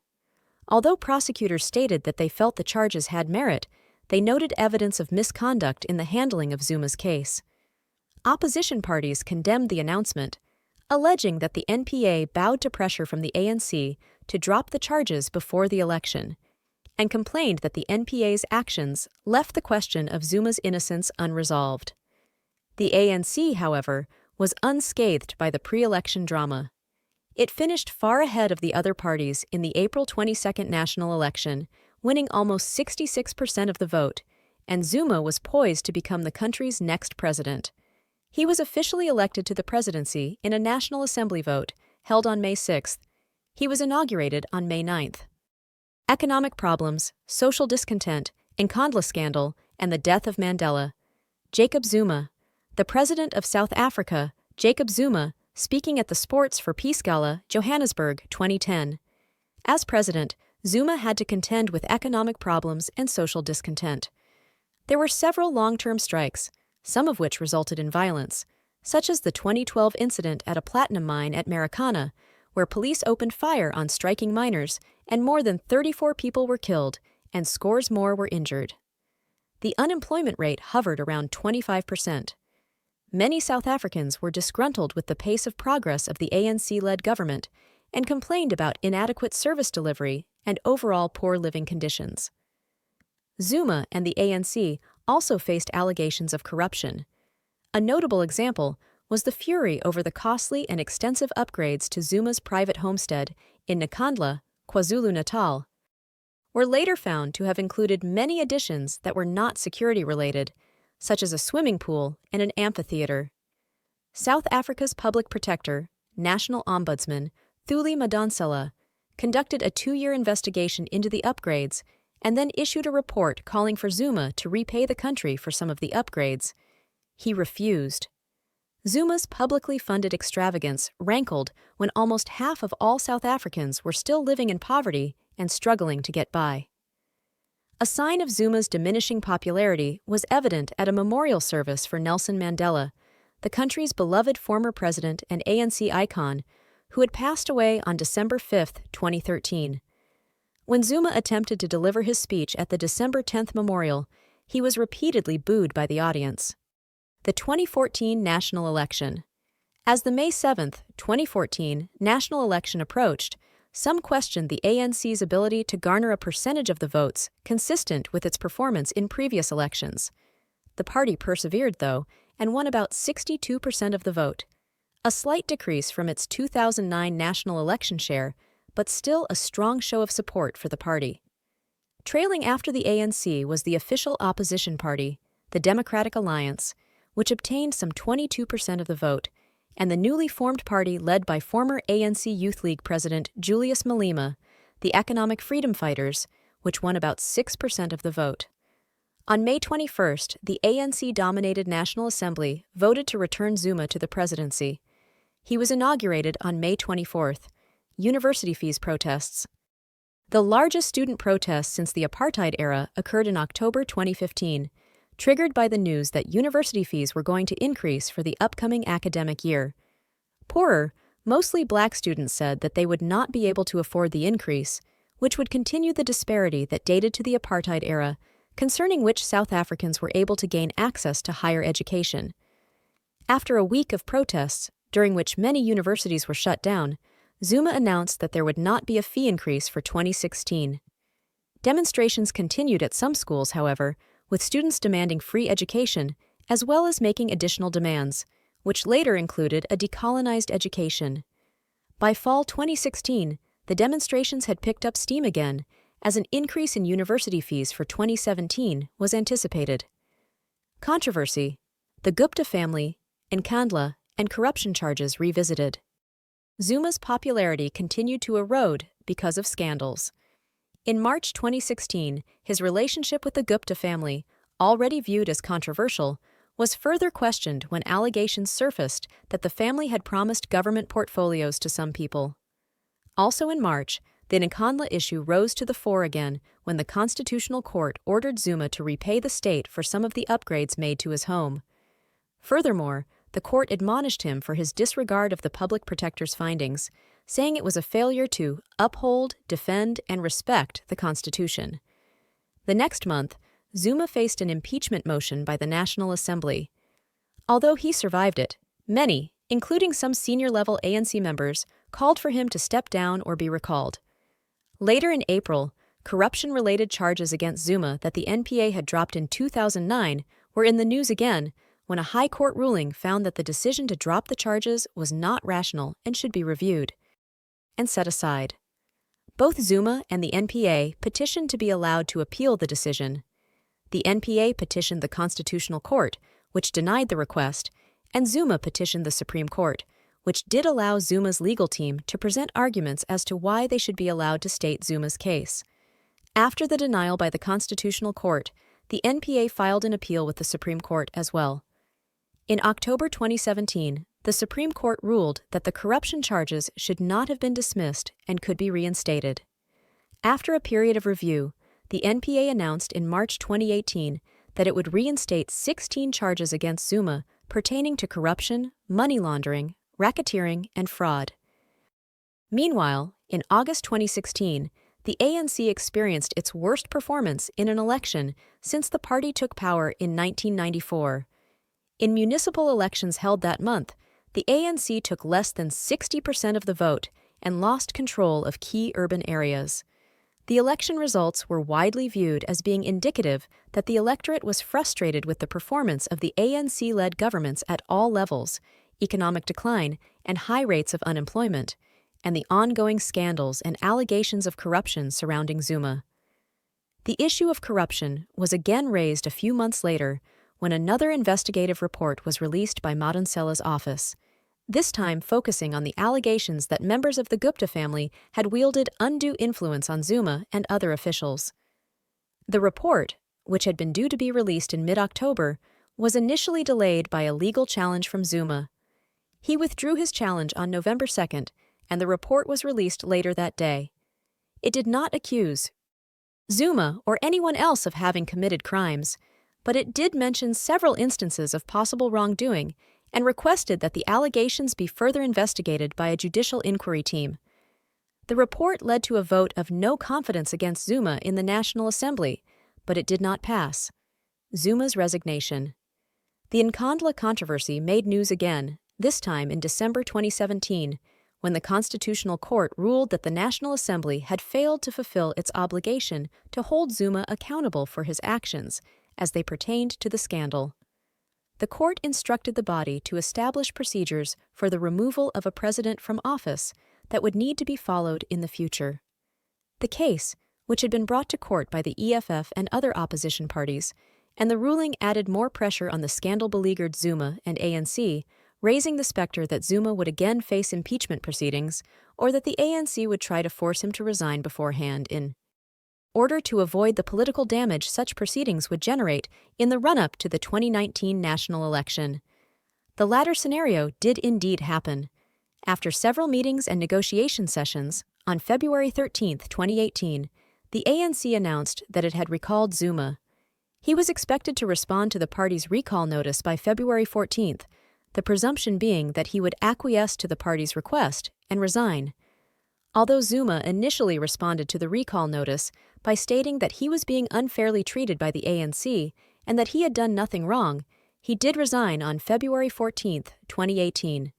Although prosecutors stated that they felt the charges had merit, they noted evidence of misconduct in the handling of Zuma's case. Opposition parties condemned the announcement, alleging that the NPA bowed to pressure from the ANC to drop the charges before the election, and complained that the NPA's actions left the question of Zuma's innocence unresolved. The ANC, however, was unscathed by the pre-election drama. It finished far ahead of the other parties in the April 22 national election, winning almost 66% of the vote, and Zuma was poised to become the country's next president. He was officially elected to the presidency in a National Assembly vote held on May 6. He was inaugurated on May 9. Economic problems, social discontent, Nkandla scandal, and the death of Mandela. Jacob Zuma. The president of South Africa, Jacob Zuma, speaking at the Sports for Peace Gala, Johannesburg, 2010. As president, Zuma had to contend with economic problems and social discontent. There were several long-term strikes, some of which resulted in violence, such as the 2012 incident at a platinum mine at Marikana, where police opened fire on striking miners and more than 34 people were killed and scores more were injured. The unemployment rate hovered around 25%. Many South Africans were disgruntled with the pace of progress of the ANC-led government and complained about inadequate service delivery and overall poor living conditions. Zuma and the ANC also faced allegations of corruption. A notable example was the fury over the costly and extensive upgrades to Zuma's private homestead in Nkandla, KwaZulu-Natal, were later found to have included many additions that were not security-related, such as a swimming pool and an amphitheater. South Africa's public protector, National Ombudsman, Thuli Madonsela, conducted a 2-year investigation into the upgrades and then issued a report calling for Zuma to repay the country for some of the upgrades. He refused. Zuma's publicly funded extravagance rankled when almost half of all South Africans were still living in poverty and struggling to get by. A sign of Zuma's diminishing popularity was evident at a memorial service for Nelson Mandela, the country's beloved former president and ANC icon, who had passed away on December 5, 2013. When Zuma attempted to deliver his speech at the December 10th memorial, he was repeatedly booed by the audience. The 2014 national election. As the May 7, 2014 national election approached, some questioned the ANC's ability to garner a percentage of the votes consistent with its performance in previous elections. The party persevered, though, and won about 62% of the vote, a slight decrease from its 2009 national election share, but still a strong show of support for the party. Trailing after the ANC was the official opposition party, the Democratic Alliance, which obtained some 22% of the vote, and the newly formed party led by former ANC Youth League President Julius Malema, the Economic Freedom Fighters, which won about 6% of the vote. On May 21st, the ANC-dominated National Assembly voted to return Zuma to the presidency. He was inaugurated on May 24th. University fees protests. The largest student protest since the apartheid era occurred in October 2015, triggered by the news that university fees were going to increase for the upcoming academic year. Poorer, mostly black students said that they would not be able to afford the increase, which would continue the disparity that dated to the apartheid era, concerning which South Africans were able to gain access to higher education. After a week of protests, during which many universities were shut down, Zuma announced that there would not be a fee increase for 2016. Demonstrations continued at some schools, however, with students demanding free education, as well as making additional demands, which later included a decolonized education. By fall 2016, the demonstrations had picked up steam again, as an increase in university fees for 2017 was anticipated. Controversy: the Gupta family, Nkandla, and corruption charges revisited. Zuma's popularity continued to erode because of scandals. In March 2016, his relationship with the Gupta family, already viewed as controversial, was further questioned when allegations surfaced that the family had promised government portfolios to some people. Also in March, the Nkandla issue rose to the fore again when the Constitutional Court ordered Zuma to repay the state for some of the upgrades made to his home. Furthermore, the court admonished him for his disregard of the public protector's findings, saying it was a failure to uphold, defend, and respect the Constitution. The next month, Zuma faced an impeachment motion by the National Assembly. Although he survived it, many, including some senior-level ANC members, called for him to step down or be recalled. Later in April, corruption-related charges against Zuma that the NPA had dropped in 2009 were in the news again when a high court ruling found that the decision to drop the charges was not rational and should be reviewed and set aside. Both Zuma and the NPA petitioned to be allowed to appeal the decision. The NPA petitioned the Constitutional Court, which denied the request, and Zuma petitioned the Supreme Court, which did allow Zuma's legal team to present arguments as to why they should be allowed to state Zuma's case. After the denial by the Constitutional Court, the NPA filed an appeal with the Supreme Court as well. In October 2017, the Supreme Court ruled that the corruption charges should not have been dismissed and could be reinstated. After a period of review, the NPA announced in March 2018 that it would reinstate 16 charges against Zuma pertaining to corruption, money laundering, racketeering, and fraud. Meanwhile, in August 2016, the ANC experienced its worst performance in an election since the party took power in 1994. In municipal elections held that month, the ANC took less than 60% of the vote and lost control of key urban areas. The election results were widely viewed as being indicative that the electorate was frustrated with the performance of the ANC-led governments at all levels, economic decline, and high rates of unemployment, and the ongoing scandals and allegations of corruption surrounding Zuma. The issue of corruption was again raised a few months later when another investigative report was released by Madonsela's office, this time focusing on the allegations that members of the Gupta family had wielded undue influence on Zuma and other officials. The report, which had been due to be released in mid-October, was initially delayed by a legal challenge from Zuma. He withdrew his challenge on November 2nd, and the report was released later that day. It did not accuse Zuma or anyone else of having committed crimes, but it did mention several instances of possible wrongdoing and requested that the allegations be further investigated by a judicial inquiry team. The report led to a vote of no confidence against Zuma in the National Assembly, but it did not pass. Zuma's resignation. The Nkandla controversy made news again, this time in December 2017, when the Constitutional Court ruled that the National Assembly had failed to fulfill its obligation to hold Zuma accountable for his actions as they pertained to the scandal. The court instructed the body to establish procedures for the removal of a president from office that would need to be followed in the future. The case, which had been brought to court by the EFF and other opposition parties, and the ruling added more pressure on the scandal-beleaguered Zuma and ANC, raising the specter that Zuma would again face impeachment proceedings or that the ANC would try to force him to resign beforehand in order to avoid the political damage such proceedings would generate in the run-up to the 2019 national election. The latter scenario did indeed happen. After several meetings and negotiation sessions, on February 13, 2018, the ANC announced that it had recalled Zuma. He was expected to respond to the party's recall notice by February 14th, the presumption being that he would acquiesce to the party's request and resign. Although Zuma initially responded to the recall notice by stating that he was being unfairly treated by the ANC and that he had done nothing wrong, he did resign on February 14, 2018.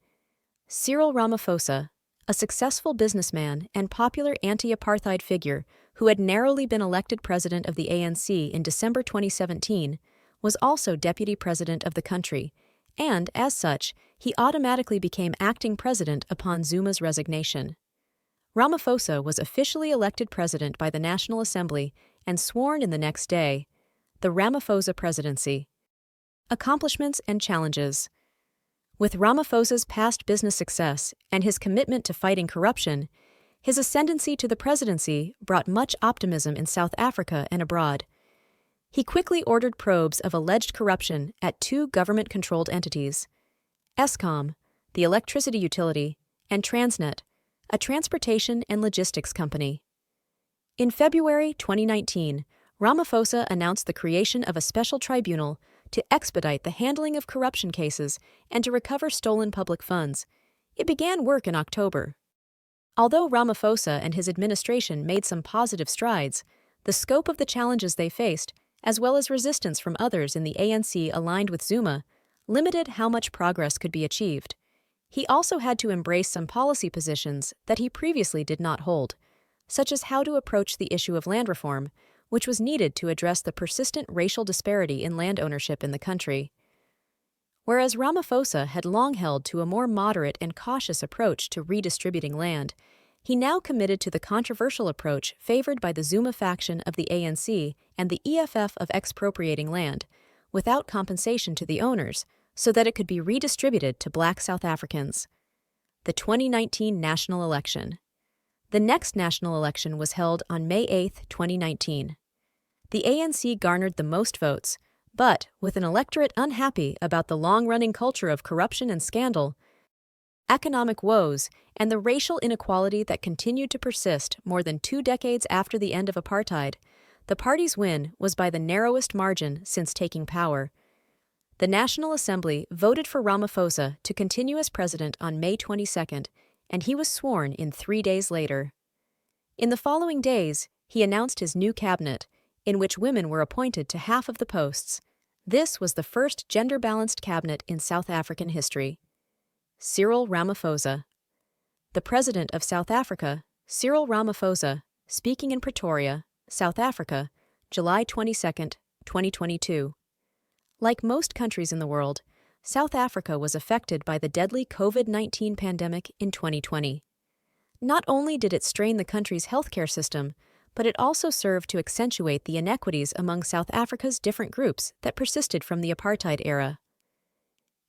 Cyril Ramaphosa, a successful businessman and popular anti-apartheid figure who had narrowly been elected president of the ANC in December 2017, was also deputy president of the country, and, as such, he automatically became acting president upon Zuma's resignation. Ramaphosa was officially elected president by the National Assembly and sworn in the next day. The Ramaphosa presidency. Accomplishments and challenges. With Ramaphosa's past business success and his commitment to fighting corruption, his ascendancy to the presidency brought much optimism in South Africa and abroad. He quickly ordered probes of alleged corruption at two government-controlled entities, Eskom, the electricity utility, and Transnet, a transportation and logistics company. In February 2019, Ramaphosa announced the creation of a special tribunal to expedite the handling of corruption cases and to recover stolen public funds. It began work in October. Although Ramaphosa and his administration made some positive strides, the scope of the challenges they faced, as well as resistance from others in the ANC aligned with Zuma, limited how much progress could be achieved. He also had to embrace some policy positions that he previously did not hold, such as how to approach the issue of land reform, which was needed to address the persistent racial disparity in land ownership in the country. Whereas Ramaphosa had long held to a more moderate and cautious approach to redistributing land, he now committed to the controversial approach favored by the Zuma faction of the ANC and the EFF of expropriating land, without compensation to the owners, so that it could be redistributed to Black South Africans. The 2019 national election. The next national election was held on May 8, 2019. The ANC garnered the most votes, but, with an electorate unhappy about the long-running culture of corruption and scandal, economic woes, and the racial inequality that continued to persist more than 2 decades after the end of apartheid, the party's win was by the narrowest margin since taking power. The National Assembly voted for Ramaphosa to continue as president on May 22, and he was sworn in 3 days later. In the following days, he announced his new cabinet, in which women were appointed to half of the posts. This was the first gender-balanced cabinet in South African history. Cyril Ramaphosa. The President of South Africa, Cyril Ramaphosa, speaking in Pretoria, South Africa, July 22, 2022. Like most countries in the world, South Africa was affected by the deadly COVID-19 pandemic in 2020. Not only did it strain the country's healthcare system, but it also served to accentuate the inequities among South Africa's different groups that persisted from the apartheid era.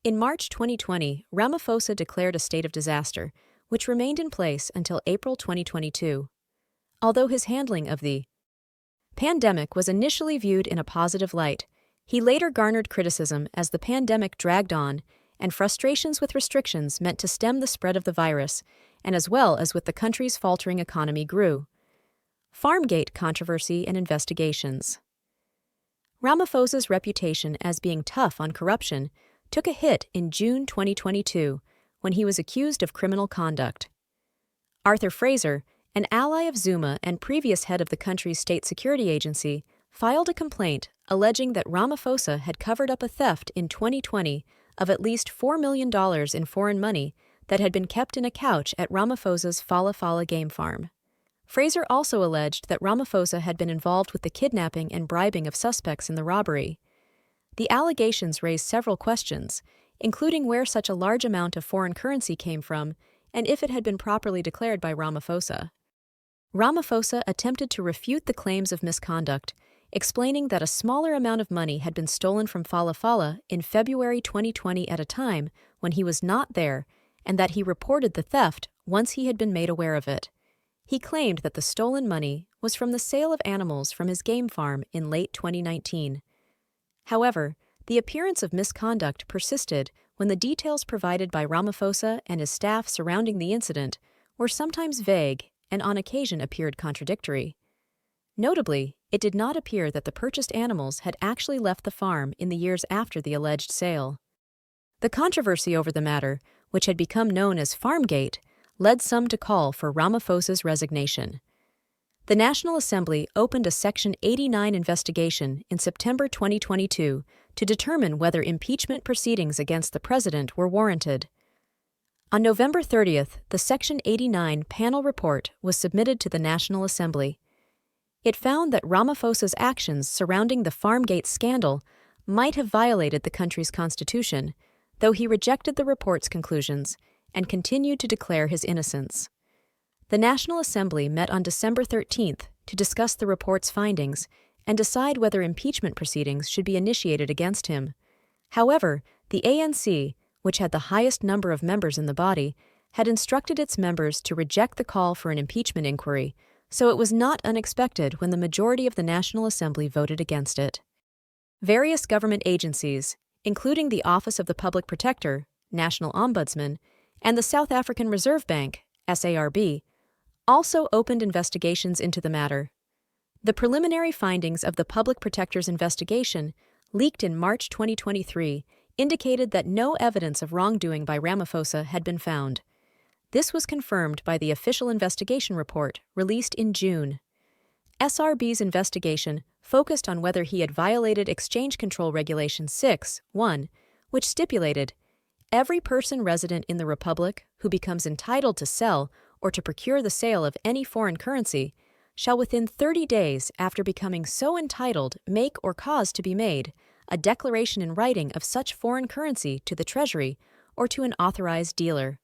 In March 2020, Ramaphosa declared a state of disaster, which remained in place until April 2022. Although his handling of the pandemic was initially viewed in a positive light, he later garnered criticism as the pandemic dragged on and frustrations with restrictions meant to stem the spread of the virus, and as well as with the country's faltering economy grew. Farmgate controversy and investigations. Ramaphosa's reputation as being tough on corruption took a hit in June 2022 when he was accused of criminal conduct. Arthur Fraser, an ally of Zuma and previous head of the country's state security agency, filed a complaint alleging that Ramaphosa had covered up a theft in 2020 of at least $4 million in foreign money that had been kept in a couch at Ramaphosa's Fala Fala game farm. Fraser also alleged that Ramaphosa had been involved with the kidnapping and bribing of suspects in the robbery. The allegations raised several questions, including where such a large amount of foreign currency came from and if it had been properly declared by Ramaphosa. Ramaphosa attempted to refute the claims of misconduct, explaining that a smaller amount of money had been stolen from Falafala in February 2020 at a time when he was not there, and that he reported the theft once he had been made aware of it. He claimed that the stolen money was from the sale of animals from his game farm in late 2019. However, the appearance of misconduct persisted when the details provided by Ramaphosa and his staff surrounding the incident were sometimes vague and on occasion appeared contradictory. Notably, it did not appear that the purchased animals had actually left the farm in the years after the alleged sale. The controversy over the matter, which had become known as Farmgate, led some to call for Ramaphosa's resignation. The National Assembly opened a Section 89 investigation in September 2022 to determine whether impeachment proceedings against the president were warranted. On November 30th, the Section 89 panel report was submitted to the National Assembly. It found that Ramaphosa's actions surrounding the Farmgate scandal might have violated the country's constitution, though he rejected the report's conclusions and continued to declare his innocence. The National Assembly met on December 13th to discuss the report's findings and decide whether impeachment proceedings should be initiated against him. However, the ANC, which had the highest number of members in the body, had instructed its members to reject the call for an impeachment inquiry, so it was not unexpected when the majority of the National Assembly voted against it. Various government agencies, including the Office of the Public Protector, National Ombudsman, and the South African Reserve Bank, SARB, also opened investigations into the matter. The preliminary findings of the Public Protector's investigation, leaked in March 2023, indicated that no evidence of wrongdoing by Ramaphosa had been found. This was confirmed by the official investigation report released in June. SRB's investigation focused on whether he had violated Exchange Control Regulation 6(1), which stipulated, "Every person resident in the Republic who becomes entitled to sell or to procure the sale of any foreign currency shall within 30 days after becoming so entitled make or cause to be made a declaration in writing of such foreign currency to the Treasury or to an authorized dealer."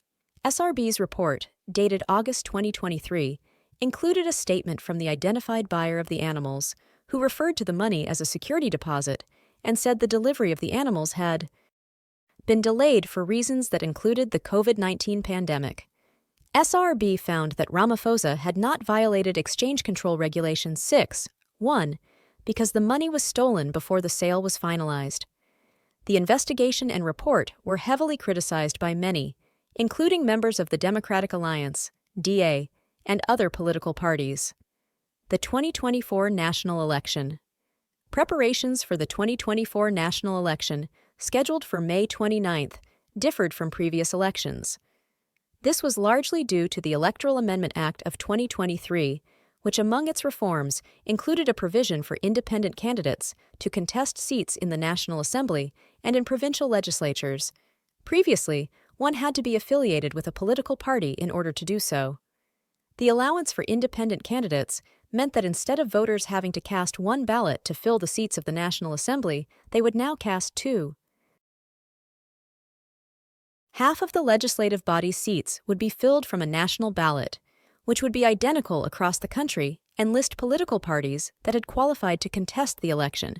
SRB's report, dated August 2023, included a statement from the identified buyer of the animals, who referred to the money as a security deposit and said the delivery of the animals had been delayed for reasons that included the COVID-19 pandemic. SRB found that Ramaphosa had not violated Exchange Control Regulation 6(1) because the money was stolen before the sale was finalized. The investigation and report were heavily criticized by many, including members of the Democratic Alliance, DA, and other political parties. The 2024 national election. Preparations for the 2024 national election, scheduled for May 29th, differed from previous elections. This was largely due to the Electoral Amendment Act of 2023, which among its reforms included a provision for independent candidates to contest seats in the National Assembly and in provincial legislatures. Previously, one had to be affiliated with a political party in order to do so. The allowance for independent candidates meant that instead of voters having to cast one ballot to fill the seats of the National Assembly, they would now cast two. Half of the legislative body's seats would be filled from a national ballot, which would be identical across the country and list political parties that had qualified to contest the election,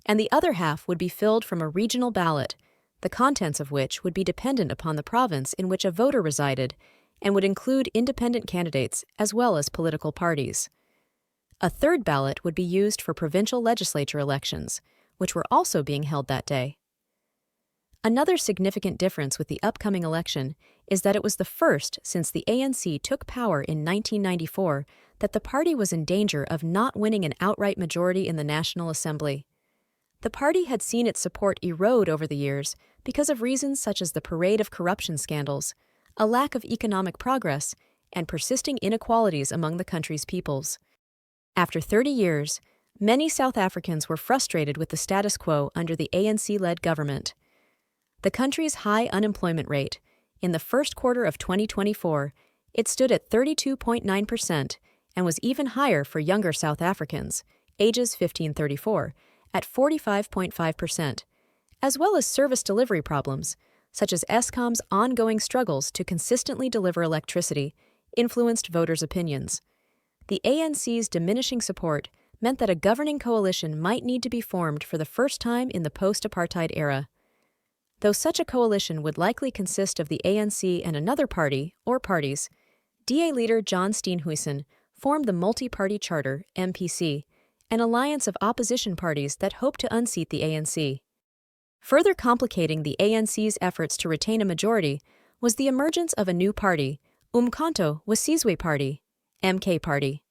and the other half would be filled from a regional ballot, the contents of which would be dependent upon the province in which a voter resided and would include independent candidates as well as political parties. A third ballot would be used for provincial legislature elections, which were also being held that day. Another significant difference with the upcoming election is that it was the first since the ANC took power in 1994 that the party was in danger of not winning an outright majority in the National Assembly. The party had seen its support erode over the years because of reasons such as the parade of corruption scandals, a lack of economic progress, and persisting inequalities among the country's peoples. After 30 years, many South Africans were frustrated with the status quo under the ANC-led government. The country's high unemployment rate, in the first quarter of 2024, it stood at 32.9% and was even higher for younger South Africans, ages 15-34, at 45.5%, as well as service delivery problems, such as Eskom's ongoing struggles to consistently deliver electricity, influenced voters' opinions. The ANC's diminishing support meant that a governing coalition might need to be formed for the first time in the post-apartheid era. Though such a coalition would likely consist of the ANC and another party, or parties, DA leader John Steenhuisen formed the Multi-Party Charter, MPC, an alliance of opposition parties that hoped to unseat the ANC. Further complicating the ANC's efforts to retain a majority was the emergence of a new party, Umkhonto weSizwe Party, MK Party.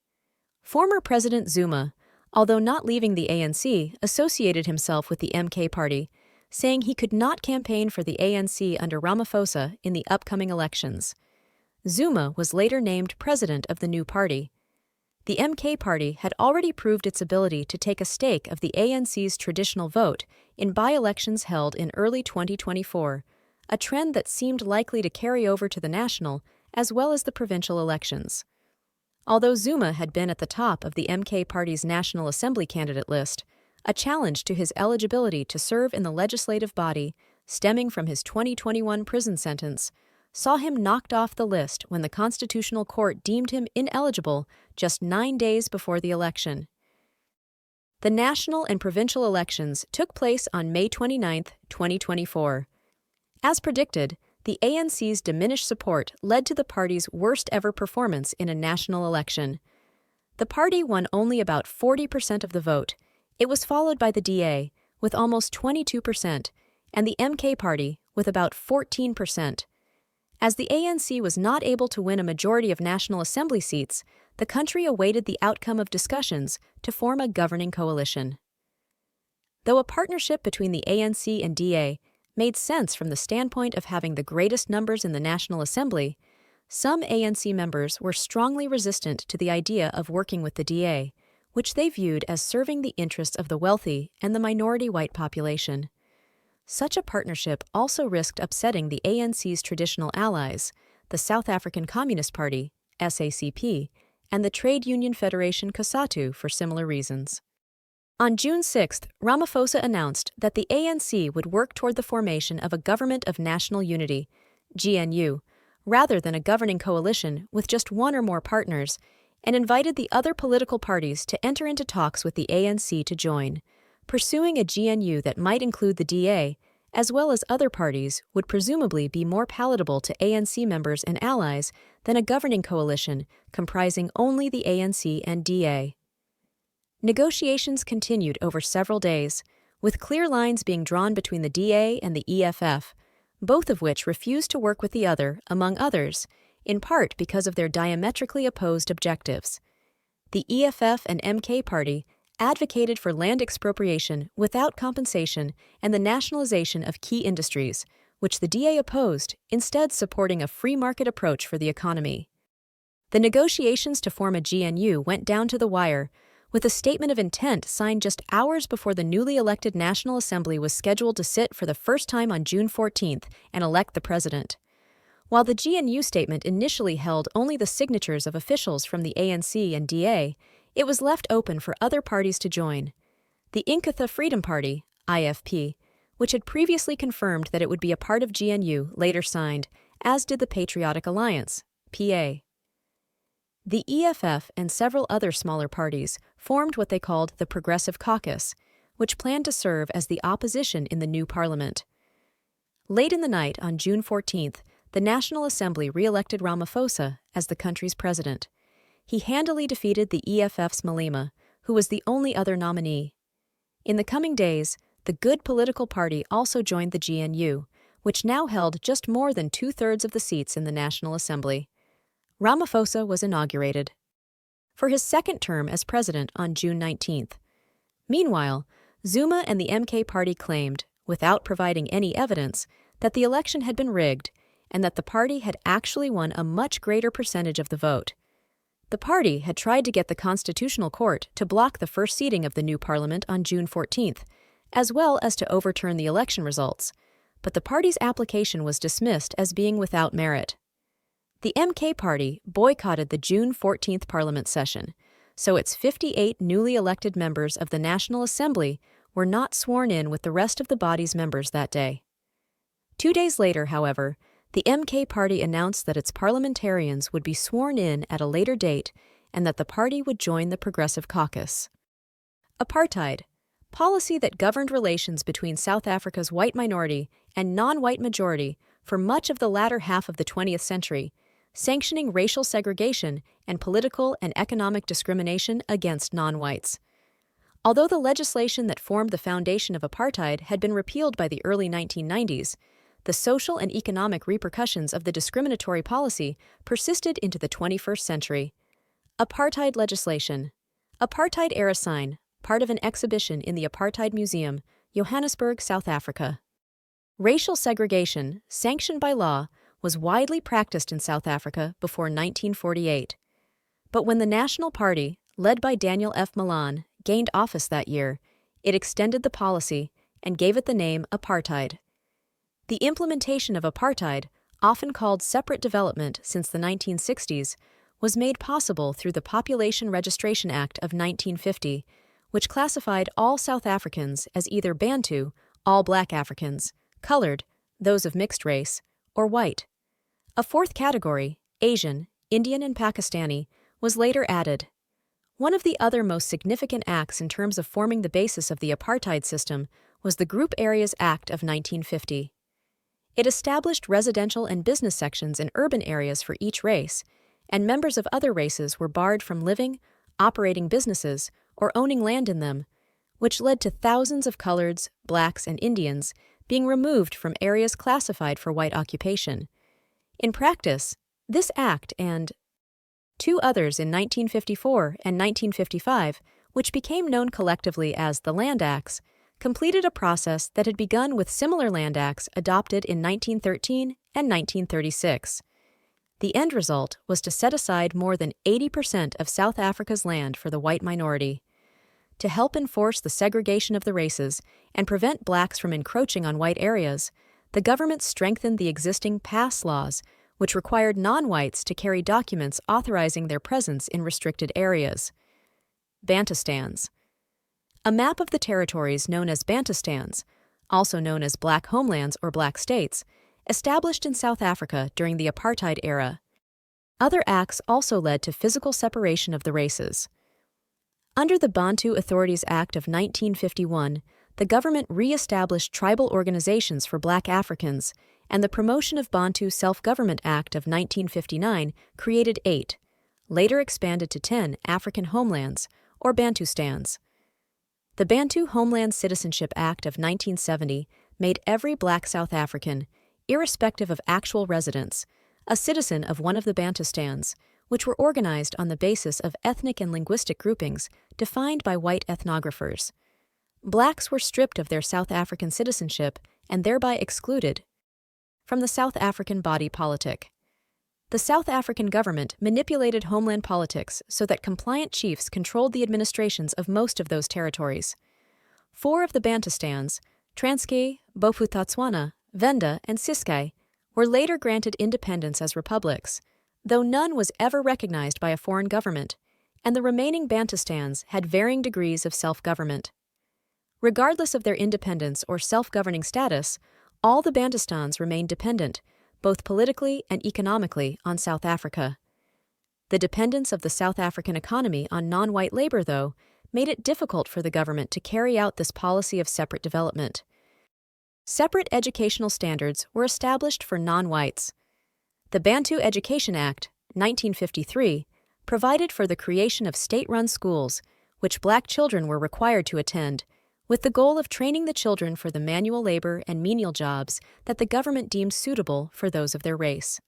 Former President Zuma, although not leaving the ANC, associated himself with the MK Party, saying he could not campaign for the ANC under Ramaphosa in the upcoming elections. Zuma was later named president of the new party. The MK Party had already proved its ability to take a stake of the ANC's traditional vote in by-elections held in early 2024, a trend that seemed likely to carry over to the national as well as the provincial elections. Although Zuma had been at the top of the MK Party's National Assembly candidate list, a challenge to his eligibility to serve in the legislative body, stemming from his 2021 prison sentence, saw him knocked off the list when the Constitutional Court deemed him ineligible just 9 days before the election. The national and provincial elections took place on May 29, 2024. As predicted, the ANC's diminished support led to the party's worst-ever performance in a national election. The party won only about 40% of the vote. It was followed by the DA, with almost 22%, and the MK Party, with about 14%. As the ANC was not able to win a majority of National Assembly seats, the country awaited the outcome of discussions to form a governing coalition. Though a partnership between the ANC and DA made sense from the standpoint of having the greatest numbers in the National Assembly, some ANC members were strongly resistant to the idea of working with the DA, which they viewed as serving the interests of the wealthy and the minority white population. Such a partnership also risked upsetting the ANC's traditional allies, the South African Communist Party, SACP, and the Trade Union Federation COSATU for similar reasons. On June 6, Ramaphosa announced that the ANC would work toward the formation of a Government of National Unity, GNU, rather than a governing coalition with just one or more partners, and invited the other political parties to enter into talks with the ANC to join. Pursuing a GNU that might include the DA, as well as other parties, would presumably be more palatable to ANC members and allies than a governing coalition comprising only the ANC and DA. Negotiations continued over several days, with clear lines being drawn between the DA and the EFF, both of which refused to work with the other, among others, in part because of their diametrically opposed objectives. The EFF and MK Party advocated for land expropriation without compensation and the nationalization of key industries, which the DA opposed, instead supporting a free market approach for the economy. The negotiations to form a GNU went down to the wire, with a statement of intent signed just hours before the newly elected National Assembly was scheduled to sit for the first time on June 14th and elect the president. While the GNU statement initially held only the signatures of officials from the ANC and DA, it was left open for other parties to join. The Inkatha Freedom Party, IFP, which had previously confirmed that it would be a part of GNU, later signed, as did the Patriotic Alliance, PA. The EFF and several other smaller parties formed what they called the Progressive Caucus, which planned to serve as the opposition in the new parliament. Late in the night on June 14th, the National Assembly re-elected Ramaphosa as the country's president. He handily defeated the EFF's Malema, who was the only other nominee. In the coming days, the Good Political Party also joined the GNU, which now held just more than two-thirds of the seats in the National Assembly. Ramaphosa was inaugurated for his second term as president on June 19th. Meanwhile, Zuma and the MK Party claimed, without providing any evidence, that the election had been rigged and that the party had actually won a much greater percentage of the vote. The party had tried to get the Constitutional Court to block the first seating of the new parliament on June 14th, as well as to overturn the election results, but the party's application was dismissed as being without merit. The MK Party boycotted the June 14th Parliament session, so its 58 newly elected members of the National Assembly were not sworn in with the rest of the body's members that day. 2 days later, however, the MK Party announced that its parliamentarians would be sworn in at a later date and that the party would join the Progressive Caucus. Apartheid, policy that governed relations between South Africa's white minority and non-white majority for much of the latter half of the 20th century, sanctioning racial segregation and political and economic discrimination against non-whites. Although the legislation that formed the foundation of apartheid had been repealed by the early 1990s, the social and economic repercussions of the discriminatory policy persisted into the 21st century. Apartheid legislation. Apartheid-era sign, part of an exhibition in the Apartheid Museum, Johannesburg, South Africa. Racial segregation, sanctioned by law, was widely practiced in South Africa before 1948. But when the National Party, led by Daniel F. Malan, gained office that year, it extended the policy and gave it the name apartheid. The implementation of apartheid, often called separate development since the 1960s, was made possible through the Population Registration Act of 1950, which classified all South Africans as either Bantu, all black Africans, colored, those of mixed race, or white. A fourth category, Asian, Indian, and Pakistani, was later added. One of the other most significant acts in terms of forming the basis of the apartheid system was the Group Areas Act of 1950. It established residential and business sections in urban areas for each race, and members of other races were barred from living, operating businesses, or owning land in them, which led to thousands of coloreds, blacks, and Indians being removed from areas classified for white occupation. In practice, this act and two others in 1954 and 1955, which became known collectively as the Land Acts, completed a process that had begun with similar Land Acts adopted in 1913 and 1936. The end result was to set aside more than 80% of South Africa's land for the white minority. To help enforce the segregation of the races and prevent blacks from encroaching on white areas, the government strengthened the existing pass laws, which required non-whites to carry documents authorizing their presence in restricted areas. Bantustans. A map of the territories known as Bantustans, also known as Black Homelands or Black States, established in South Africa during the apartheid era. Other acts also led to physical separation of the races. Under the Bantu Authorities Act of 1951, the government re-established tribal organizations for black Africans, and the Promotion of Bantu Self-Government Act of 1959 created 8, later expanded to 10 African homelands, or Bantustans. The Bantu Homeland Citizenship Act of 1970 made every black South African, irrespective of actual residence, a citizen of one of the Bantustans, which were organized on the basis of ethnic and linguistic groupings defined by white ethnographers. Blacks were stripped of their South African citizenship and thereby excluded from the South African body politic. The South African government manipulated homeland politics so that compliant chiefs controlled the administrations of most of those territories. 4 of the Bantustans, Transkei, Bophuthatswana, Venda, and Ciskei, were later granted independence as republics, though none was ever recognized by a foreign government, and the remaining Bantustans had varying degrees of self-government. Regardless of their independence or self-governing status, all the Bantustans remained dependent, both politically and economically, on South Africa. The dependence of the South African economy on non-white labor, though, made it difficult for the government to carry out this policy of separate development. Separate educational standards were established for non-whites. The Bantu Education Act, 1953, provided for the creation of state-run schools, which black children were required to attend, with the goal of training the children for the manual labor and menial jobs that the government deemed suitable for those of their race.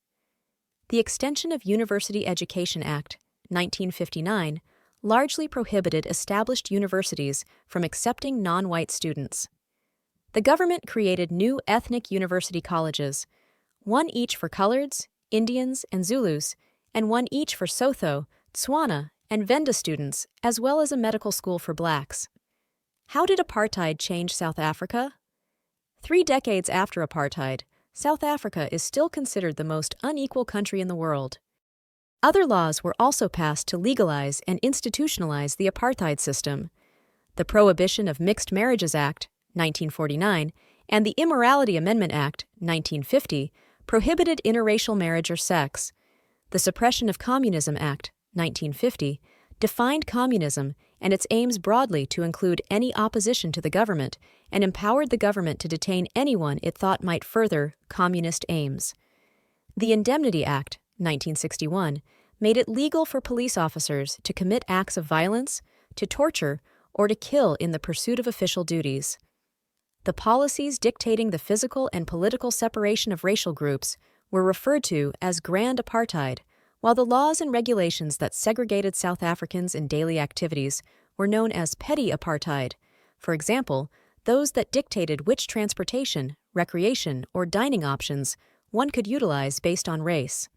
The Extension of University Education Act, 1959, largely prohibited established universities from accepting non-white students. The government created new ethnic university colleges, one each for coloreds, Indians, and Zulus, and one each for Sotho, Tswana, and Venda students, as well as a medical school for blacks. How did apartheid change South Africa? 3 decades after apartheid, South Africa is still considered the most unequal country in the world. Other laws were also passed to legalize and institutionalize the apartheid system. The Prohibition of Mixed Marriages Act, 1949, and the Immorality Amendment Act, 1950, prohibited interracial marriage or sex. The Suppression of Communism Act, 1950, defined communism and its aims broadly to include any opposition to the government, and empowered the government to detain anyone it thought might further communist aims. The Indemnity Act, 1961, made it legal for police officers to commit acts of violence, to torture, or to kill in the pursuit of official duties. The policies dictating the physical and political separation of racial groups were referred to as Grand Apartheid, while the laws and regulations that segregated South Africans in daily activities were known as Petty Apartheid. For example, those that dictated which transportation, recreation, or dining options one could utilize based on race.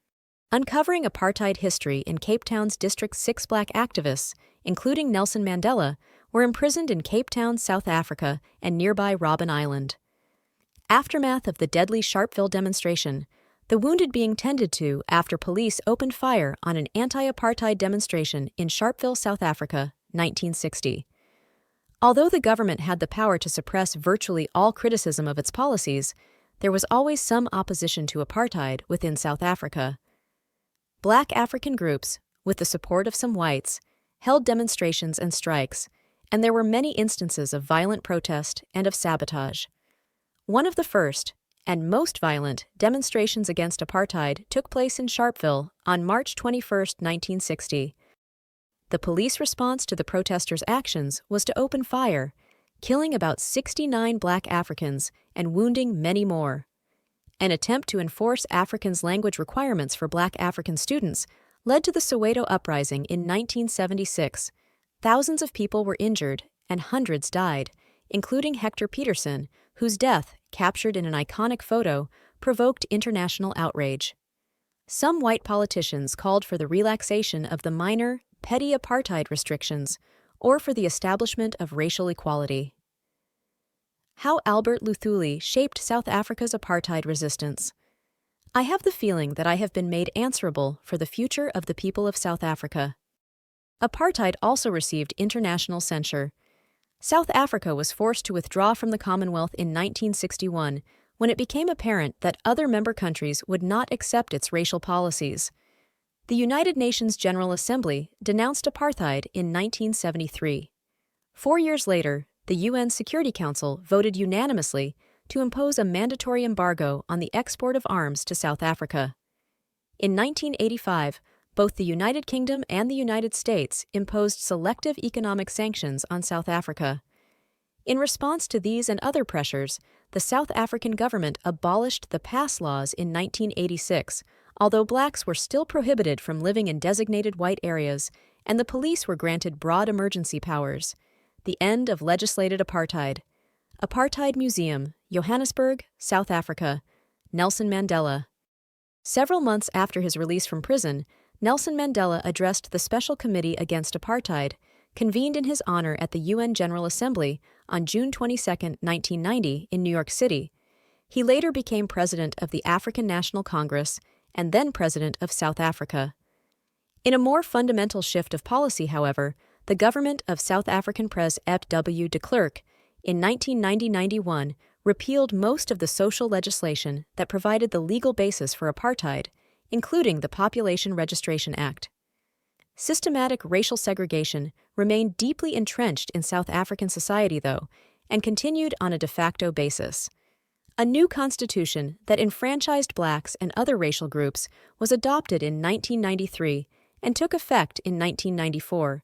Uncovering apartheid history in Cape Town's District 6 black activists, including Nelson Mandela, were imprisoned in Cape Town, South Africa, and nearby Robben Island. Aftermath of the deadly Sharpeville demonstration, the wounded being tended to after police opened fire on an anti-apartheid demonstration in Sharpeville, South Africa, 1960. Although the government had the power to suppress virtually all criticism of its policies, there was always some opposition to apartheid within South Africa. Black African groups, with the support of some whites, held demonstrations and strikes, and there were many instances of violent protest and of sabotage. One of the first, and most violent, demonstrations against apartheid took place in Sharpeville on March 21, 1960. The police response to the protesters' actions was to open fire, killing about 69 black Africans and wounding many more. An attempt to enforce Afrikaans language requirements for black African students led to the Soweto Uprising in 1976. Thousands of people were injured and hundreds died, including Hector Peterson, whose death, captured in an iconic photo, provoked international outrage. Some white politicians called for the relaxation of the minor, petty apartheid restrictions, or for the establishment of racial equality. How Albert Luthuli shaped South Africa's apartheid resistance. I have the feeling that I have been made answerable for the future of the people of South Africa. Apartheid also received international censure. South Africa was forced to withdraw from the Commonwealth in 1961 when it became apparent that other member countries would not accept its racial policies. The United Nations General Assembly denounced apartheid in 1973. 4 years later, the UN Security Council voted unanimously to impose a mandatory embargo on the export of arms to South Africa. In 1985, both the United Kingdom and the United States imposed selective economic sanctions on South Africa. In response to these and other pressures, the South African government abolished the pass laws in 1986, although blacks were still prohibited from living in designated white areas, and the police were granted broad emergency powers. The end of legislated apartheid. Apartheid Museum, Johannesburg, South Africa. Nelson Mandela. Several months after his release from prison, Nelson Mandela addressed the Special Committee Against Apartheid, convened in his honor at the UN General Assembly on June 22, 1990, in New York City. He later became president of the African National Congress and then president of South Africa. In a more fundamental shift of policy, however, the government of South African Pres. W. de Klerk in 1990-91 repealed most of the social legislation that provided the legal basis for apartheid, including the Population Registration Act. Systematic racial segregation remained deeply entrenched in South African society, though, and continued on a de facto basis. A new constitution that enfranchised blacks and other racial groups was adopted in 1993 and took effect in 1994.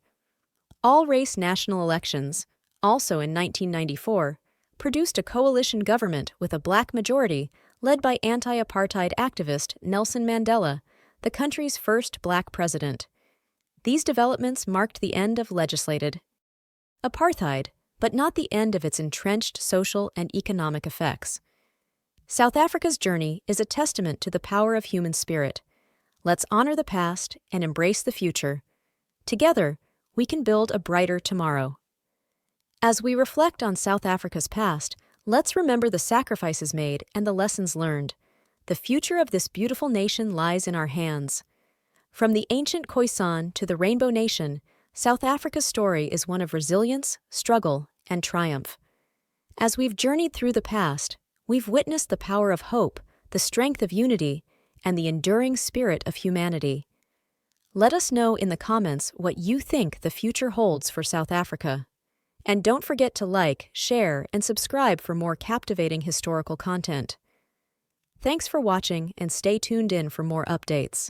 All-race national elections, also in 1994, produced a coalition government with a black majority led by anti-apartheid activist Nelson Mandela, the country's first black president. These developments marked the end of legislated apartheid, but not the end of its entrenched social and economic effects. South Africa's journey is a testament to the power of human spirit. Let's honor the past and embrace the future. Together, we can build a brighter tomorrow. As we reflect on South Africa's past, let's remember the sacrifices made and the lessons learned. The future of this beautiful nation lies in our hands. From the ancient Khoikhoi to the Rainbow Nation, South Africa's story is one of resilience, struggle, and triumph. As we've journeyed through the past, we've witnessed the power of hope, the strength of unity, and the enduring spirit of humanity. Let us know in the comments what you think the future holds for South Africa. And don't forget to like, share, and subscribe for more captivating historical content. Thanks for watching and stay tuned in for more updates.